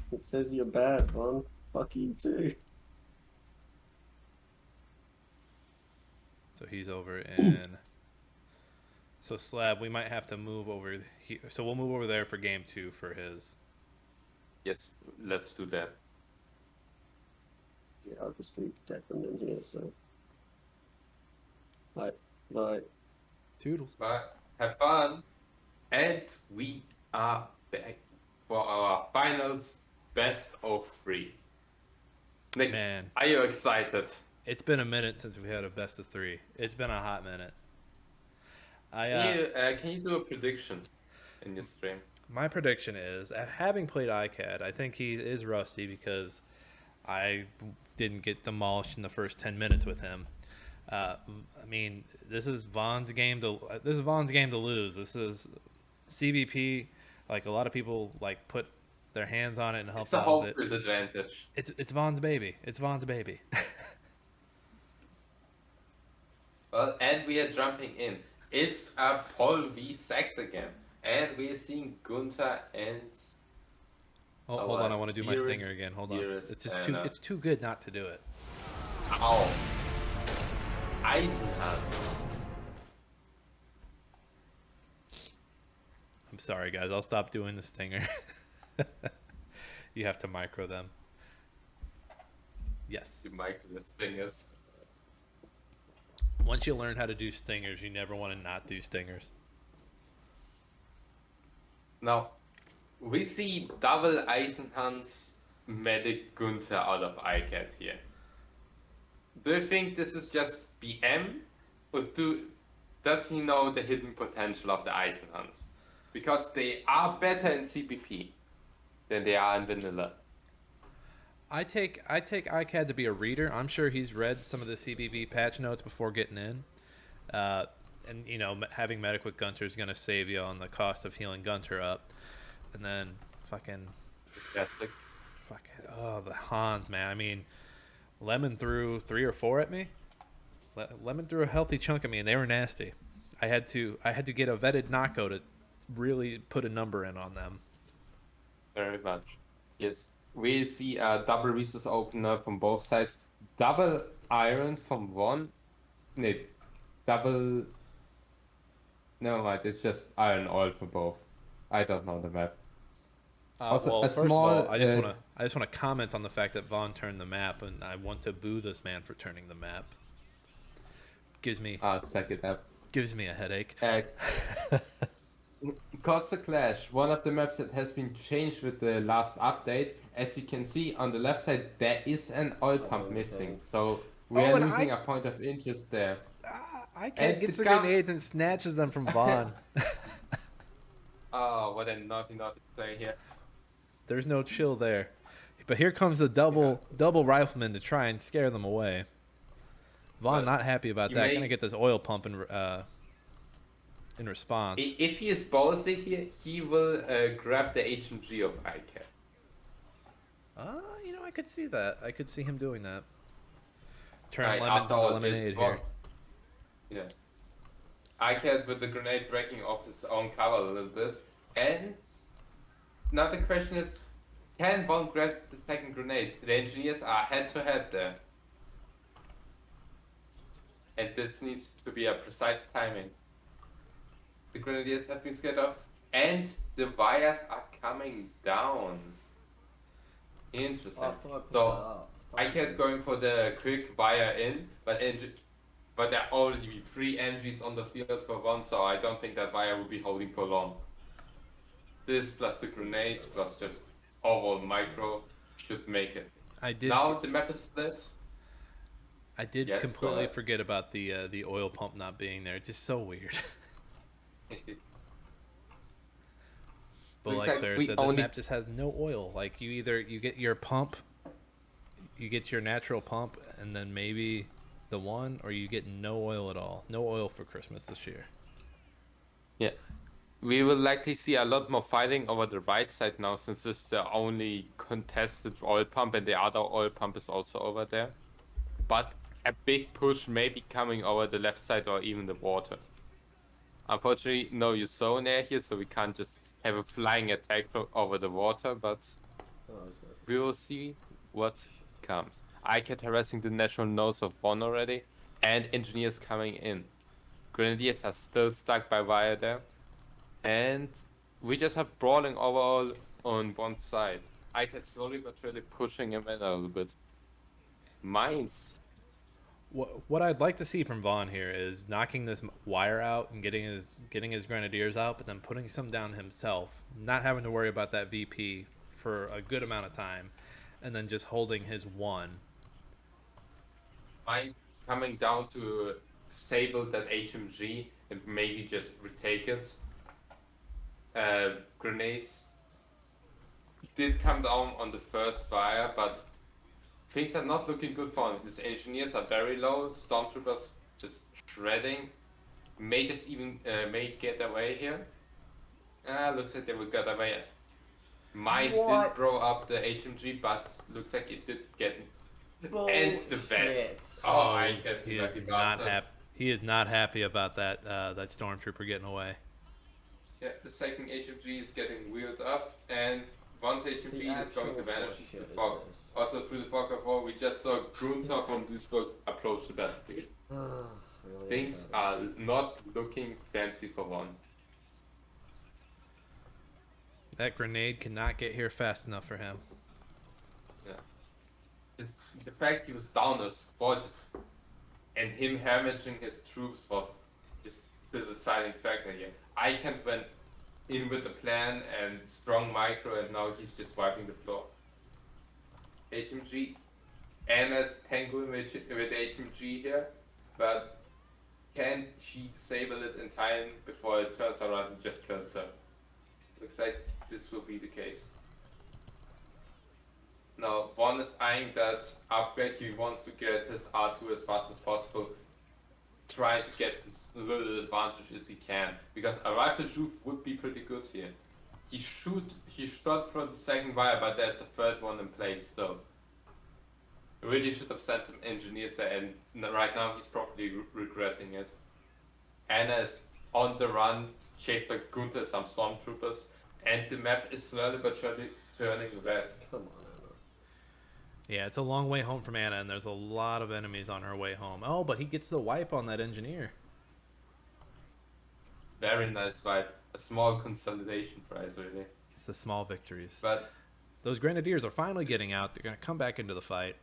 It says you're bad, man. Fuck you too. So he's over in. So Slab, we might have to move over here. So we'll move over there for game 2 for his. Yes, let's do that. Yeah, I'll just be deafened in here, so. Bye. Toodles. But have fun. And we are back for our finals best of 3. Nick, Man. are you excited? It's been a minute since we had a best of 3. It's been a hot minute. Can you do a prediction in your stream? My prediction is, having played Icad, I think he is rusty because I didn't get demolished in the first 10 minutes with him. I mean, this is Vaughn's game to lose. This is CBP. Like a lot of people like put their hands on it and help It's a out home with it. field advantage. It's Vaughn's baby. It's Vaughn's baby. Well, and we are jumping in. It's a Paul v Sax again, and we are seeing Gunther and. Oh, hold on, I want to do my stinger again. Hold on. It's just it's too good not to do it. Ow. Eisenhands. I'm sorry, guys. I'll stop doing the stinger. You have to micro them. Yes. You micro the stingers. Once you learn how to do stingers, you never want to not do stingers. Now, we see double Eisenhands Medic Gunther out of Icad here. Do you think this is just BM, or does he know the hidden potential of the Eisenhands? Because they are better in CBP than they are in vanilla. I take Icad to be a reader. I'm sure he's read some of the CBP patch notes before getting in. And, you know, having Medic with Gunter is going to save you on the cost of healing Gunter up. And then fucking... Fantastic. Oh, the Hans, man. I mean, Lemon threw 3 or 4 at me. Lemon threw a healthy chunk at me, and they were nasty. I had to get a vetted Nako to really put a number in on them. Very much. Yes. We see a double resource opener from both sides. Double iron from one. No, double... Never mind, it's just iron oil for both. I don't know the map. Also, well, a first small, of all, I just want to comment on the fact that Vaughn turned the map, and I want to boo this man for turning the map. Gives me suck it up. gives me a headache. Coastal Clash, one of the maps that has been changed with the last update. As you can see on the left side, there is an oil pump missing. So we are losing a point of interest there. Icad gets the grenades and snatches them from Vaughn. Oh, what a naughty play here. There's no chill there. But here comes the double rifleman to try and scare them away. Vaughn not happy about that. Gonna get this oil pump in response. If he is ballsy here, he will grab the HMG of Icad. You know, I could see that. I could see him doing that. Turn Right, lemons after into all, lemonade it's here. blocked. Yeah. Icad with the grenade breaking off his own cover a little bit. And now the question is, can Von grab the second grenade? The engineers are head to head there. And this needs to be a precise timing. The grenadiers have been scared off, and the wires are coming down. Interesting. So Icat going for the quick wire in, but there are already 3 NGs on the field for one, so I don't think that wire will be holding for long. This plus the grenades plus just overall micro should make it. Now the map is split. I did Yes, completely forget about the oil pump not being there. It's just so weird. But like Claire said, this map just has no oil. Like you get your pump, you get your natural pump, and then maybe the one, or you get no oil at all. No oil for Christmas this year. Yeah. We will likely see a lot more fighting over the right side now, since this is the only contested oil pump and the other oil pump is also over there. But a big push may be coming over the left side or even the water. Unfortunately, no Usonia here, so we can't just have a flying attack over the water, but we will see what comes. Icat harassing the national nodes of one already, and engineers coming in. Grenadiers are still stuck by wire there, and we just have brawling overall on one side. Icat slowly but surely pushing him in a little bit. Mines. What I'd like to see from Vaughn here is knocking this wire out and getting his grenadiers out, but then putting some down himself, not having to worry about that VP for a good amount of time, and then just holding his one. Mine coming down to disable that HMG and maybe just retake it. Grenades did come down on the first fire, but things are not looking good for him. His engineers are very low. Stormtroopers just shredding. May just even may get away here. Looks like they will get away. Mine did blow up the HMG, but looks like it did get. And the vet. Oh, I get he is not happy. He is not happy about that that stormtrooper getting away. Yeah, the second HMG is getting wheeled up, and once HMG is going to vanish into the fog. Also through the fog of war, we just saw Gunther from Duisburg approach the battlefield. Really Things are not looking fancy for one. That grenade cannot get here fast enough for him. Yeah. It's, the fact he was down a squad and him damaging his troops was just the deciding factor here. Icat went in with the plan and strong micro, and now he's just wiping the floor. HMG and as Tango with HMG here, but can she disable it in time before it turns around and just kills her? Looks like this will be the case. Now, Vaughn is eyeing that upgrade. He wants to get his R2 as fast as possible, trying to get as little advantage as he can, because a rifle juve would be pretty good here. He shot from the second wire, but there's a third one in place still. Really should have sent him engineers there, and right now he's probably regretting it. Anna is on the run, chased by Gunther and some stormtroopers, and the map is slowly but surely turning red. Come on, Anna. Yeah, it's a long way home from Anna, and there's a lot of enemies on her way home. Oh, but he gets the wipe on that engineer. Very nice fight. A small consolidation prize, really. It's the small victories. But those grenadiers are finally getting out. They're going to come back into the fight.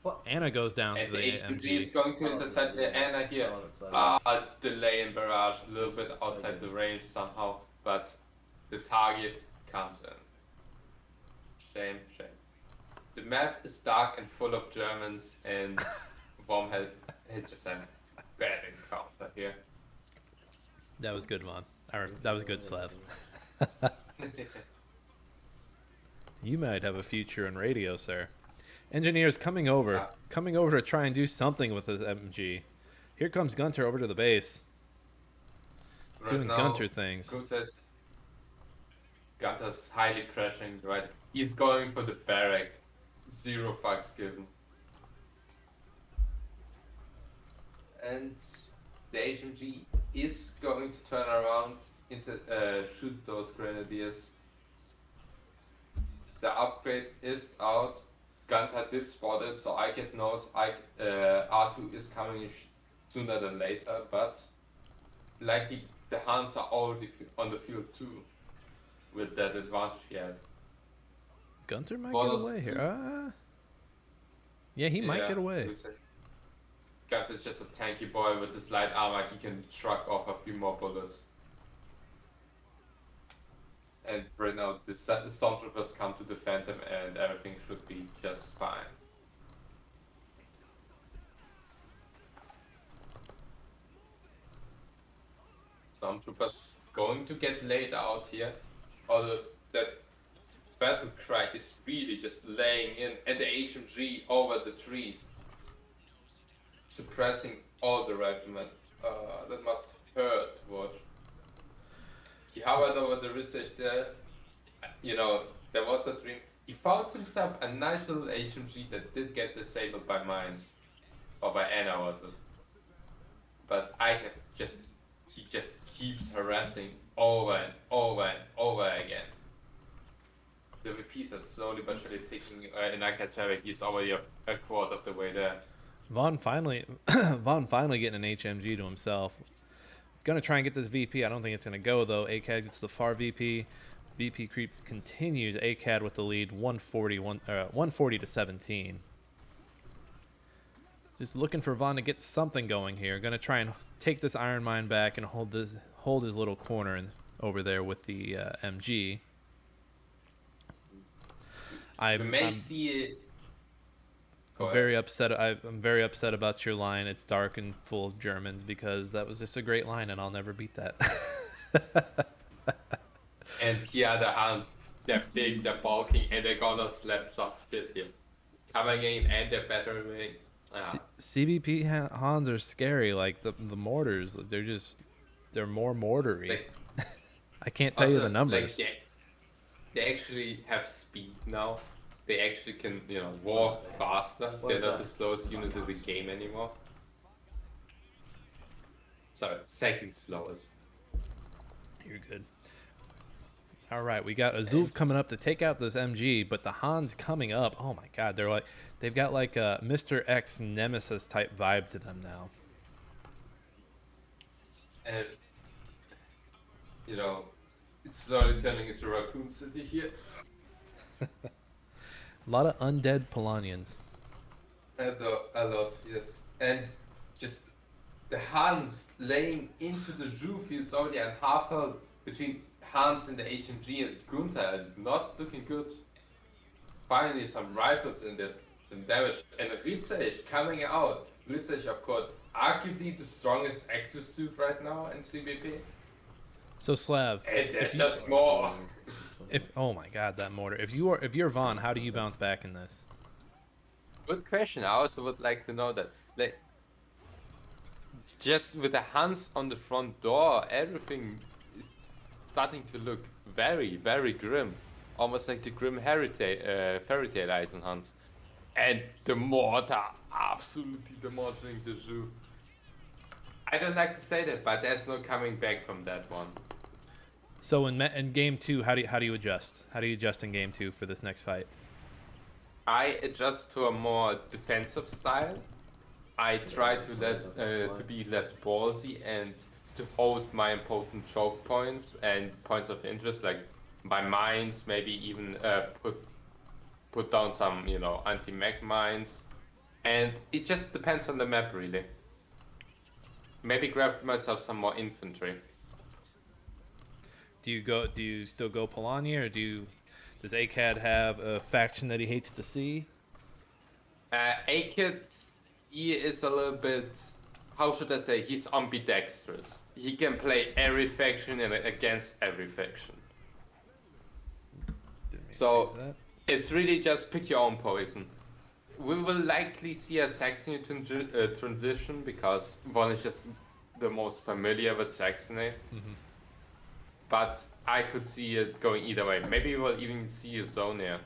What? Anna goes down and to the HMG MG. is going to intercept the Anna here. Delay and barrage, a little bit outside the range somehow, but the target comes in. Shame, shame. The map is dark and full of Germans, and Bomb had just a bad encounter here. That was good, Vaughn. That was good, Slav. You might have a future in radio, sir. Engineers coming over to try and do something with this MG. Here comes Gunter over to the base. Right doing now, Gunter things. Gunter's highly pressuring, right? He's going for the barracks. Zero fucks given. And the HMG is going to turn around into shoot those grenadiers. The upgrade is out. Gunter did spot it, so Icat knows R2 is coming sooner than later, but likely the Hans are already on the field too, with that advantage he had. Gunter might get away here. Yeah, he might get away. Looks like Gav is just a tanky boy with his light armor. He can shrug off a few more bullets. And right now, the stormtroopers come to defend him, and everything should be just fine. Stormtroopers going to get laid out here. Although that battle cry is really just laying in, and the HMG over the trees, suppressing all the riflemen. That must hurt to watch. He hovered over the Ritzich there. You know, there was a dream. He found himself a nice little HMG that did get disabled by mines. Or by Anna, was it? But Aicad he just keeps harassing over and over and over again. The VPs are slowly but surely taking in Aicad's favor. He's already a quarter of the way there. Vaughn finally getting an HMG to himself. Gonna try and get this VP. I don't think it's gonna go though. Aicad gets the far VP. VP creep continues. Aicad with the lead, 140 to 17. Just looking for Vaughn to get something going here. Gonna try and take this iron mine back and hold his little corner over there with the MG. I'm very upset. I'm very upset about your line. It's dark and full of Germans, because that was just a great line, and I'll never beat that. And here the Hans, they're big, they're bulking, and they're gonna slap some shit here. Coming in and they're battering. CBP Hans are scary. Like the mortars, they're more mortary. Like, I can't tell you the numbers. Like they actually have speed now. They actually can, walk faster. They're not the slowest unit in the game anymore. Sorry, second slowest. You're good. All right, we got Azul coming up to take out this MG, but the Hans coming up. Oh my God, they've got like a Mr. X Nemesis type vibe to them now. And it's slowly turning into Raccoon City here. A lot of undead Polonians. A lot, yes. And just the Hans laying into the Zhu fields already and half health between Hans and the HMG and Gunther, not looking good. Finally, some rifles in this, some damage. And Ritzich coming out. Ritzich, of course, arguably the strongest Axis suit right now in CBP. So Slav, And there's just more. Oh my God, that mortar! If you're Vaughn, how do you bounce back in this? Good question. I also would like to know that. Like, just with the Hans on the front door, everything is starting to look very, very grim. Almost like the grim fairy tale Eisenhans. And the mortar absolutely demolishing the Zhu. I don't like to say that, but there's no coming back from that one. So in game 2, how do you adjust? How do you adjust in game 2 for this next fight? I adjust to a more defensive style. I try to be less ballsy and to hold my important choke points and points of interest, like my mines, maybe even put down some anti-mech mines, and it just depends on the map really. Maybe grab myself some more infantry. Do you still go Polania, or does Aicad have a faction that he hates to see? Aicad, he is a little bit, how should I say, he's ambidextrous. He can play every faction and against every faction. So it's really just pick your own poison. We will likely see a Saxony transition, because Von is just the most familiar with Saxony. Mm-hmm. But I could see it going either way. Maybe we'll even see a zone here.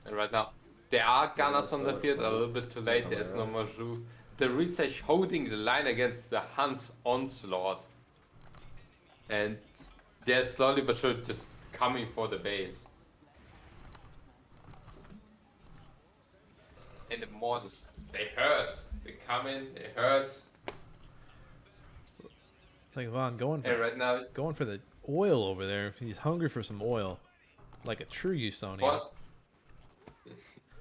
And right now, there are gunners on the field, a little bit too late, there's no more Zhu. The Ritzich holding the line against the Hans onslaught. And they're slowly but surely just coming for the base. And the mortars, they hurt. They come in, they hurt. It's like Vaughn going for and right now, the oil over there. He's hungry for some oil. like a true Usonian. One,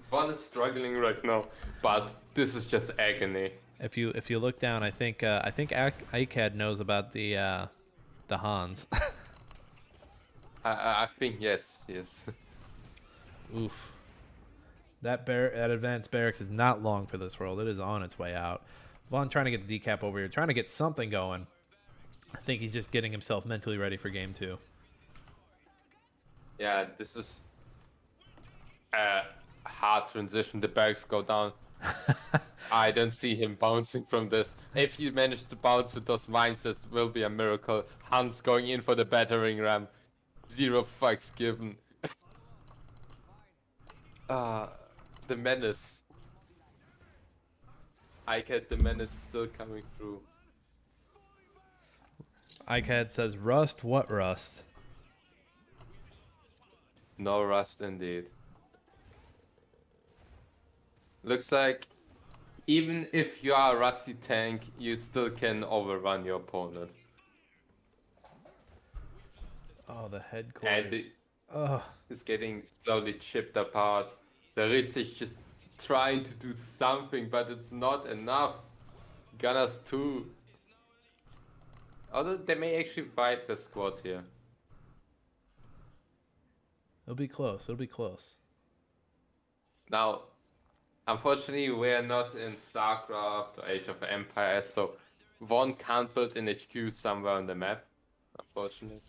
one is struggling right now, but this is just agony. If you look down, I think Aicad knows about the Hans. I think yes. Oof. That advanced barracks is not long for this world. It is on its way out. Vaughn trying to get the decap over here, trying to get something going. I think he's just getting himself mentally ready for game 2. Yeah, this is a hard transition. The barracks go down. I don't see him bouncing from this. If he manages to bounce with those mines, that will be a miracle. Hans going in for the battering ram. 0 fucks given. The menace. Aicad, the menace still coming through. Aicad says, "Rust? What rust?" No rust indeed. Looks like even if you are a rusty tank, you still can overrun your opponent. Oh, the headquarters. And it's getting slowly chipped apart. The Ritz is just trying to do something, but it's not enough. Gunners too. Although they may actually fight the squad here. It'll be close. It'll be close. Now, unfortunately, we're not in StarCraft or Age of Empires, so one can't build an HQ somewhere on the map, unfortunately.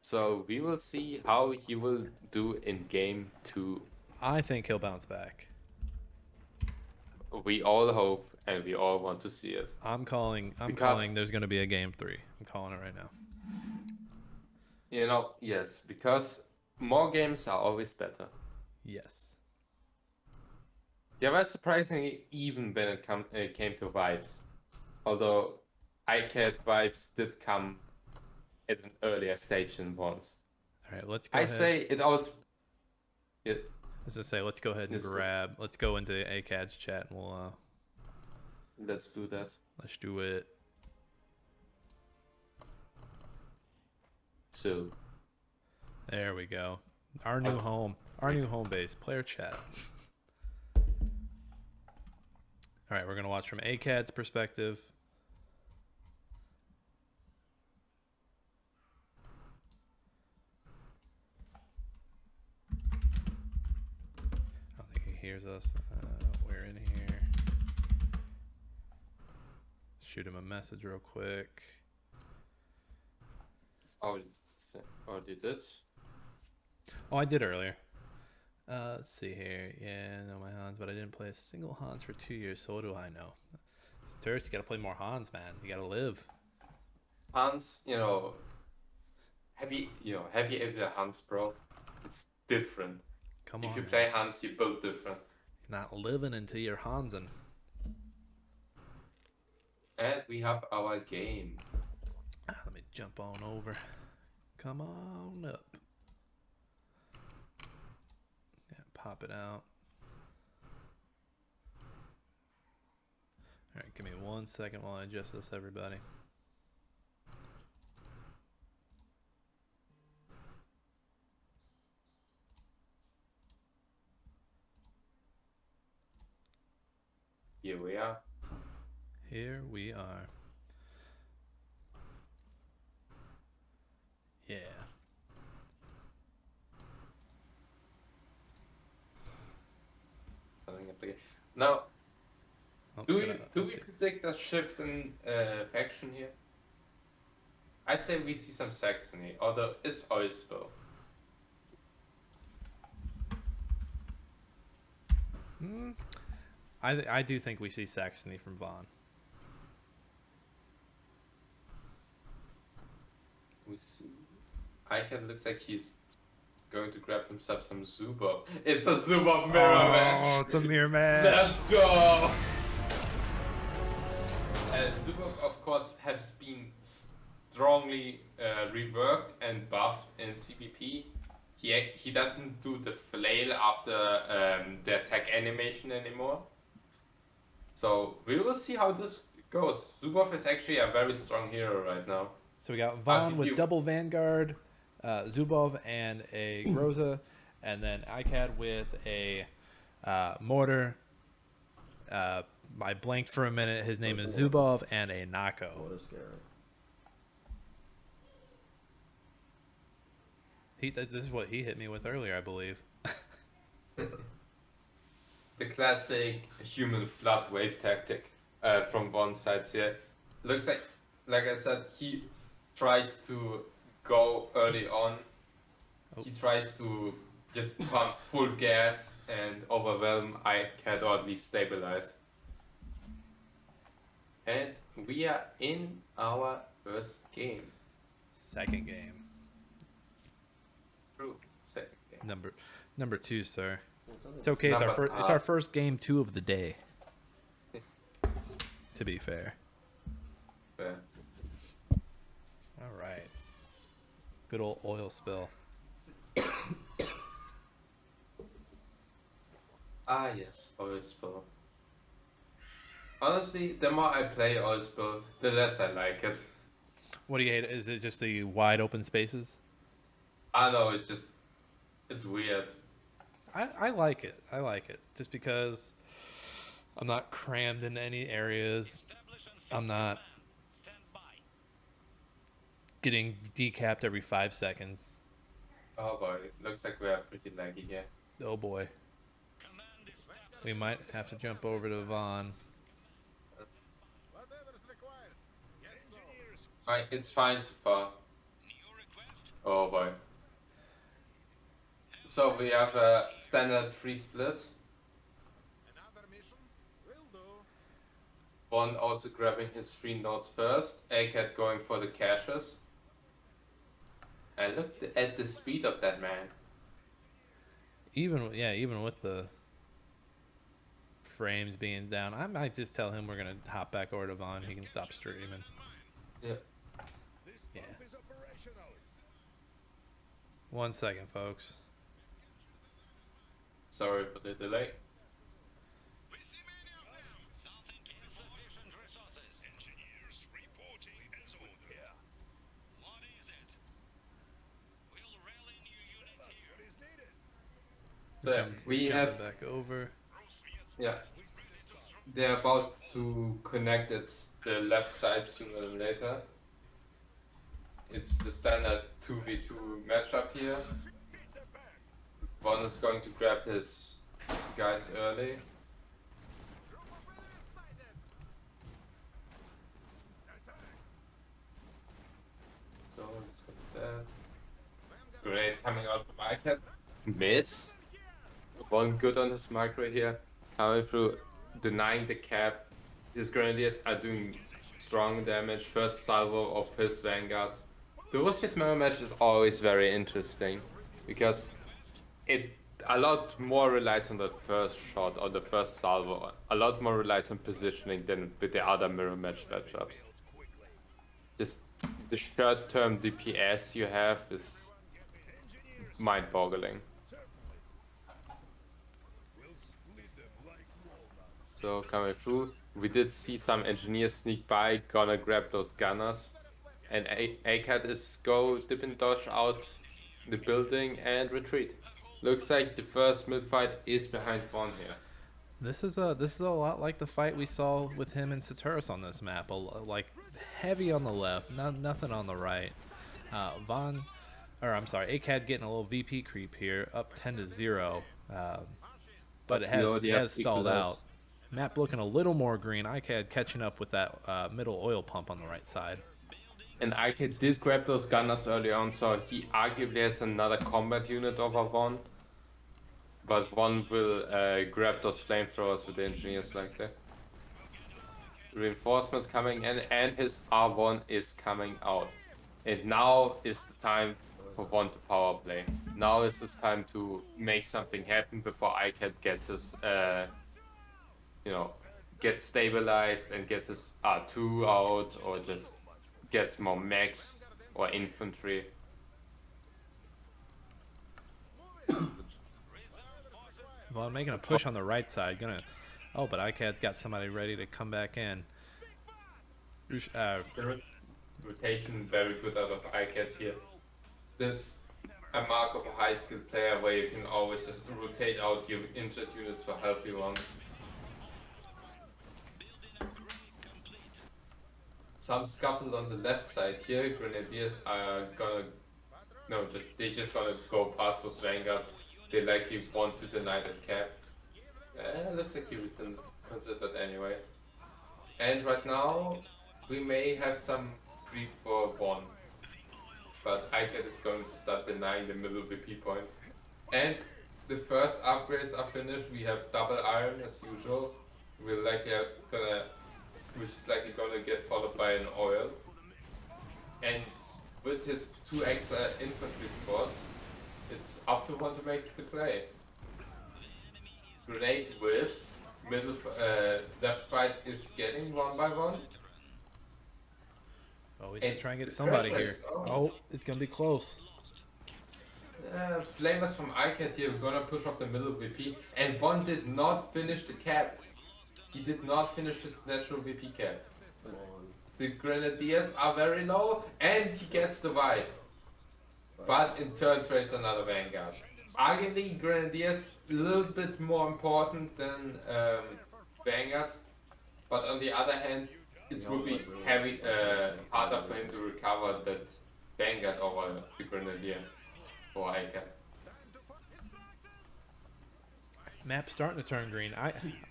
So we will see how he will do in game 2. I think he'll bounce back. We all hope and we all want to see it. I'm calling there's going to be a game 3. I'm calling it right now. You know, yes, because more games are always better. Yes. They were surprisingly even when it came to vibes. Although Aicad vibes did come at an earlier stage than once. All right, let's go I ahead. say it always... As I say, let's go ahead and let's go into Aicad's chat and we'll let's do that. Let's do it. So there we go. Our new home base, player chat. All right, we're gonna watch from Aicad's perspective. I don't think he hears us. We're in here. Shoot him a message real quick. Oh, you did? Oh, I did earlier. Let's see here. Yeah, I know my Hans, but I didn't play a single Hans for 2 years, so what do I know? Saturas, you gotta play more Hans, man. You gotta live. Hans, have you ever Hans, bro? It's different. Come on. If you play Hans, you build different. You're not living until you're Hansen. And we have our game. Let me jump on over. Come on up. Yeah, pop it out. All right, give me 1 second while I adjust this, everybody. Here we are. Here we are. Yeah. Now, Oh, do we predict a shift in faction here? I say we see some Saxony, although it's Oisbo. I do think we see Saxony from Vaughn. We see. Aicad looks like he's going to grab himself some Zubov. It's a Zubov mirror match. Oh, it's a mirror match. Let's go. Zubov, of course, has been strongly reworked and buffed in CBP. He doesn't do the flail after the attack animation anymore. So we will see how this goes. Zubov is actually a very strong hero right now. So we got Vaughn with double Vanguard, Zubov and a Groza, and then Aicad with a mortar. I blanked for a minute. His name is Zubov and a Nako. What a scare. This is what he hit me with earlier, I believe. The classic human flood wave tactic from one side here. Looks like I said, he tries to go early on. He tries to just pump full gas and overwhelm Aicad, or at least stabilize. And we are in our first game. Second game. True. Second game. Number 2, sir. It's okay. It's our first game 2 of the day. To be fair. Fair. All right. Good old oil spill. Ah yes, oil spill. Honestly, the more I play oil spill, the less I like it. What do you hate? Is it just the wide open spaces? I know, it's weird. I like it. I like it just because I'm not crammed in any areas. I'm not getting decapped every 5 seconds. Oh boy, looks like we are pretty laggy here. Oh boy. We might have to jump over to Vaughn. Whatever's required. Yes, sir. Alright, it's fine so far. Oh boy. So we have a standard free split. Another mission will do. One also grabbing his 3 nodes first. Aicad going for the caches. And look at the speed of that man. Even with the frames being down, I might just tell him we're gonna hop back over to Vaughn. He can stop streaming. Yeah. Yeah. 1 second, folks. Sorry for the delay. We see many of them. Something insufficient resources. Engineers reporting as ordered. What is it? We'll rally new unit here. What is needed? So yeah, we Jumping have, back over. yeah, they're about to connect it the left side sooner or later. It's the standard 2v2 matchup here. One is going to grab his guys early. So let's go with that. Great, coming out from Aicad. Miss. One good on his mark right here. Coming through, denying the cap. His grenadiers are doing strong damage. First salvo of his vanguard. The Rusviet mirror match is always very interesting because it a lot more relies on the first shot or the first salvo. A lot more relies on positioning than with the other mirror match matchups. Just the short-term DPS you have is mind-boggling. So coming through, we did see some engineers sneak by, gonna grab those gunners. And Aicad is go dip and dodge out the building and retreat. Looks like the first mid fight is behind Vaughn here. This is a lot like the fight we saw with him and Saturas on this map. Like heavy on the left, nothing on the right. Aicad getting a little VP creep here, up 10-0, but it has stalled out. Map looking a little more green. Aicad catching up with that middle oil pump on the right side. And Aicad did grab those gunners early on, so he arguably has another combat unit over Vaughn. But Vaughn will grab those flamethrowers with the engineers like that. Reinforcements coming in, and his R1 is coming out. And now is the time for Vaughn to power play. Now is this time to make something happen before Aicad gets his, gets stabilized and gets his R2 out, or just gets more mechs or infantry. Well, making a push on the right side. But Aicad's got somebody ready to come back in. Rotation very good out of Aicad here. this a mark of a high skilled player where you can always just rotate out your injured units for healthy ones. Some scuffle on the left side here. Grenadiers are gonna they just gonna go past those vanguards. They likely want to deny that cap. Looks like he didn't consider that anyway. And right now we may have some creep for 1. But Aicad is going to start denying the middle VP point. And the first upgrades are finished. We have double iron as usual. We're likely which is likely gonna get followed by an oil. And with his 2 extra infantry squads, it's up to 1 to make the play. Grenade whiffs. Middle left fight is getting 1 by 1. Oh, he's gonna try and get the somebody pressure here. is on. Oh, it's gonna be close. Flamers from Aicad here gonna push off the middle VP, and 1 did not finish the cap. He did not finish his natural VP cap. Come on. The Grenadiers are very low, and he gets the wipe. But in turn trades another Vanguard. Arguably, Grenadiers a little bit more important than Vanguards, but on the other hand, it will be harder for him to recover that Vanguard over the Grenadier for Aicad. Map starting to turn green.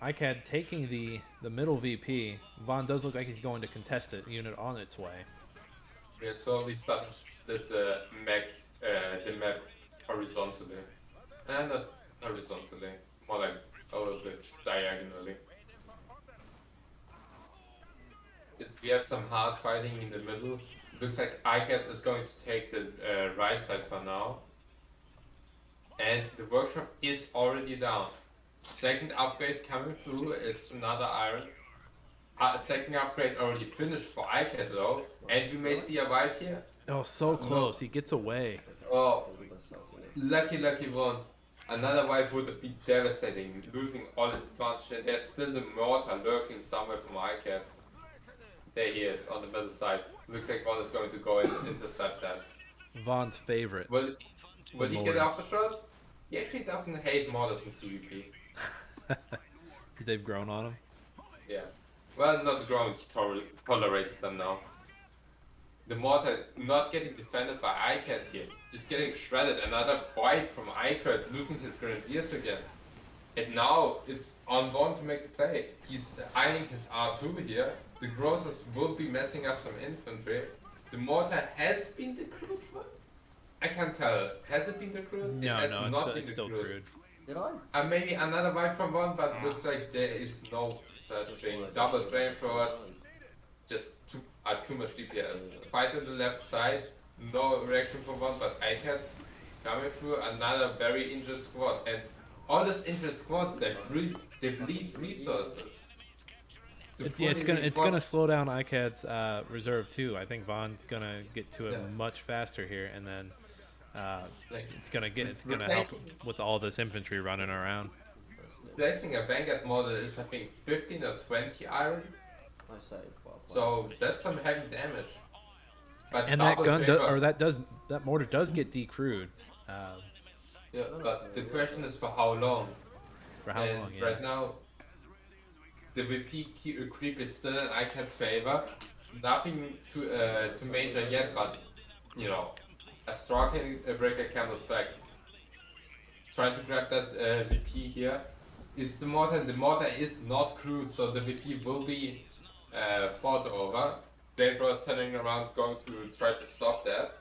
Aicad taking the middle VP. Vaughn does look like he's going to contest it. Unit on its way. We are slowly starting to split the map horizontally. And not horizontally, more like a little bit diagonally. We have some hard fighting in the middle. Looks like Aicad is going to take the right side for now. And the workshop is already down. Second upgrade coming through, it's another iron. Second upgrade already finished for Aicad though, and we may see a wipe here. Oh, so close. He gets away. Oh, lucky 1. Another wipe would have been devastating, losing all his advantage, and there's still the mortar lurking somewhere from Aicad. There he is, on the middle side. Looks like one is going to go and intercept that. Vaughn's favorite. Will he get off the shot? He actually doesn't hate mortars in CVP. They've grown on him. Yeah. Well, not growing, he tolerates them now. The mortar not getting defended by Aicad here. Just getting shredded. Another wipe from Aicad, losing his Grenadiers again. And now it's on Vaughn to make the play. He's eyeing his R2 here. The grocers will be messing up some infantry. The mortar has been decrued for? I can't tell. Has it been decrued? No, it has no, not it's still crude. Did I? Maybe another wipe from one, but looks like there is no such thing. Double flamethrowers, just too much DPS. Fight on the left side, no reaction from one, but Aicad coming through another very injured squad. And all these injured squads, they bleed resources. It's gonna slow down Icad's reserve too. I think Vaughn's gonna get to it much faster here, and then it's gonna help with all this infantry running around. Placing a Vanguard model is I think 15 or 20 iron. I say, So that's some heavy damage. But And that gun that mortar does get decrewed. Yeah, but the question is for how long? For how long? Yeah. Right now, the VP creep is still in Icad's favor. Nothing to major yet, but you know, a straw breaker camel's back. Trying to grab that VP here. Is the mortar? The mortar is not crude, so the VP will be fought over. Flamethrower is turning around, going to try to stop that.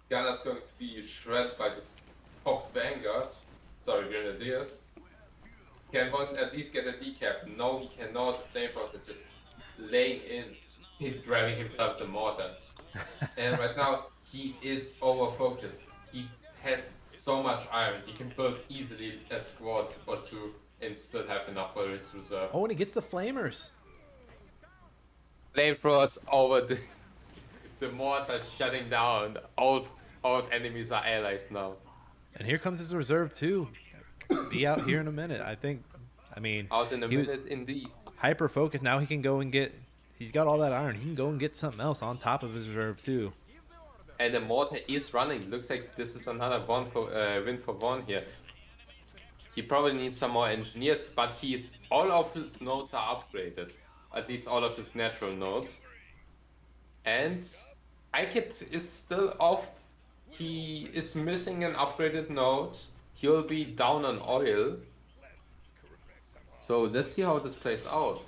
Gunner's going to be shredded by this popped Vanguards. Sorry, Grenadiers. Can one at least get a decap? No, he cannot. Flamethrowers are just laying in. He's grabbing himself the mortar. And right now, he is over focused. He has so much iron. He can build easily a squad or two and still have enough for his reserve. Oh, and he gets the flamers. Flamethrowers over the mortar shutting down. All enemies are allies now. And here comes his reserve too. Be out here in a minute. I mean, Out in a he was minute, indeed. hyper focused. Now he can go and get. He's got all that iron. He can go and get something else on top of his reserve too. And the mortar is running. Looks like this is another win for Vaughn here. He probably needs some more engineers, but all of his nodes are upgraded. At least all of his natural nodes. And Aicad is still off. He is missing an upgraded node. He'll be down on oil. So let's see how this plays out.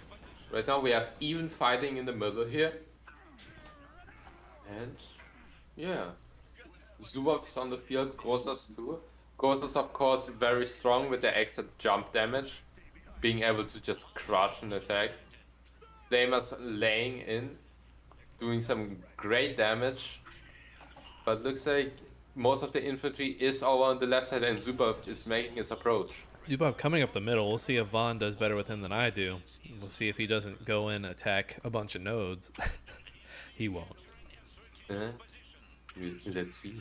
Right now we have even fighting in the middle here. And yeah. Zubov is on the field, Grosas too. Grosas of course very strong with the extra jump damage. Being able to just crush an attack. Flamers laying in. Doing some great damage. But looks like most of the infantry is over on the left side and Zubov is making his approach. Zubov coming up the middle. We'll see if Vaughn does better with him than I do. We'll see if he doesn't go in attack a bunch of nodes. He won't. Let's see.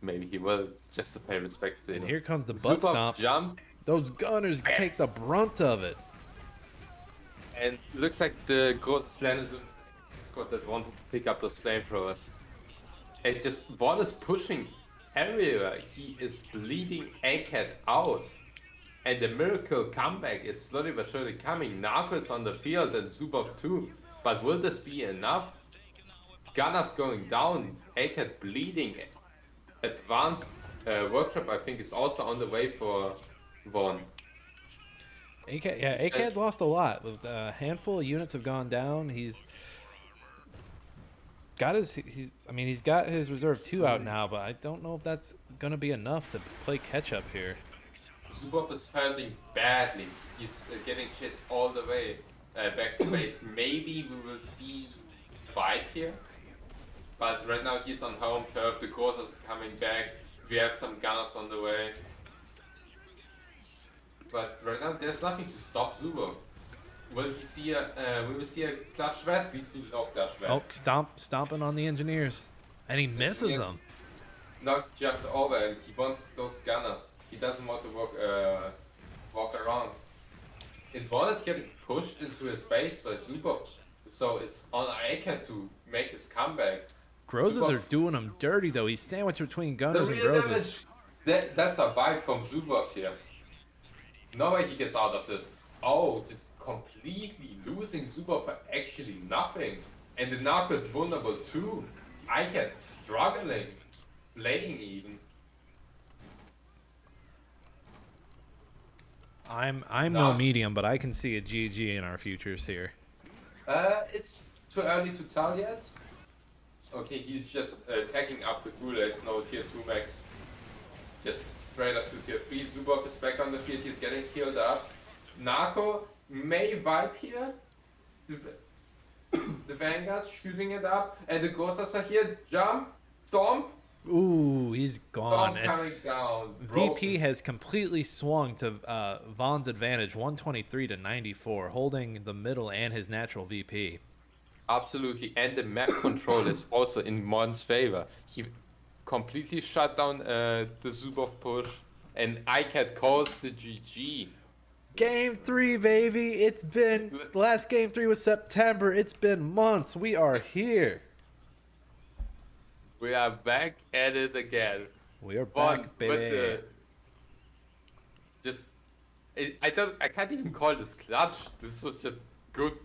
Maybe he will, just to pay respect to him. And here comes the butt Zubov stomp. Jump. Those gunners take the brunt of it. And looks like the Ghost landed squad that want to pick up those flamethrowers. And just Vaughn is pushing everywhere. He is bleeding Aicad out. And the miracle comeback is slowly but surely coming. Narco is on the field and Zubov too. But will this be enough? Gunners going down. Aicad bleeding. Advanced workshop I think is also on the way for Vaughn. Aicad's lost a lot. A handful of units have gone down. He's got his reserve 2 out now, but I don't know if that's gonna be enough to play catch up here. Zubov is hurting badly. He's getting chased all the way back to base. Maybe we will see Vibe here, but right now he's on home turf. The Corsairs are coming back. We have some gunners on the way. But right now there's nothing to stop Zubov. Will we see a clutch vet? We see no clutch vet. Oh, stomping on the engineers, and he misses them. Not jumped over, and he wants those gunners. He doesn't want to walk around. And Vaughn is getting pushed into his base by Zubov, so it's on Aicad to make his comeback. Grozas are doing him dirty though. He's sandwiched between gunners and real Grozas. damage, that's a vibe from Zubov here. No way he gets out of this. Oh, just completely losing Zubov for actually nothing. And the Narco is vulnerable too. Aicad struggling, playing even. I'm no medium, but I can see a GG in our futures here. It's too early to tell yet. Okay, he's just attacking up the ghoul. There's no tier 2 max. Just straight up to tier 3. Zubov is back on the field. He's getting healed up. Narco may vibe here. The Vanguard's shooting it up. And the Ghostas are here. Jump. Stomp. Ooh, he's gone. Stomp coming down. VP has completely swung to Vaughn's advantage, 123 to 94, holding the middle and his natural VP. Absolutely, and the map control is also in Mon's favor. He completely shut down the Zubov push, and Aicad calls the GG. Game 3, baby! It's been... Last Game 3 was September. It's been months. We are here. We are back at it again. We are back, baby. With I can't even call this clutch. This was just good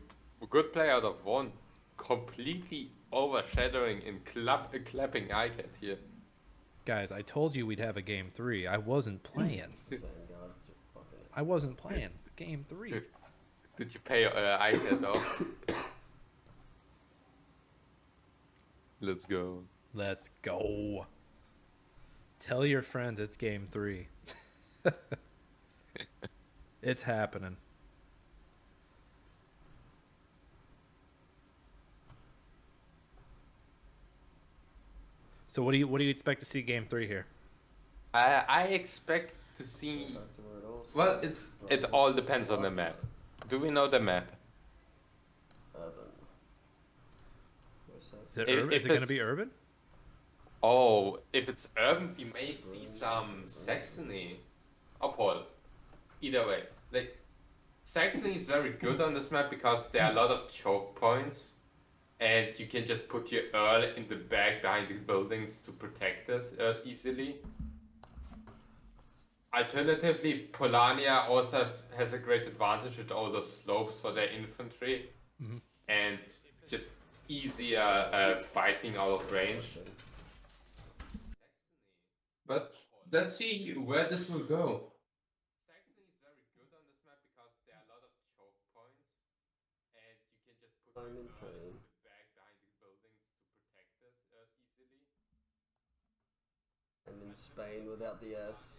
play out of one. Completely overshadowing and clapping Aicad here. Guys, I told you we'd have a Game 3. I wasn't playing. I wasn't playing. Game 3. Did you pay Aicad off? Let's go. Let's go. Tell your friends it's Game 3. It's happening. So what do you expect to see Game 3 here? I expect to see. Well, it all depends on the map. Do we know the map? Is it going to be urban? Oh, if it's urban, we may see some Saxony. Oh, Paul. Either way, like Saxony is very good on this map because there are a lot of choke points. and you can just put your Earl in the back behind the buildings to protect it easily. Alternatively, Polania also has a great advantage with all the slopes for their infantry, and just easier fighting out of range. But let's see where this will go. Saxony is very good on this map because there are a lot of choke points, and you can just put I'm in your pain. in the back behind the buildings to protect it easily. I'm in Spain without the S.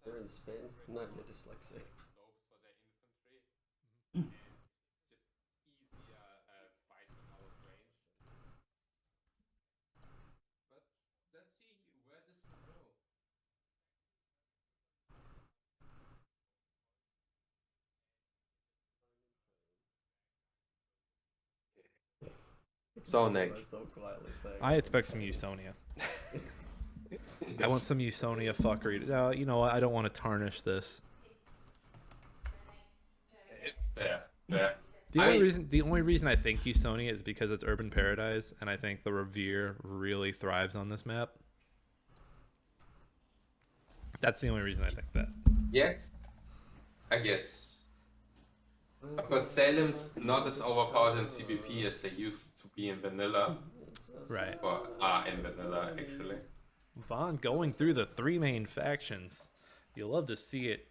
You're in Spain? No, you're dyslexic. Slopes for their infantry, and just easier fighting out of range. But let's see where this will go. So Nick, So quietly saying. I expect some Usonia. I want some Usonia fuckery. You know what? I don't want to tarnish this. fair. The only reason I think Usonia is because it's urban paradise, and I think the Revere really thrives on this map. That's the only reason I think that. Yes, I guess. Of course, Salem's not as overpowered in CBP as they used to be in vanilla, Right. or are in vanilla actually. Vaughn going through the 3 main factions. You'll love to see it.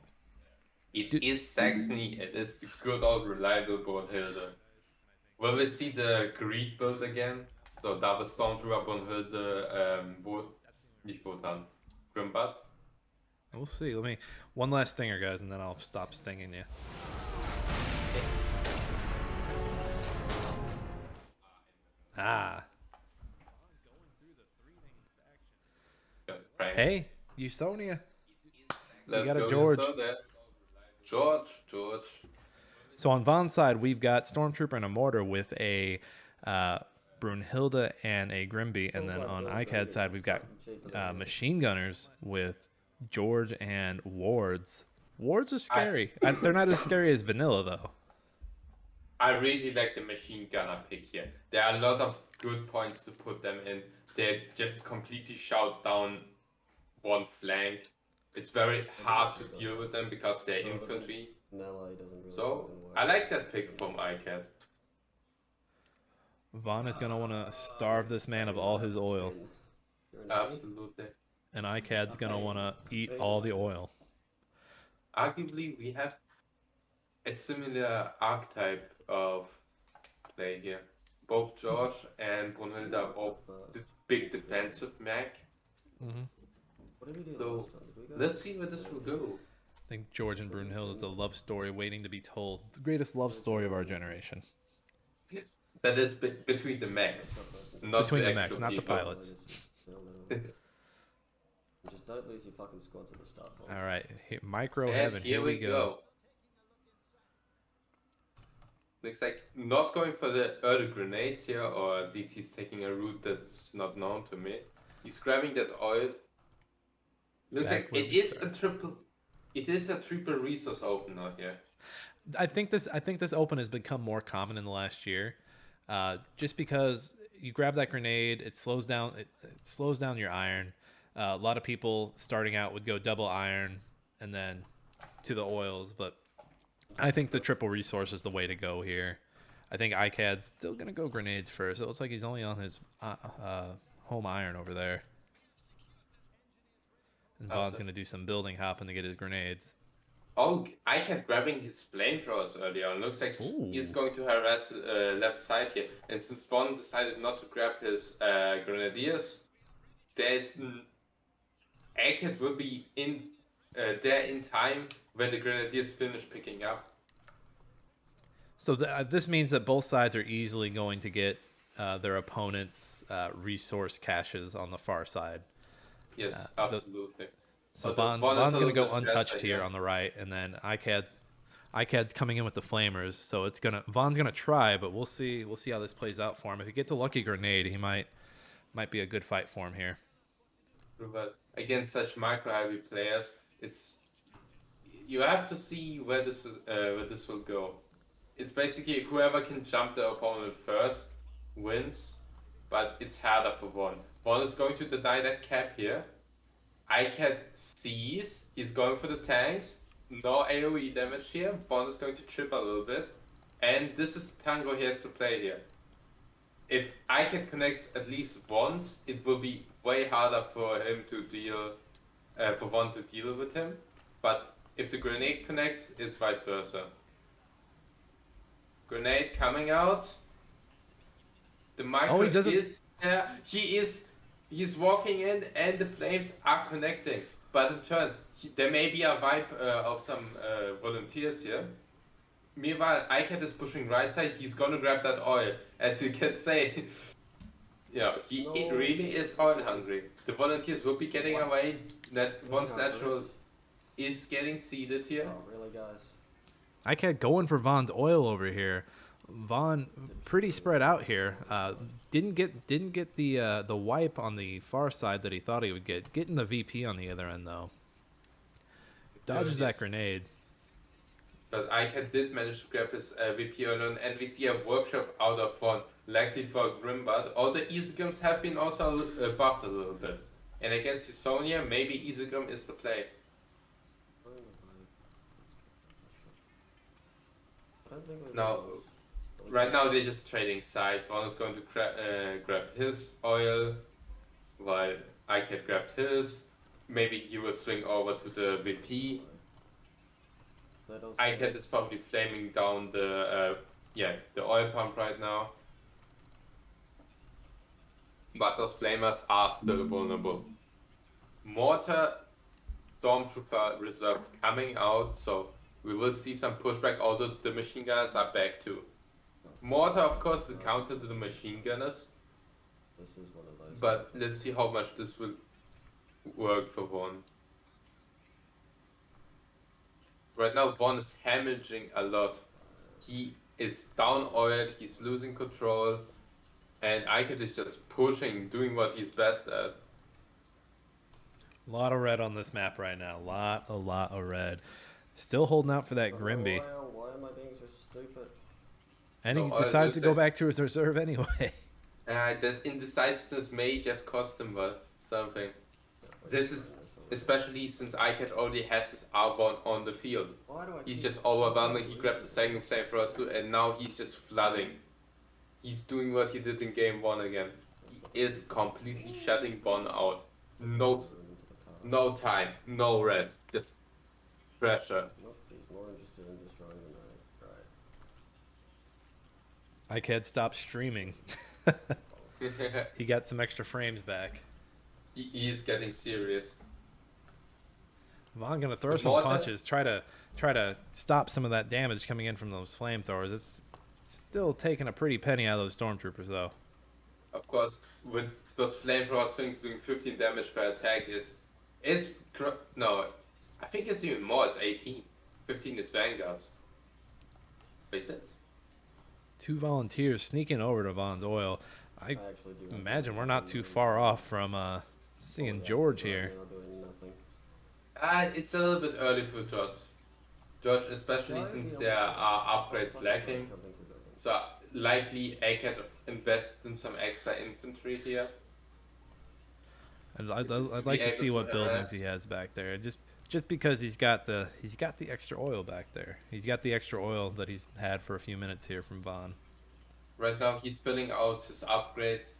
It is Saxony. It is the good old reliable Brunhilde. Will we see the Greed build again? So double Stormtrooper, Brunhilde, nicht Wotan, Grimbart. We'll see. One last stinger, guys, and then I'll stop stinging you. Ah. Right. Hey, Usonia. Let's got a go George. George. So on Vaughn's side, we've got Stormtrooper and a Mortar with a Brunhilde and a Grimby. And then on Aicad's side, we've got machine gunners with George and Wards. Wards are scary. They're not as scary as vanilla, though. I really like the machine gunner pick here. There are a lot of good points to put them in. They just completely shout down one flank. It's very hard to deal with them because they're infantry. Melee doesn't really So fucking work. I like that pick from Aicad. Vaughn is going to want to starve this man of all his oil. You're in Absolutely. And Aicad's going to want to eat all the oil. Arguably, we have a similar archetype of play here. Both George and Brunhilde are both big defensive mech. What did we do So last time? Did we go? let's see where this will go. I think George and Brunhilde is a love story waiting to be told. The greatest love story of our generation. That is between the mechs, not Between the actual mechs, not the people. pilots. Just don't lose your fucking squad to the start point. All right, micro And heaven. here we go. Looks like not going for the early grenades here, or at least he's taking a route that's not known to me. He's grabbing that oil. Looks Back like where it we is started. a triple. It is a triple resource opener here. I think this open has become more common in the last year, just because you grab that grenade, it slows down your iron. A lot of people starting out would go double iron and then to the oils, but I think the triple resource is the way to go here. I think Aicad's still gonna go grenades first. It looks like he's only on his home iron over there, and Vaughn's gonna do some building hopping to get his grenades. Oh, I kept grabbing his flamethrowers earlier on. Looks like he's going to harass left side here. And since Vaughn decided not to grab his grenadiers, there's Aicad will be in there in time when the grenadiers finish picking up. So this means that both sides are easily going to get their opponent's resource caches on the far side. Yes, absolutely. So But Vaughn's is a going to go little bit untouched faster here on the right, and then Aicad's coming in with the flamers. So Vaughn's gonna try, but we'll see how this plays out for him. If he gets a lucky grenade, he might be a good fight for him here. But against such micro heavy players, you have to see where this will go. It's basically whoever can jump the opponent first wins, but it's harder for Von. Von is going to deny that cap here. Aicad sees, he's going for the tanks. No AoE damage here. Von is going to chip a little bit. And this is the tango he has to play here. If Aicad connects at least once, it will be way harder for him to deal, for Von to deal with him. But if the grenade connects, it's vice versa. Grenade coming out. The micro he doesn't- is there. He's walking in, and the flames are connecting. But in turn, there may be a vibe of some volunteers here. Meanwhile, Aicad is pushing right side. He's gonna grab that oil, as you can say. Yeah, he really is oil hungry. The volunteers will be getting away. That once natural is getting seeded here. Oh, really, guys? Aicad going for Von's oil over here. Von pretty spread out here. Didn't get the wipe on the far side that he thought he would get. Getting the VP on the other end though. Dodges that grenade. But Aicad did manage to grab his VP alone, and we see a workshop out of Von, likely for Grimbard. All the Isegrims have been also buffed a little bit. And against Usonia, maybe Isegrim is the play. Now, right now they're just trading sides. One is going to grab his oil, while Aicad grabbed his. Maybe he will swing over to the VP. Aicad is probably flaming down the oil pump right now. But those flamers are still vulnerable. Mortar, Stormtrooper reserve coming out, so we will see some pushback, although the machine gunners are back too. Mortar, of course, is a counter to the machine gunners. This is one of those. But let's see how much this will work for Von. Right now, Von is hemorrhaging a lot. He is down oiled, he's losing control, and Aicad is just pushing, doing what he's best at. A lot of red on this map right now. A lot of red. Still holding out for that Grimby. Why am I being so stupid? And he No, decides to go listen. back to his reserve anyway. That indecisiveness may just cost him something. This is especially since Aicad already has his R1 on the field. Why do I He's keep just overwhelming. He grabbed the second flamethrower too, and now he's just flooding. He's doing what he did in game 1 again. He is completely shutting Von out. No time, no rest, just pressure. Nope, he's more interested in destroying the night. Right. Aicad stopped streaming. He got some extra frames back. He is getting serious. Von gonna throw The some mortar- punches, try to stop some of that damage coming in from those flamethrowers. It's still taking a pretty penny out of those stormtroopers though. Of course, with those flamethrower swings doing 15 damage per attack no, I think it's even more, it's 18. 15 is Vanguards. Wait, is it? 2 volunteers sneaking over to Von's oil. I actually do imagine we're not too far off from seeing George here. Doing nothing. It's a little bit early for George. George, especially since there are upgrades lacking. So likely Aicad invested in some extra infantry here. I'd like to see what buildings he has back there. Just because he's got the extra oil back there. He's got the extra oil that he's had for a few minutes here from Von. Right now he's filling out his upgrades.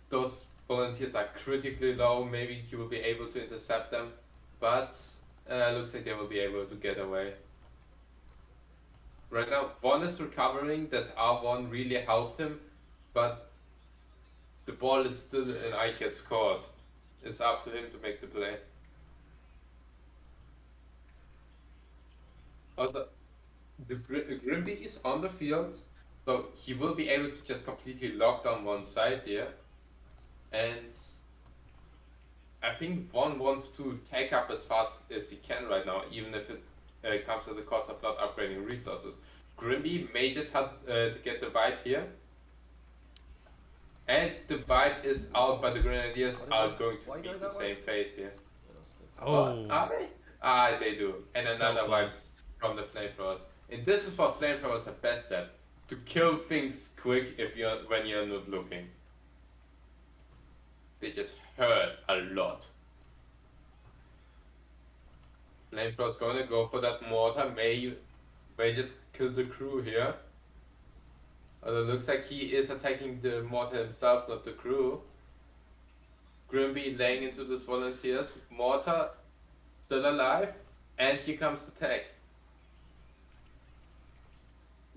Those volunteers are critically low. Maybe he will be able to intercept them, but looks like they will be able to get away. Right now Von is recovering. That R1 really helped him, but the ball is still in Aicad's court. It's up to him to make the play. The Grimby is on the field, so he will be able to just completely lock down one side here. And I think Von wants to take up as fast as he can right now, even if it comes at the cost of not upgrading resources. Grimby may just have to get the vibe here. And the vibe is out, but the Grenadiers are going to meet the same fate here. Oh, Are they? They do. And So another vibe close. from the flamethrowers. And this is what flamethrowers are best at. to kill things quick when you're not looking. They just hurt a lot. Flamethrower's gonna go for that mortar. May just kill the crew here. Although it looks like he is attacking the mortar himself, not the crew. Grimby laying into this volunteers. Mortar still alive. And here comes the tag.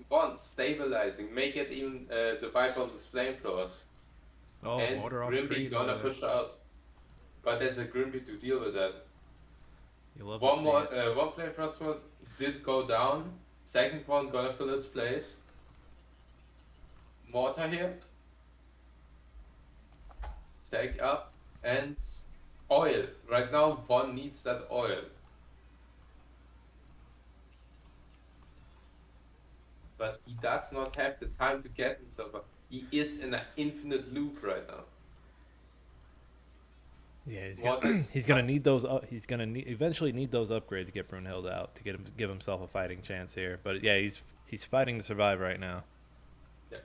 One stabilizing. May get even the vibe on these flamethrowers. Oh, And mortar off Grimby screen. gonna push out. But there's a Grimby to deal with that. You love One to see more, it. one flamethrower one did go down. Second one gonna fill its place. Mortar here. Take up and oil. Right now, one needs that oil. But he does not have the time to get himself up. He is in an infinite loop right now. Yeah, Mortar- he's gonna need those. He's gonna eventually need those upgrades to get Brunhild out to give himself a fighting chance here. But yeah, he's fighting to survive right now. Yeah.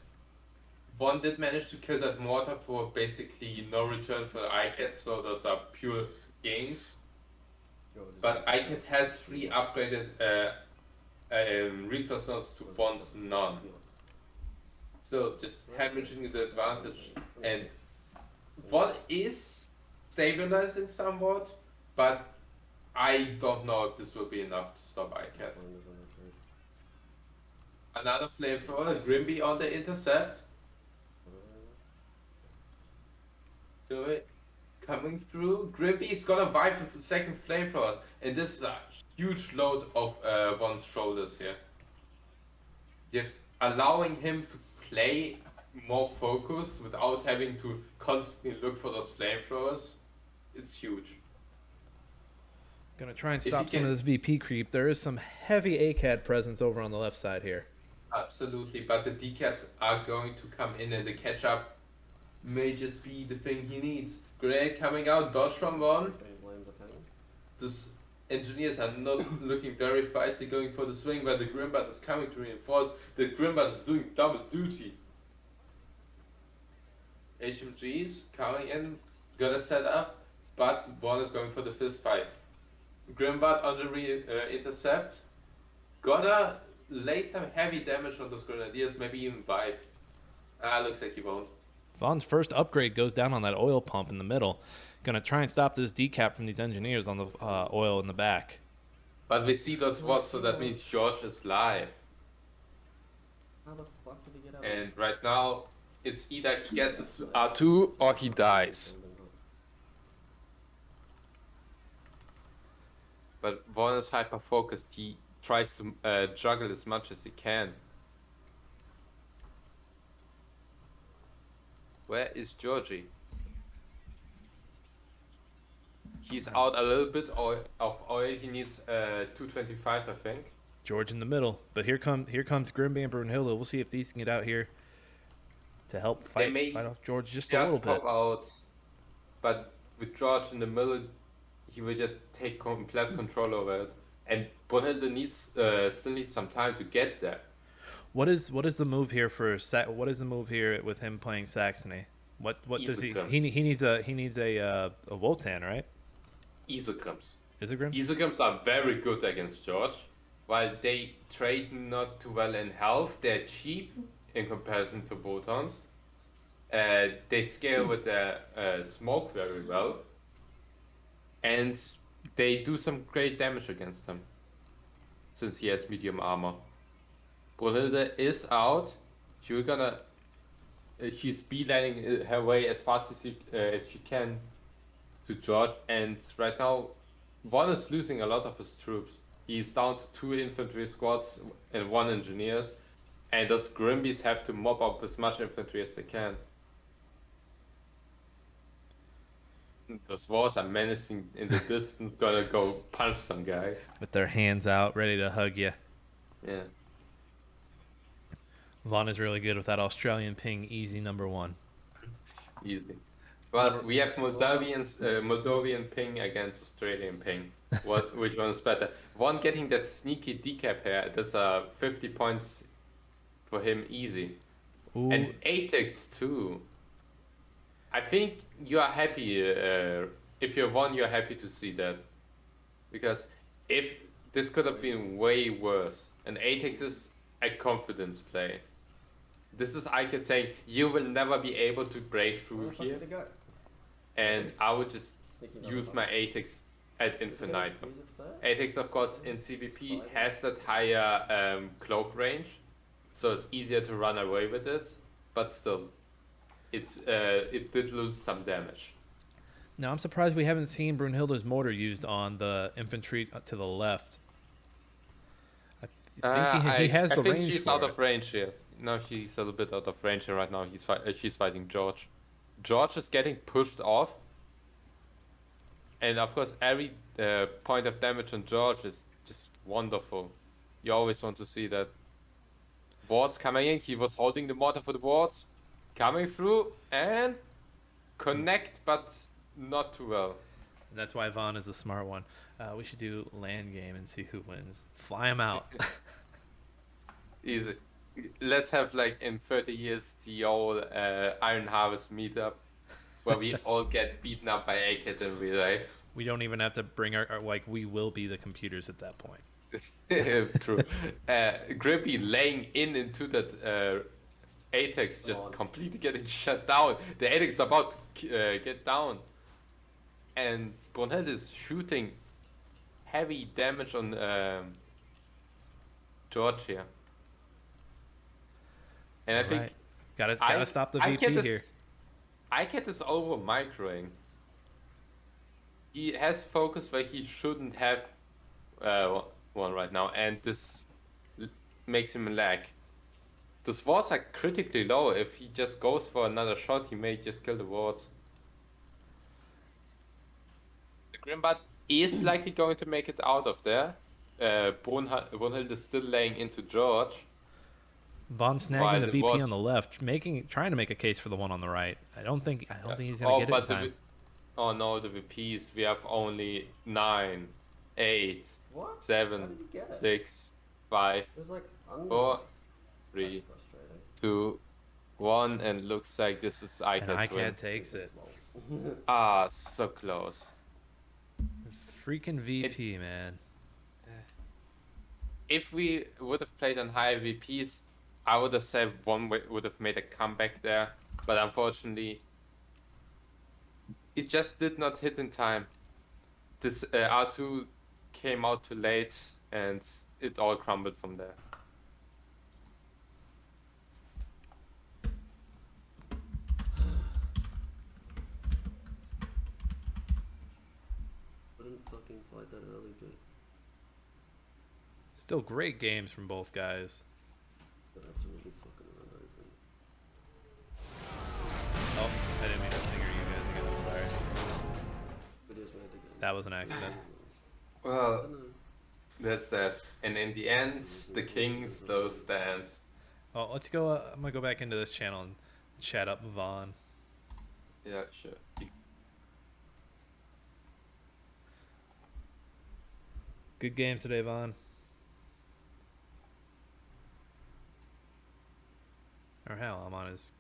One did manage to kill that mortar for basically no return for Aicad, so those are pure gains. But Aicad has 3 upgraded resource nodes to Bond's none. Still, just hemorrhaging the advantage. And what is stabilizing somewhat, but I don't know if this will be enough to stop Aicad. Another flamethrower, Grimby on the intercept. Do it. Coming through. Grimby is gonna wipe the second flamethrowers, and this is a huge load of one's shoulders here. Just allowing him to play more focused without having to constantly look for those flamethrowers. It's huge. Gonna try and If stop he some can- of this VP creep. There is some heavy ACAD presence over on the left side here. Absolutely, but the decaps are going to come in, and the catch up may just be the thing he needs. Great coming out, dodge from one. These engineers are not looking very feisty going for the swing, but the Grimbat is coming to reinforce. The Grimbat is doing double duty. HMGs coming in, gonna set up, but one is going for the fist fight. Grimbat on the intercept, gonna lay some heavy damage on those grenadiers, maybe even wipe. Looks like he won't. Vaughn's first upgrade goes down on that oil pump in the middle. Gonna try and stop this decap from these engineers on the oil in the back. But we see those spots, so that means George is live. How the fuck did he get out? And right now, it's either he gets his R2 or he dies. But Vaughn is hyper focused. He tries to juggle as much as he can. Where is Georgie? He's out a little bit of oil. He needs 225, I think. George in the middle, but here comes Grimby and Brunhilde. We'll see if these can get out here to help fight off George just a little bit. Pop out, but with George in the middle, he will just take complete control over it. And Brunhilde needs still needs some time to get there. What is the move here for what is the move here with him playing Saxony? What does he needs a Wotan, right? Isograms. Isograms? Isograms are very good against George. While they trade not too well in health, they're cheap in comparison to Wotans. They scale with their smoke very well. And they do some great damage against him, since he has medium armor. Brunhilde is out. She's beelining her way as fast as she can to George, and right now, Von is losing a lot of his troops. He's down to 2 infantry squads and 1 engineers, and those Grimbies have to mop up as much infantry as they can. Those wars are menacing in the distance, gonna go punch some guy. With their hands out, ready to hug you. Yeah. Vaughn is really good with that Australian ping, easy #1. Easy. Well, we have Moldovan ping against Australian ping. Which one is better? One getting that sneaky decap here. That's 50 points for him easy. Ooh, And Atex too. I think you are happy, if you're one, you're happy to see that. Because if this could have been way worse, and Atex is a confidence play. This is Aicad saying, you will never be able to break through Where the fuck here. did it go? And I would just Sneaky use motherfucker. my Atex ad Is it infinitum. gonna use it first? Atex, of course, in CVP has that higher cloak range, so it's easier to run away with it, but still, it did lose some damage. now I'm surprised we haven't seen Brunhilde's mortar used on the infantry to the left. I think he has the I think range she's for out it. of range here. No, she's a little bit out of range here right now. She's fighting George. George is getting pushed off, and of course, every point of damage on George is just wonderful. You always want to see that. Wards coming in. He was holding the mortar for the wards, coming through and connect, but not too well. That's why Vaughn is the smart one. We should do land game and see who wins. Fly him out. Easy. Let's have like in 30 years the old Iron Harvest meetup where we all get beaten up by Aicad in real life. We don't even have to bring our like. We will be the computers at that point. True. Grippy laying into that Atex just completely getting shut down. The Atex is about to get down. And Brunhilde is shooting heavy damage on George here. And I think gotta stop the VP here. Aicad is over microing. He has focus where he shouldn't have one right now, and this makes him lag. Those wards are critically low. If he just goes for another shot, he may just kill the wards. The Grimbot is likely going to make it out of there. Brunhilde is still laying into George. Vaughn snagging While the the VP wards- on the left, trying to make a case for the one on the right. I don't think he's gonna get it in time. Oh no, the VPs. We have only 9, 8, What? How 7, did you get it? 6, 5, It was like under. 4, 3, That's frustrating. 2, 1, and looks like this is And Icad's win. Aicad takes it. Ah, so close. Freaking VP, man. If we would have played on higher VPs, I would have said one would have made a comeback there, but unfortunately, it just did not hit in time. This R2 came out too late, and it all crumbled from there. Wouldn't fucking fight that early, dude. Still great games from both guys. But absolutely fucking run over. Oh, I didn't mean to stinger you guys again. I'm sorry. It is made again. That was an accident. Well, that's that. And in the end, the king still stands. Oh, let's go. I'm gonna go back into this channel and chat up Vaughn. Yeah, sure. Good games today, Vaughn. Or hell, I'm on his.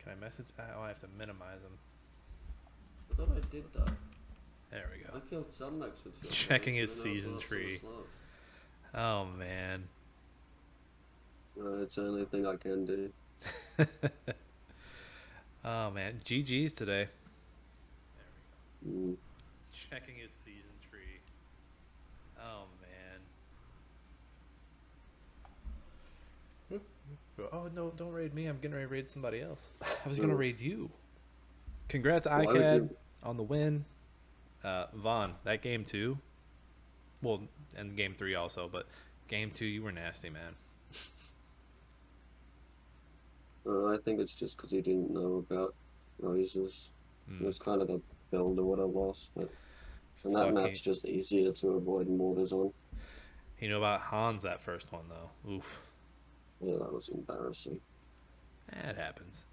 Can I message? Oh, I have to minimize him. I thought I did that. There we I go. killed some max with field Checking his and then I season was up for the tree. Slav. Oh man. It's the only thing I can do. Oh man, GG's today. Mm. Checking his season tree. Oh man. Oh no! Don't raid me. I'm getting ready to raid somebody else. I was gonna raid you. Congrats, Why would Aicad, you? on the win. Vaughn, that game 2. Well, and game 3 also, but game 2, you were nasty, man. I think it's just because he didn't know about roses. It was kind of a build of what I lost, but and that Fuck, map's just easier to avoid mortars on. You know about Hans that first one though. Oof, Yeah, that was embarrassing. that happens.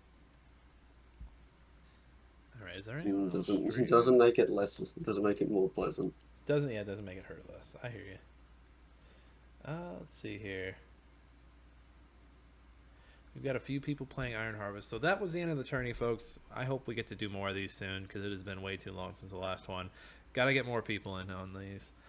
All right, is there anyone else? Doesn't make it less. Doesn't make it more pleasant. Doesn't, yeah, it doesn't make it hurt less. I hear you. Let's see here. We've got a few people playing Iron Harvest. So that was the end of the tourney, folks. I hope we get to do more of these soon because it has been way too long since the last one. Got to get more people in on these.